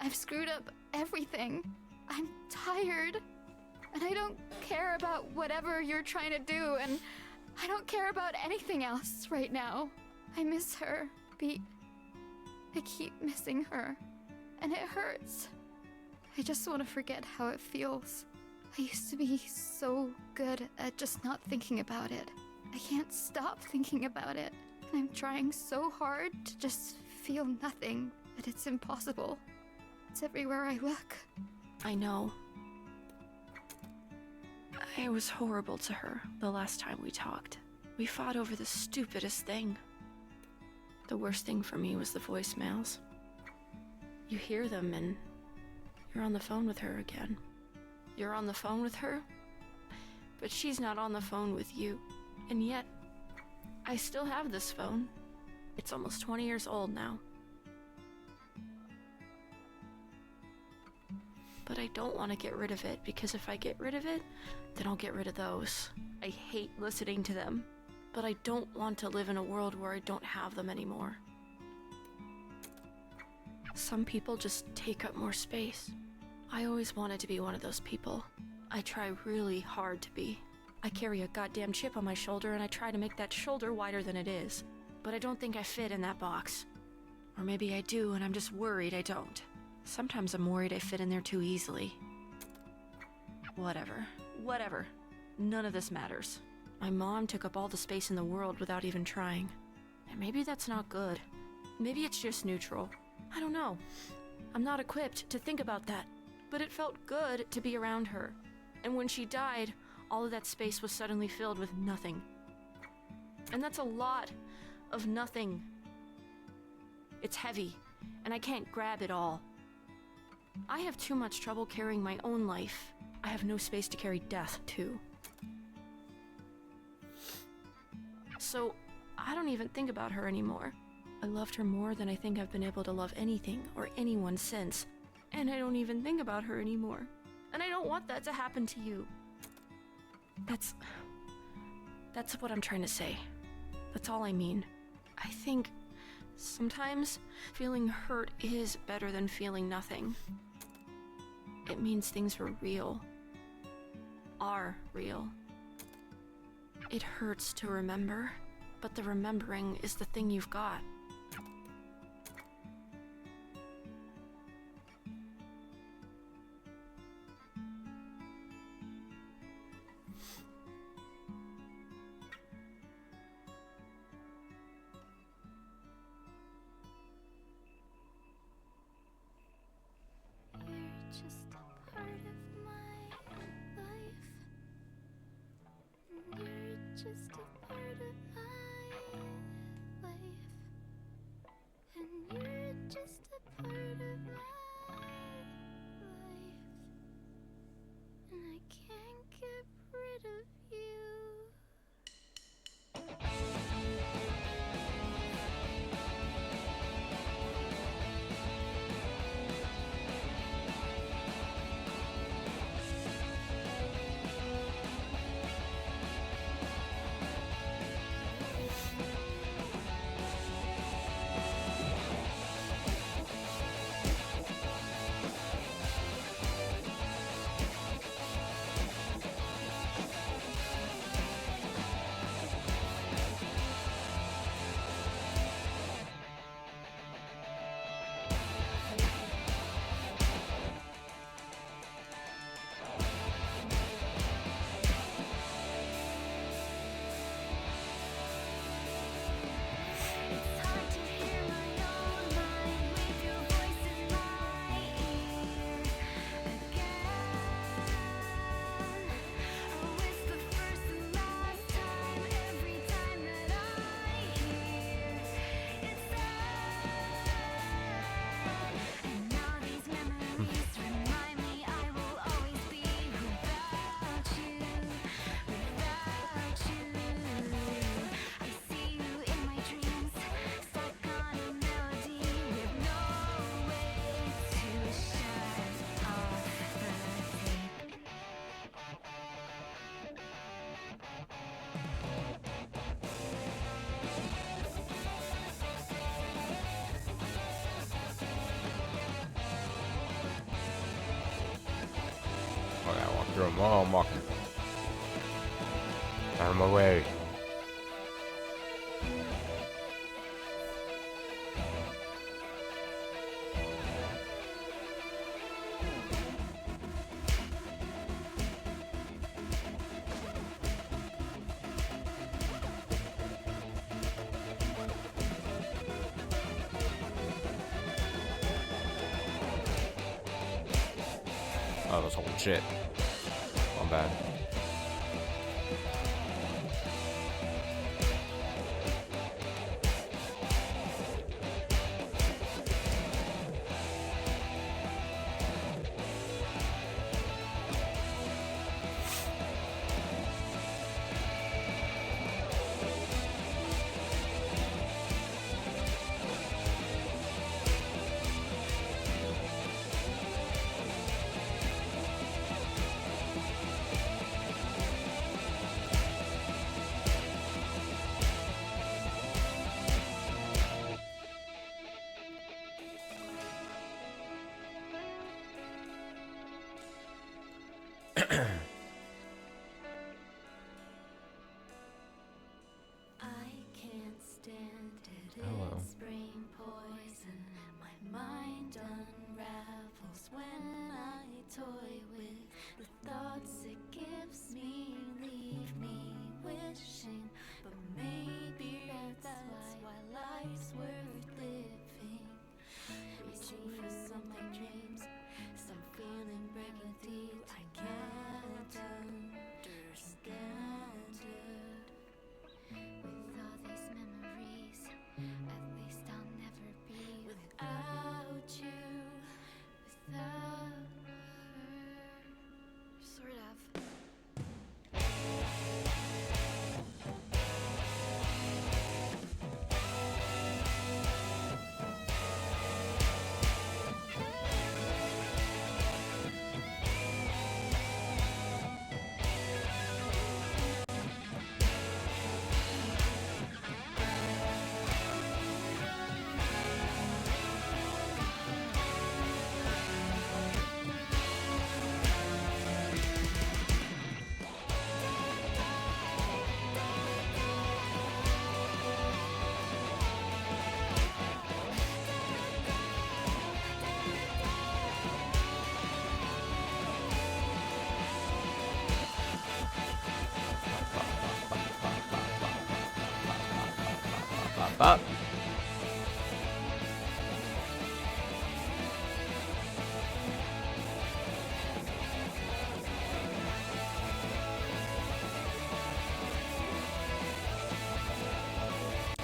I've screwed up everything. I'm tired. And I don't care about whatever you're trying to do, and I don't care about anything else right now. I miss her, Beat. I keep missing her, and it hurts. I just want to forget how it feels. I used to be so good at just not thinking about it. I can't stop thinking about it. And I'm trying so hard to just feel nothing, but it's impossible. It's everywhere I look. I know. I was horrible to her the last time we talked. We fought over the stupidest thing. The worst thing for me was the voicemails. You hear them and you're on the phone with her again. You're on the phone with her, but she's not on the phone with you. And yet, I still have this phone. It's almost 20 years old now. But I don't want to get rid of it, because if I get rid of it, then I'll get rid of those. I hate listening to them, but I don't want to live in a world where I don't have them anymore. Some people just take up more space. I always wanted to be one of those people. I try really hard to be. I carry a goddamn chip on my shoulder and I try to make that shoulder wider than it is. But I don't think I fit in that box. Or maybe I do and I'm just worried I don't. Sometimes I'm worried I fit in there too easily. Whatever. None of this matters. My mom took up all the space in the world without even trying. And maybe that's not good. Maybe it's just neutral. I don't know. I'm not equipped to think about that. But it felt good to be around her. And when she died, all of that space was suddenly filled with nothing. And that's a lot of nothing. It's heavy, and I can't grab it all. I have too much trouble carrying my own life. I have no space to carry death, too. So, I don't even think about her anymore. I loved her more than I think I've been able to love anything or anyone since. And I don't even think about her anymore. And I don't want that to happen to you. That's what I'm trying to say. That's all I mean. I think sometimes feeling hurt is better than feeling nothing. It means things are real. Are real. It hurts to remember, but the remembering is the thing you've got. Just a part of my life. You're just a part of my life. And you're just a part of my life. And I can't get rid of you. I'm walking. Out of my way. Oh, that's holy shit. My bad. I can't stand it. Hello. It's brain poison. My mind unravels when I toy with the thoughts it gives me. Leave me wishing, but maybe that's why life's worth living. Reaching for something dreams, some feeling breaking deep. I can't understand it. With all these memories, at least I'll never be without you, without her. Sort of. Up.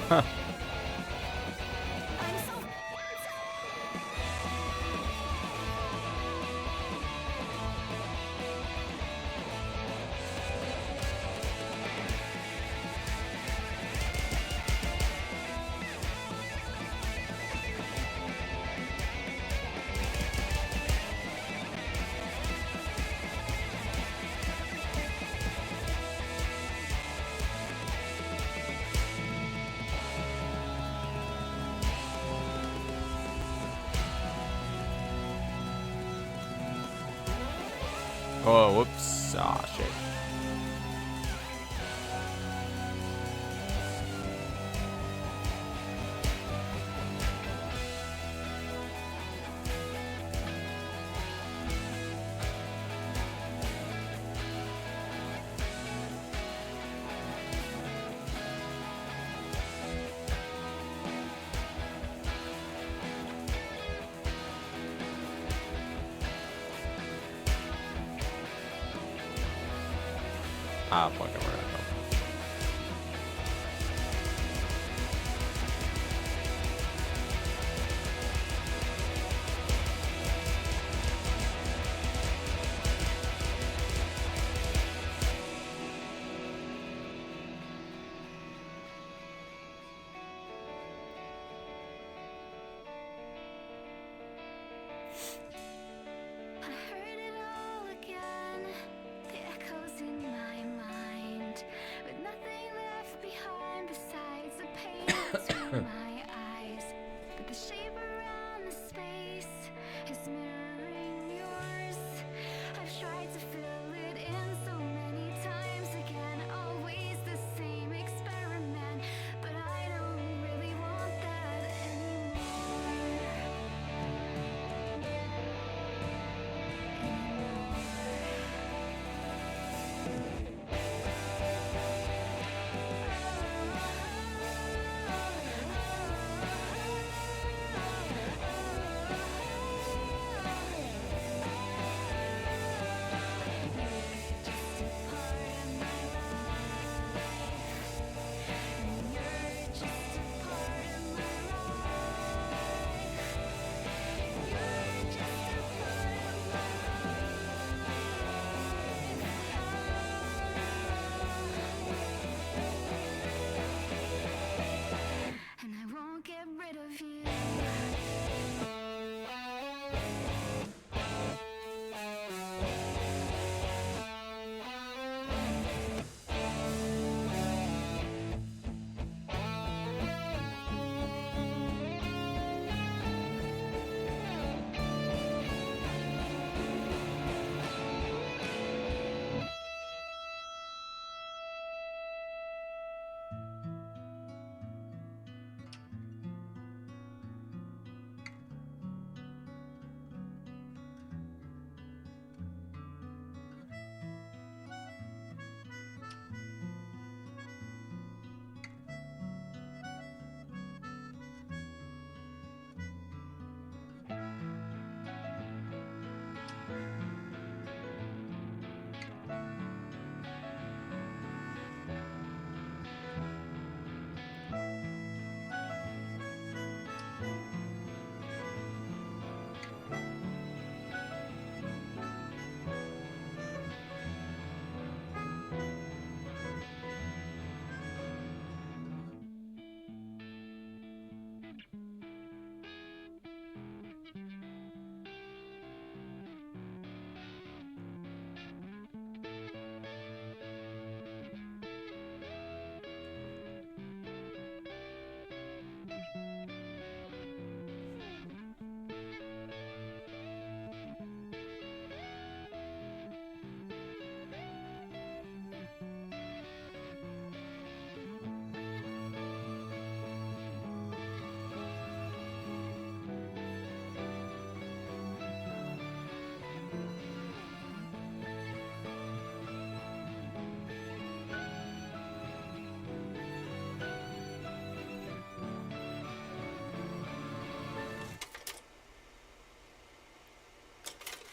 Huh. Oh, whoops. Ah, shit. Ah, fuck it, where did I go? I heard it all again, the echoes in my mind, with nothing left behind besides the pain between my eyes. But the shape around the space is mirroring yours. I've tried to fill it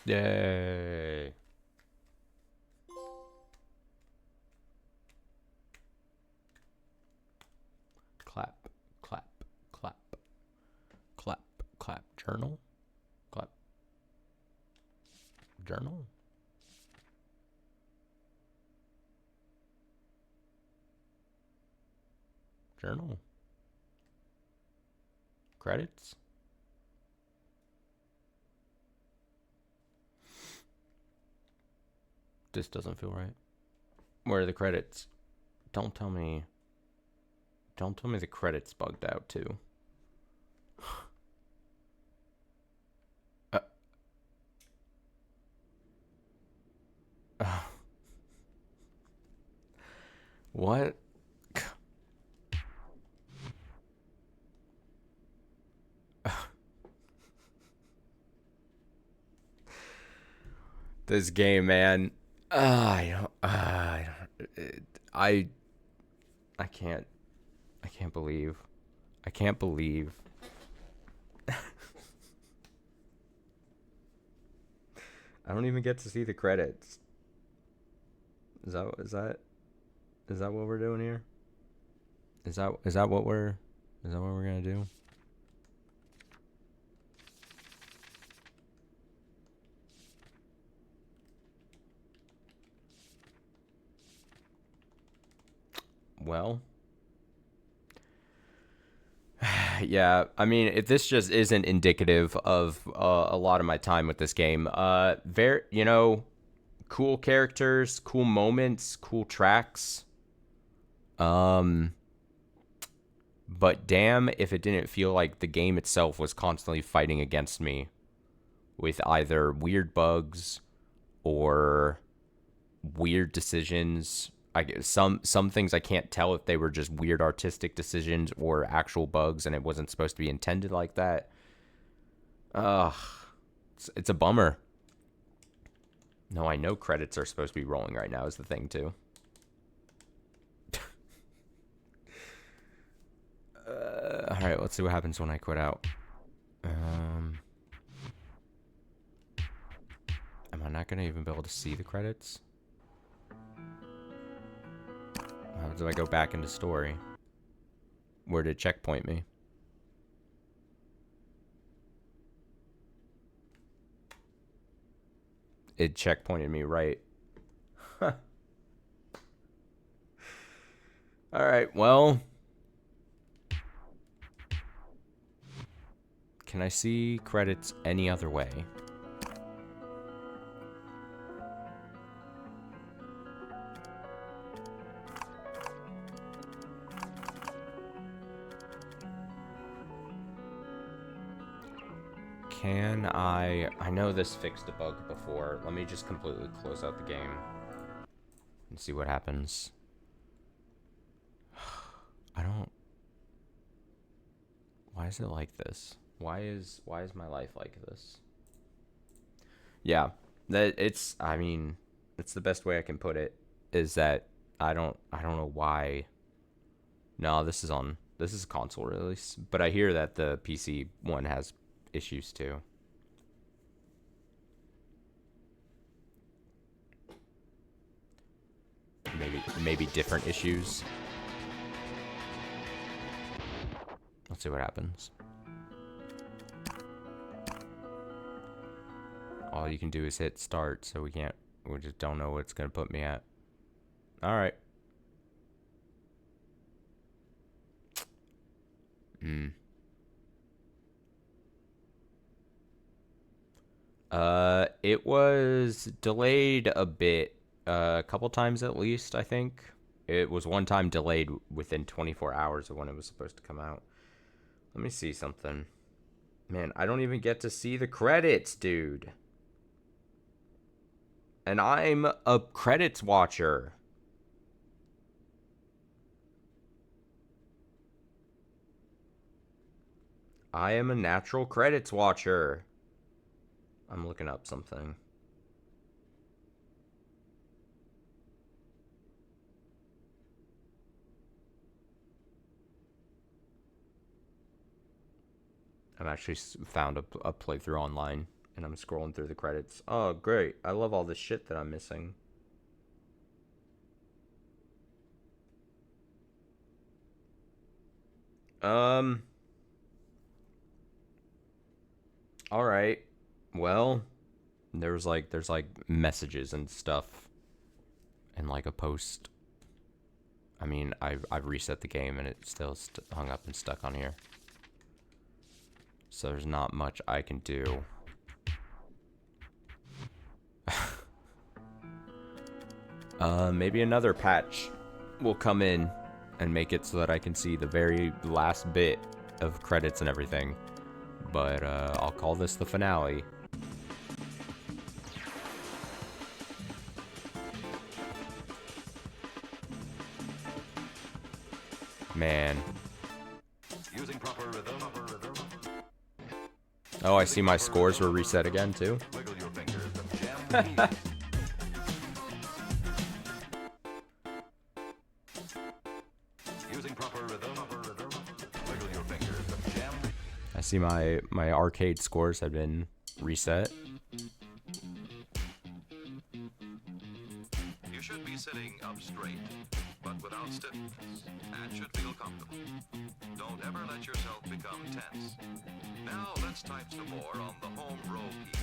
Yay. Clap, clap, clap, clap, clap. Journal? Clap. Journal? Journal? Credits? This doesn't feel right. Where are the credits? Don't tell me the credits bugged out too. What? This game, man. I can't believe. I can't believe. I don't even get to see the credits. Is that what we're doing here? Is that what we're gonna do? Well, yeah, I mean, if this just isn't indicative of a lot of my time with this game. Very, cool characters, cool moments, cool tracks. But damn if it didn't feel like the game itself was constantly fighting against me with either weird bugs or weird decisions. Some things I can't tell if they were just weird artistic decisions or actual bugs and it wasn't supposed to be intended like that. Ugh. It's a bummer. No, I know credits are supposed to be rolling right now is the thing too. Alright, let's see what happens when I quit out. Am I not gonna even be able to see the credits? How do I go back into story? Where did it checkpoint me? It checkpointed me right. Alright, well. Can I see credits any other way? Can I know this fixed a bug before. Let me just completely close out the game and see what happens. Why is it like this? Why is my life like this? Yeah, I mean, it's the best way I can put it is that I don't know why. No, this is a console release, but I hear that the PC one has issues too. Maybe different issues. Let's see what happens. All you can do is hit start, so we just don't know what it's gonna put me at. Alright. It was delayed a bit, a couple times at least, I think. It was one time delayed within 24 hours of when it was supposed to come out. Let me see something. Man, I don't even get to see the credits, dude. And I'm a credits watcher. I am a natural credits watcher. I'm looking up something. I've actually found a playthrough online, And I'm scrolling through the credits. Oh, great. I love all this shit that I'm missing. All right. Well, there's like messages and stuff and like a post. I mean, I've reset the game and it's still hung up and stuck on here. So there's not much I can do. Maybe another patch will come in and make it so that I can see the very last bit of credits and everything. But I'll call this the finale. Man. Using proper rhythm. Oh, I see my scores were reset again too. Wiggle your fingers and jam the keys. Using proper rhythm. Wiggle your fingers and jam. I see my arcade scores have been reset. You should be sitting up straight, but without stiffness, and should feel comfortable. Don't ever let yourself become tense. Now let's type some more on the home row key.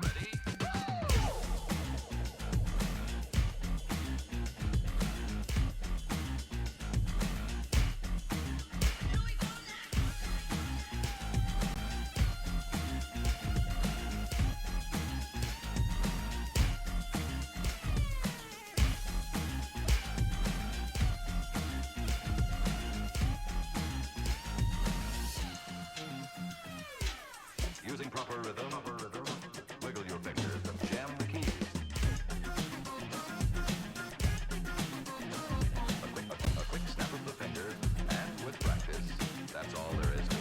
Ready? Using proper rhythm. Wiggle your fingers and jam the keys. A quick snap of the fingers, and with practice, that's all there is to it.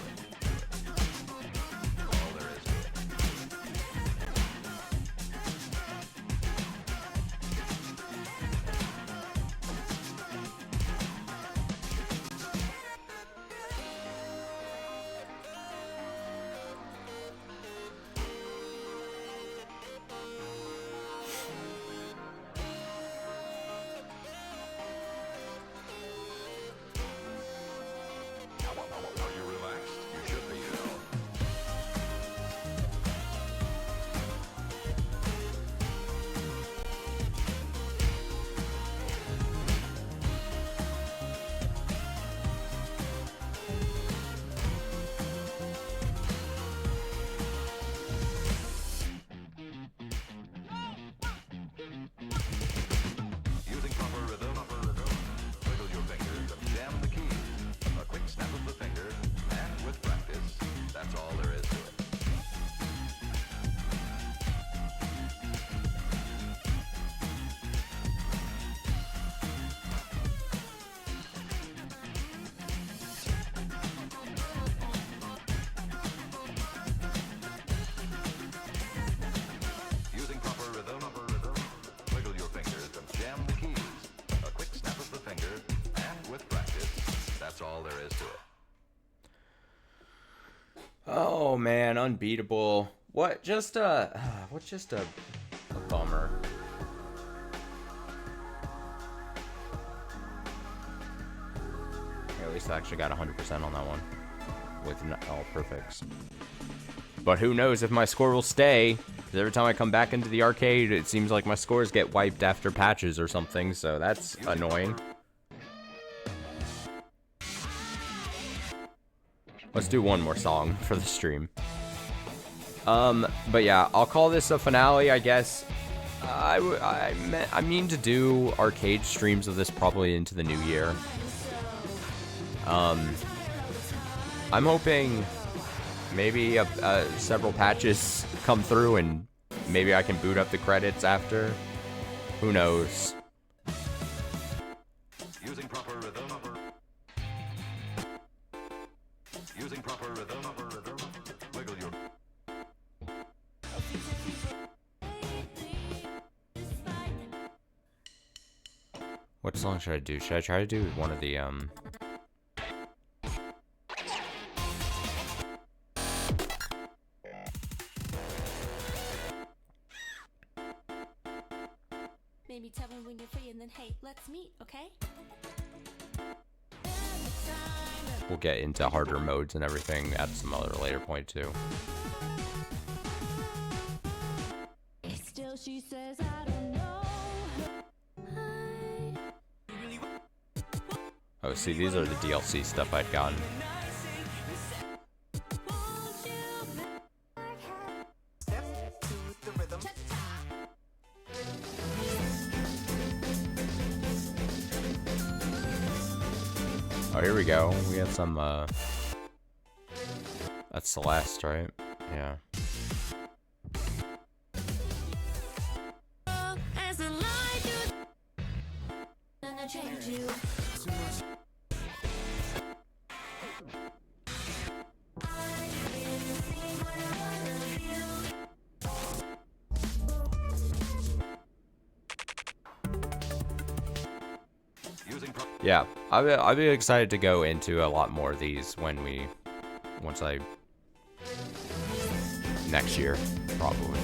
All there is to it. Are you relaxed? You should be, you know. Using proper rhythm. Wiggle your fingers and jam the keys. A quick snap of the fingers, and with practice, that's all there is to it. Using proper rhythm. Wiggle your fingers and jam the keys. A quick snap of the fingers, and with practice, that's all there is to it. Oh man, unbeatable. What's just a bummer. Okay, at least I actually got 100% on that one with all perfects. But who knows if my score will stay? Because every time I come back into the arcade, it seems like my scores get wiped after patches or something, so that's annoying. Let's do one more song for the stream. But yeah, I'll call this a finale, I guess. I mean to do arcade streams of this probably into the new year. I'm hoping maybe several patches come through and maybe I can boot up the credits after. Who knows? Using proper rhythm. Using proper rhythm. Wiggle your. What song should I do? Should I try to do one of the and then hey, let's meet, okay? We'll get into harder modes and everything at some other later point too. Still she says I don't know. Oh, see, these are the DLC stuff I'd gotten. Oh, here we go. We have some, that's Celeste, right? Yeah. As a lie to gonna change you. Yeah, I'll be excited to go into a lot more of these once I, next year, probably.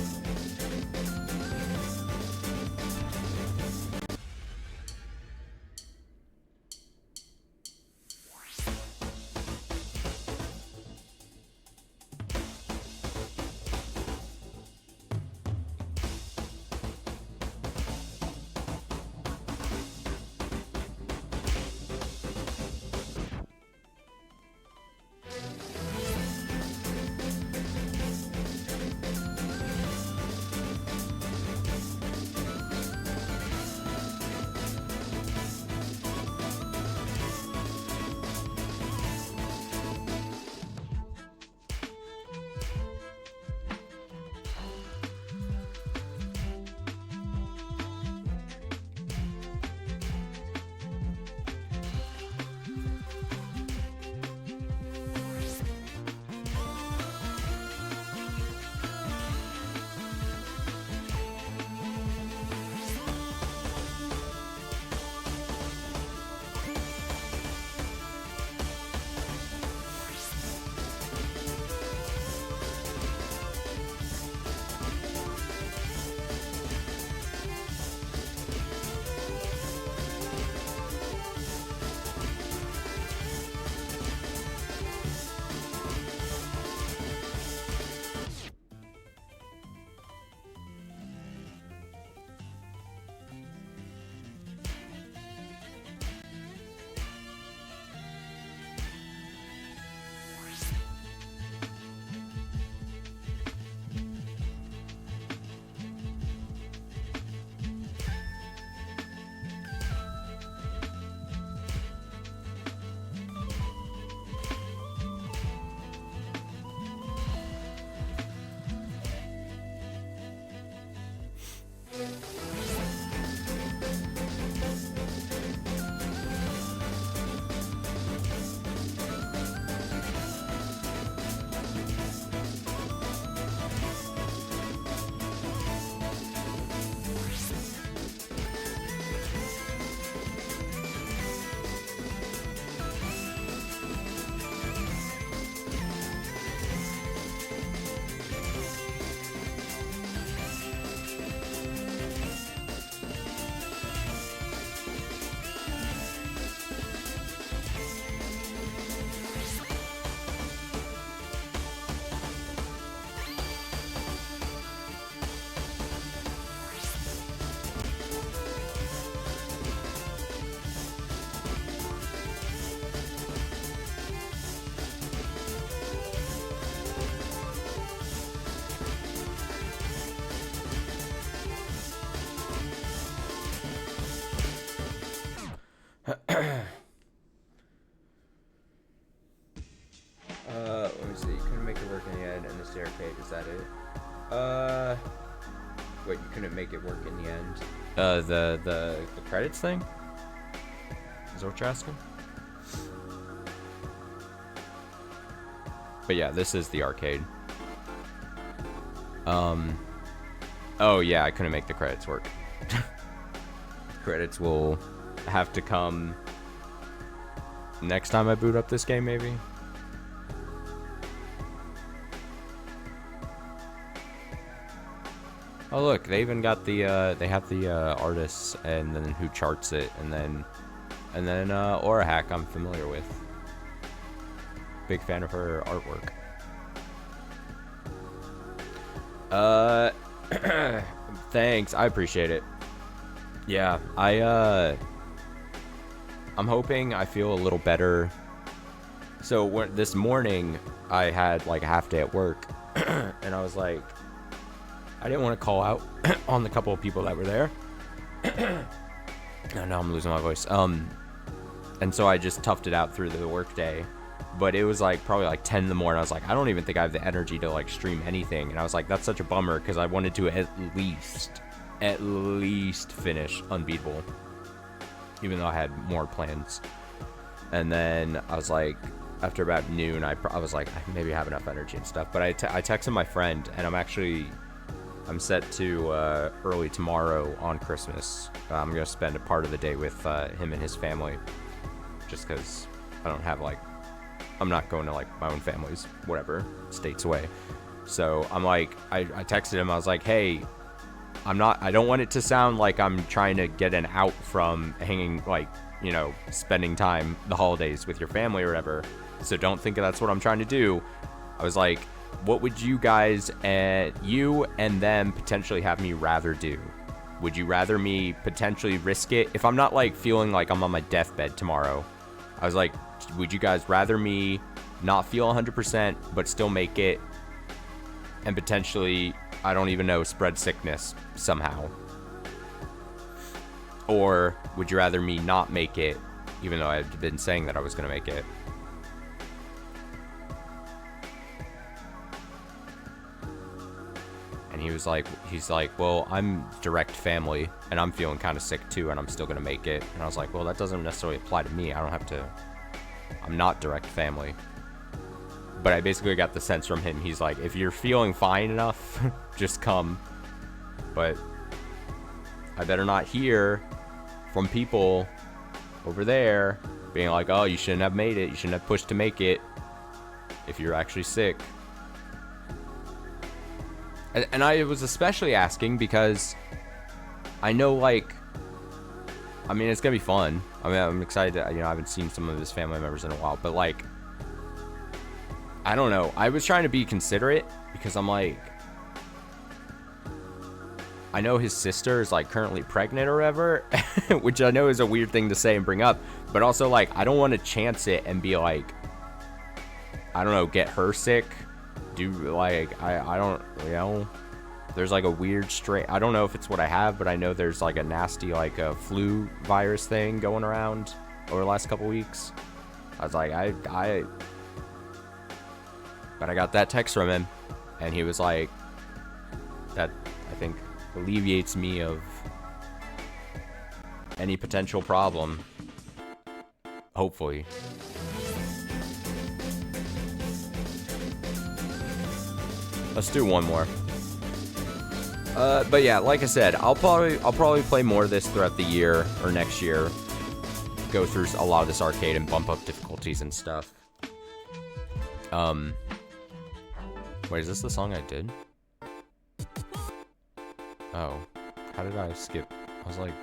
Let me see. Couldn't make it work in the end, and the staircase. Is that it? Wait, you couldn't make it work in the end? The credits thing? Is that what you're asking? But yeah, this is the arcade. Oh yeah, I couldn't make the credits work. Credits will have to come next time I boot up this game, maybe? Oh look, they even got the they have the artists and then who charts it, and then Aura Hack I'm familiar with. Big fan of her artwork. Thanks, I appreciate it. Yeah, I'm hoping I feel a little better. So this morning I had like a half day at work, and I was like, I didn't want to call out on the couple of people that were there. Oh, now I'm losing my voice. And so I just toughed it out through the work day. But it was like probably like 10 in the morning. I was like, I don't even think I have the energy to like stream anything. And I was like, that's such a bummer, because I wanted to at least finish Unbeatable, even though I had more plans. And then I was like, after about noon, I was like, maybe I have enough energy and stuff. But I texted my friend, and I'm set to early tomorrow on Christmas. I'm gonna spend a part of the day with him and his family, just because I don't have like, I'm not going to like my own family's whatever states away. So I'm like, I texted him. I was like, hey, I don't want it to sound like I'm trying to get an out from hanging, like, you know, spending time the holidays with your family or whatever. So don't think that's what I'm trying to do. I was like, what would you guys and you and them potentially have me rather do? Would you rather me potentially risk it if I'm not like feeling like I'm on my deathbed tomorrow? I was like, would you guys rather me not feel 100% but still make it and potentially, I don't even know, spread sickness somehow? Or would you rather me not make it even though I've been saying that I was going to make it? And he's like, well, I'm direct family and I'm feeling kind of sick too, and I'm still gonna make it. And I was like, well, that doesn't necessarily apply to me. I'm not direct family. But I basically got the sense from him, he's like, if you're feeling fine enough, just come. But I better not hear from people over there being like, oh, you shouldn't have made it, you shouldn't have pushed to make it if you're actually sick. And I was especially asking because I know, like, I mean, it's gonna be fun. I mean, I'm excited to, you know, I haven't seen some of his family members in a while, but like, I don't know. I was trying to be considerate because I'm like, I know his sister is like currently pregnant or whatever, which I know is a weird thing to say and bring up, but also like, I don't want to chance it and be like, I don't know, get her sick. Do like, I don't, you know, there's like a weird strain. I don't know if it's what I have, but I know there's like a nasty like a flu virus thing going around over the last couple weeks. I was like, but I got that text from him, and he was like, that I think alleviates me of any potential problem. Hopefully. Let's do one more. But yeah, like I said, I'll probably play more of this throughout the year or next year. Go through a lot of this arcade and bump up difficulties and stuff. Wait, is this the song I did? Oh, how did I skip? I was like,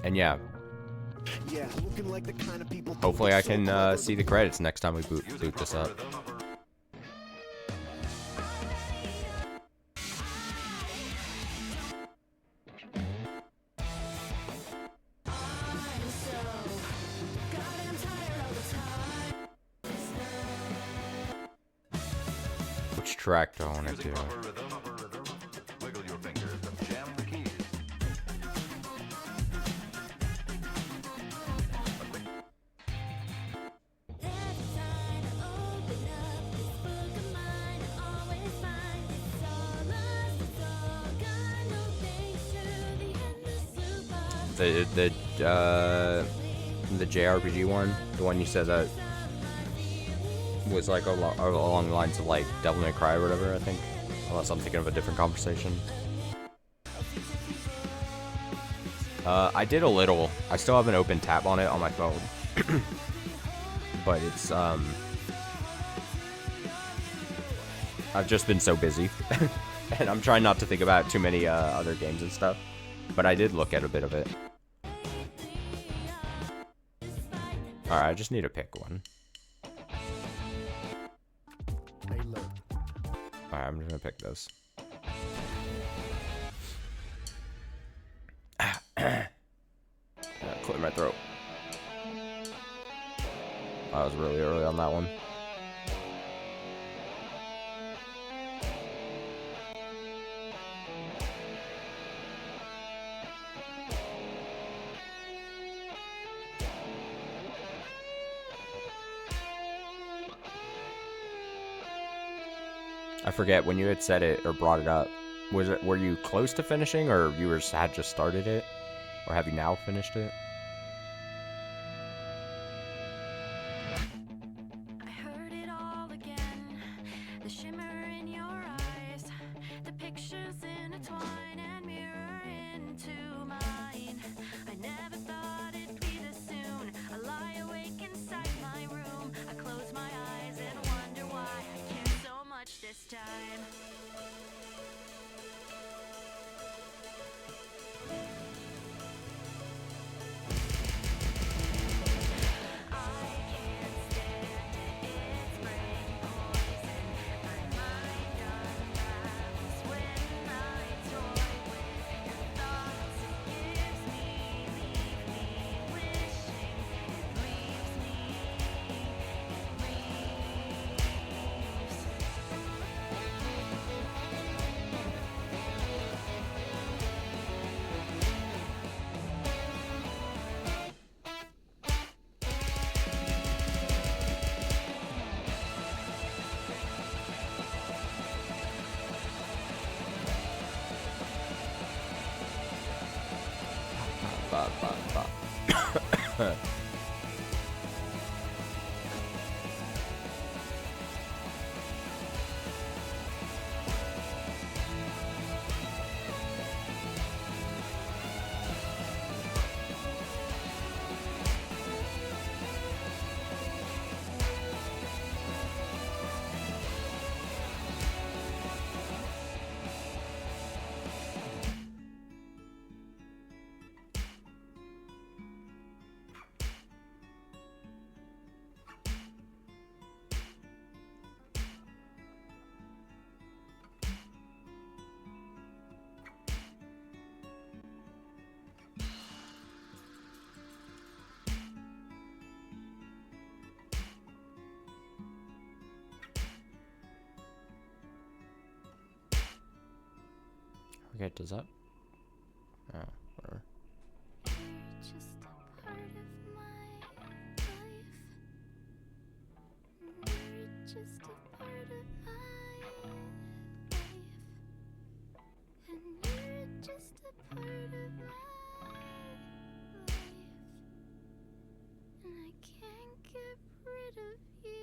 and yeah. Yeah, looking like the kind of people. Hopefully I can see the credits next time we boot this up. Which track do I want to do? Wiggle your fingers and jam the keys. The JRPG one, the one you said that was like along the lines of like Devil May Cry or whatever, I think. Unless I'm thinking of a different conversation. I did a little. I still have an open tab on it on my phone. But it's I've just been so busy. And I'm trying not to think about too many other games and stuff. But I did look at a bit of it. Alright, I just need to pick one. Alright, I'm just gonna pick this. Clear my throat. I was really early on that one. I forget when you had said it or brought it up. Were you close to finishing, or you had just started it, or have you now finished it? I heard it all again. The shimmer in your eyes, the pictures intertwine and mirror into mine. I never thought it'd be this soon. I lie awake inside my room. I close my eyes and wonder why I care so much this time. Okay, does that? Oh, whatever. Just a part of my life. You're just a part of my life. And you're just a part of my life. And I can't get rid of you.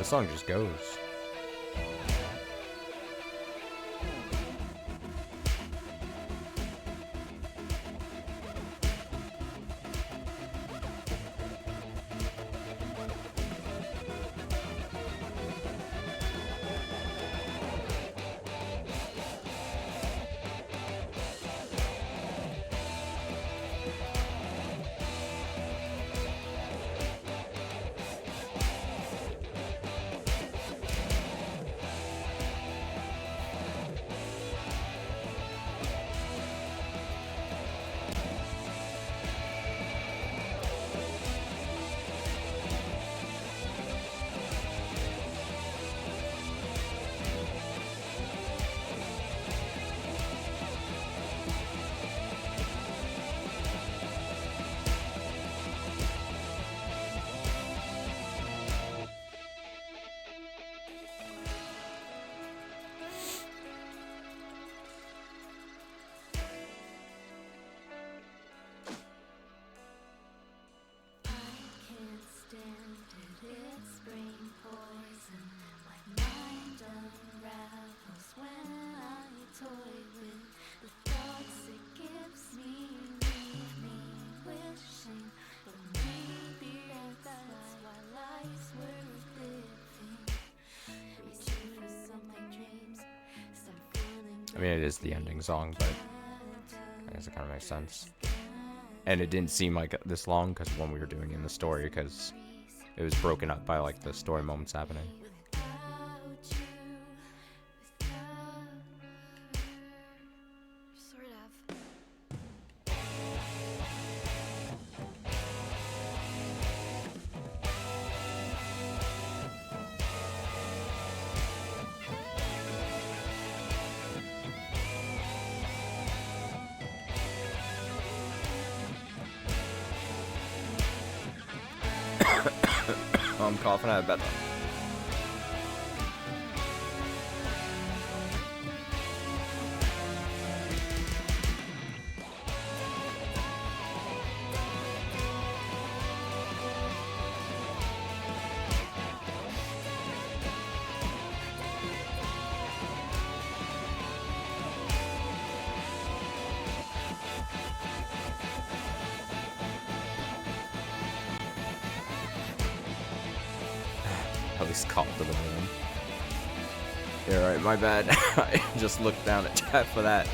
The song just goes. I mean, it is the ending song, but I guess it kind of makes sense. And it didn't seem like this long because when we were doing in the story, because it was broken up by like the story moments happening. Sort of. I'm coughing out of bed. At least call to the moon. Yeah, right, my bad. I just looked down at chat for that.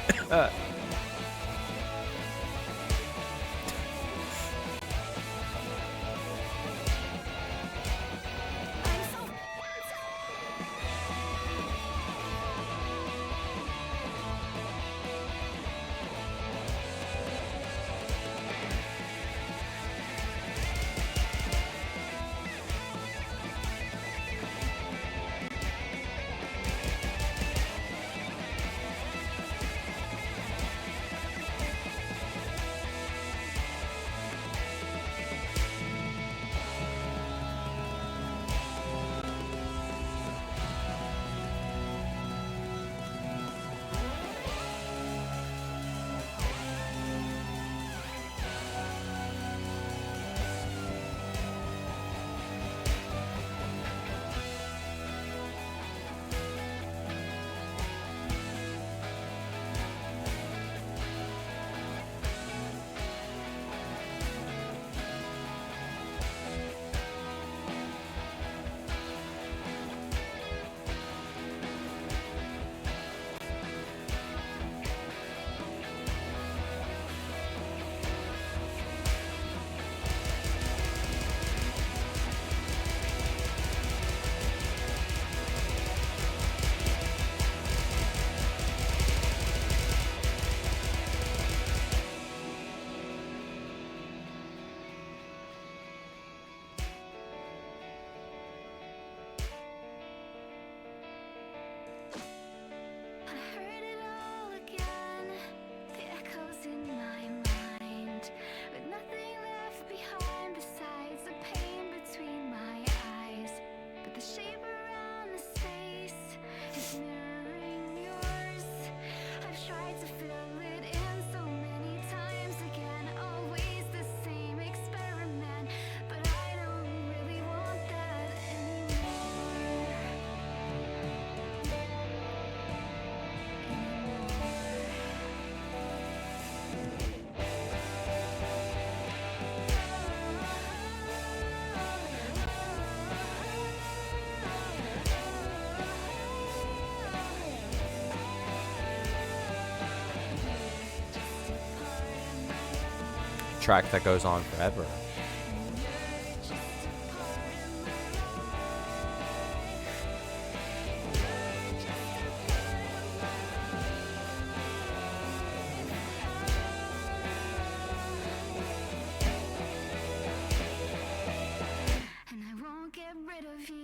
track that goes on forever. And I won't get rid of you.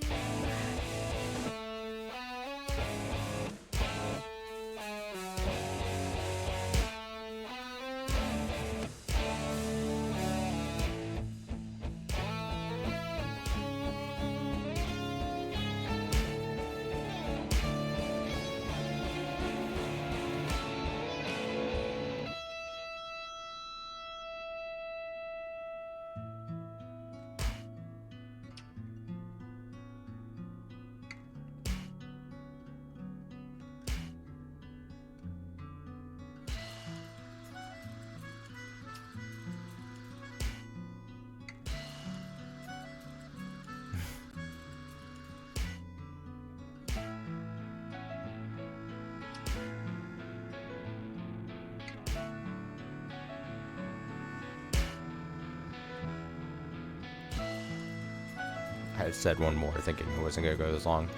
I said one more thinking it wasn't gonna go this long.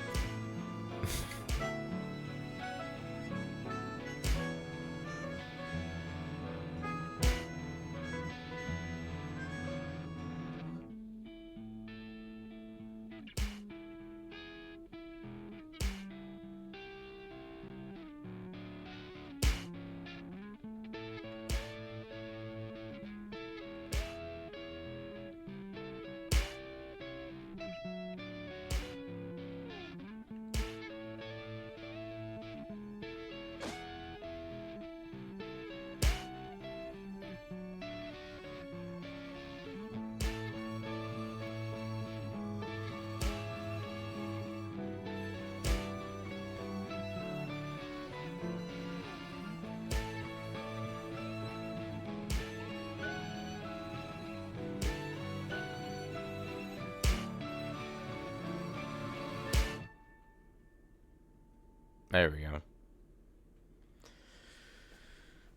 There we go.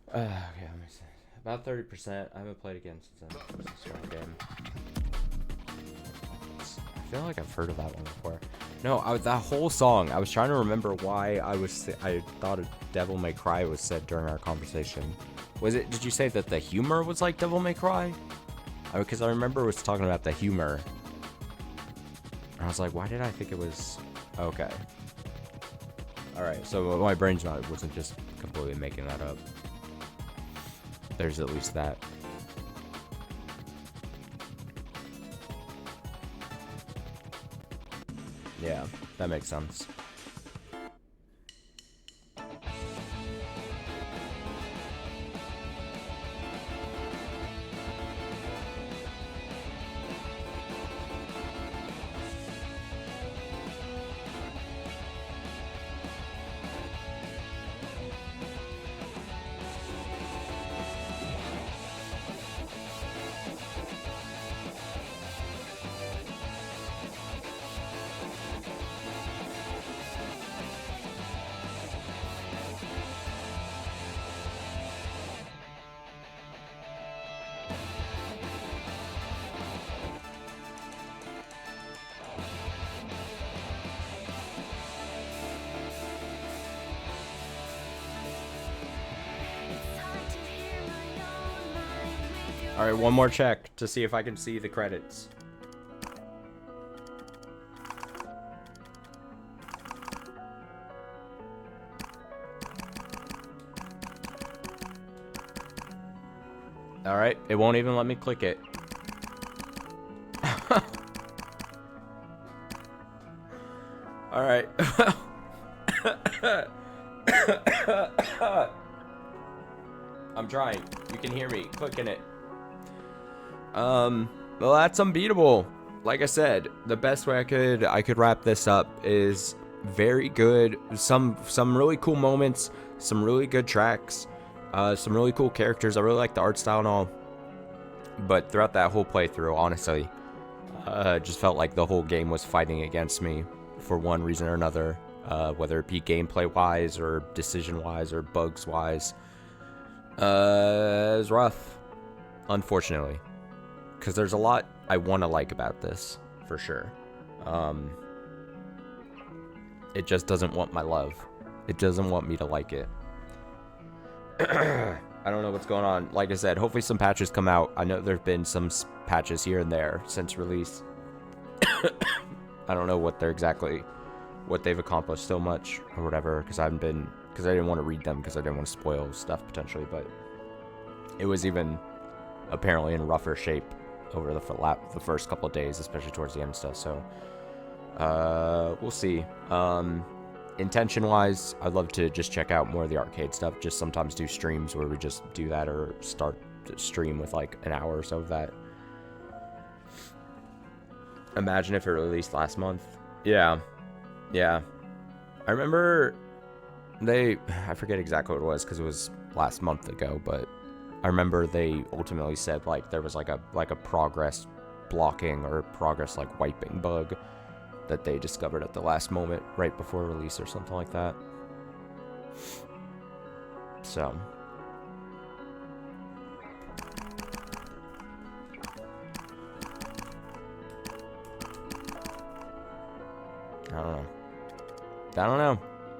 Okay, let me see. About 30%. I haven't played again since I started the game. I feel like I've heard of that one before. No, that whole song. I was trying to remember why I thought of Devil May Cry was said during our conversation. Was it? Did you say that the humor was like Devil May Cry? Because I remember it was talking about the humor. And I was like, why did I think it was? Okay. Alright, so my brain's wasn't just completely making that up. There's at least that. Yeah, that makes sense. Alright, one more check to see if I can see the credits. Alright, it won't even let me click it. Alright. I'm trying. You can hear me clicking it. Well, that's unbeatable. Like I said, the best way I could wrap this up is very good. Some really cool moments, some really good tracks, some really cool characters. I really like the art style and all. But throughout that whole playthrough, honestly, just felt like the whole game was fighting against me for one reason or another, whether it be gameplay-wise or decision-wise or bugs-wise. It was rough. unfortunately, because there's a lot I want to like about this, for sure. It just doesn't want my love. It doesn't want me to like it. I don't know what's going on. Like I said, hopefully some patches come out. I know there've been some patches here and there since release. I don't know what they've accomplished so much or whatever, because I didn't want to read them because I didn't want to spoil stuff potentially, but it was even apparently in rougher shape over the first couple of days, especially towards the end stuff. So we'll see. Intention-wise, I'd love to just check out more of the arcade stuff. Just sometimes do streams where we just do that, or start to stream with like an hour or so of that. Imagine if it released last month. Yeah. I remember I forget exactly what it was because it was last month ago, but I remember they ultimately said like there was like a progress blocking or progress like wiping bug that they discovered at the last moment right before release or something like that. So I don't know.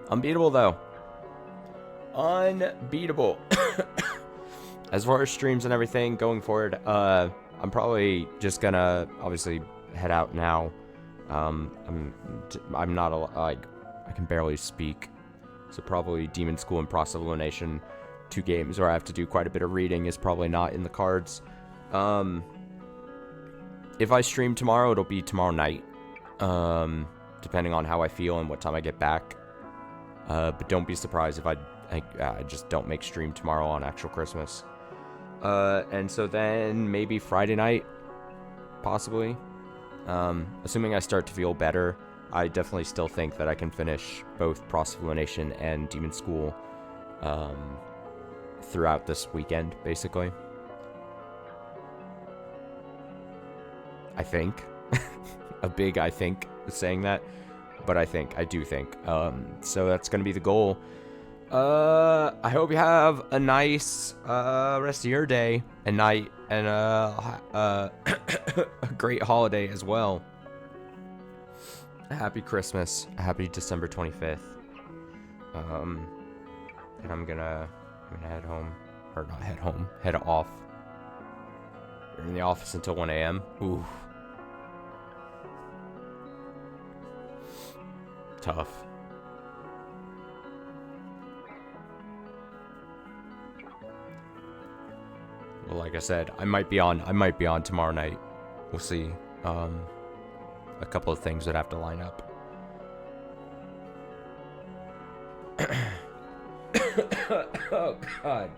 Unbeatable though. Unbeatable. As far as streams and everything going forward, I'm probably just gonna obviously head out now. I'm not like I can barely speak, so probably Demon School and Process of Elimination, 2 games where I have to do quite a bit of reading, is probably not in the cards. If I stream tomorrow, it'll be tomorrow night, depending on how I feel and what time I get back. But don't be surprised if I just don't make stream tomorrow on actual Christmas. And so then maybe Friday night, possibly. Assuming I start to feel better, I definitely still think that I can finish both Process of Elimination and Demon School throughout this weekend, basically. I think. A big I think saying that, but I do think. So that's going to be the goal. I hope you have a nice rest of your day and night, and a great holiday as well. A happy Christmas, a happy December 25th. And I'm gonna head home, or not head home, head off. You're in the office until 1 a.m. Ooh. Tough. Well, like I said, I might be on tomorrow night. We'll see. A couple of things that have to line up. Oh God.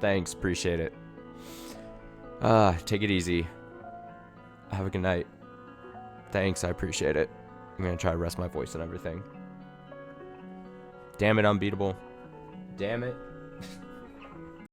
Thanks, appreciate it. Take it easy. Have a good night. Thanks, I appreciate it. I'm gonna try to rest my voice and everything. Damn it, Unbeatable. Damn it.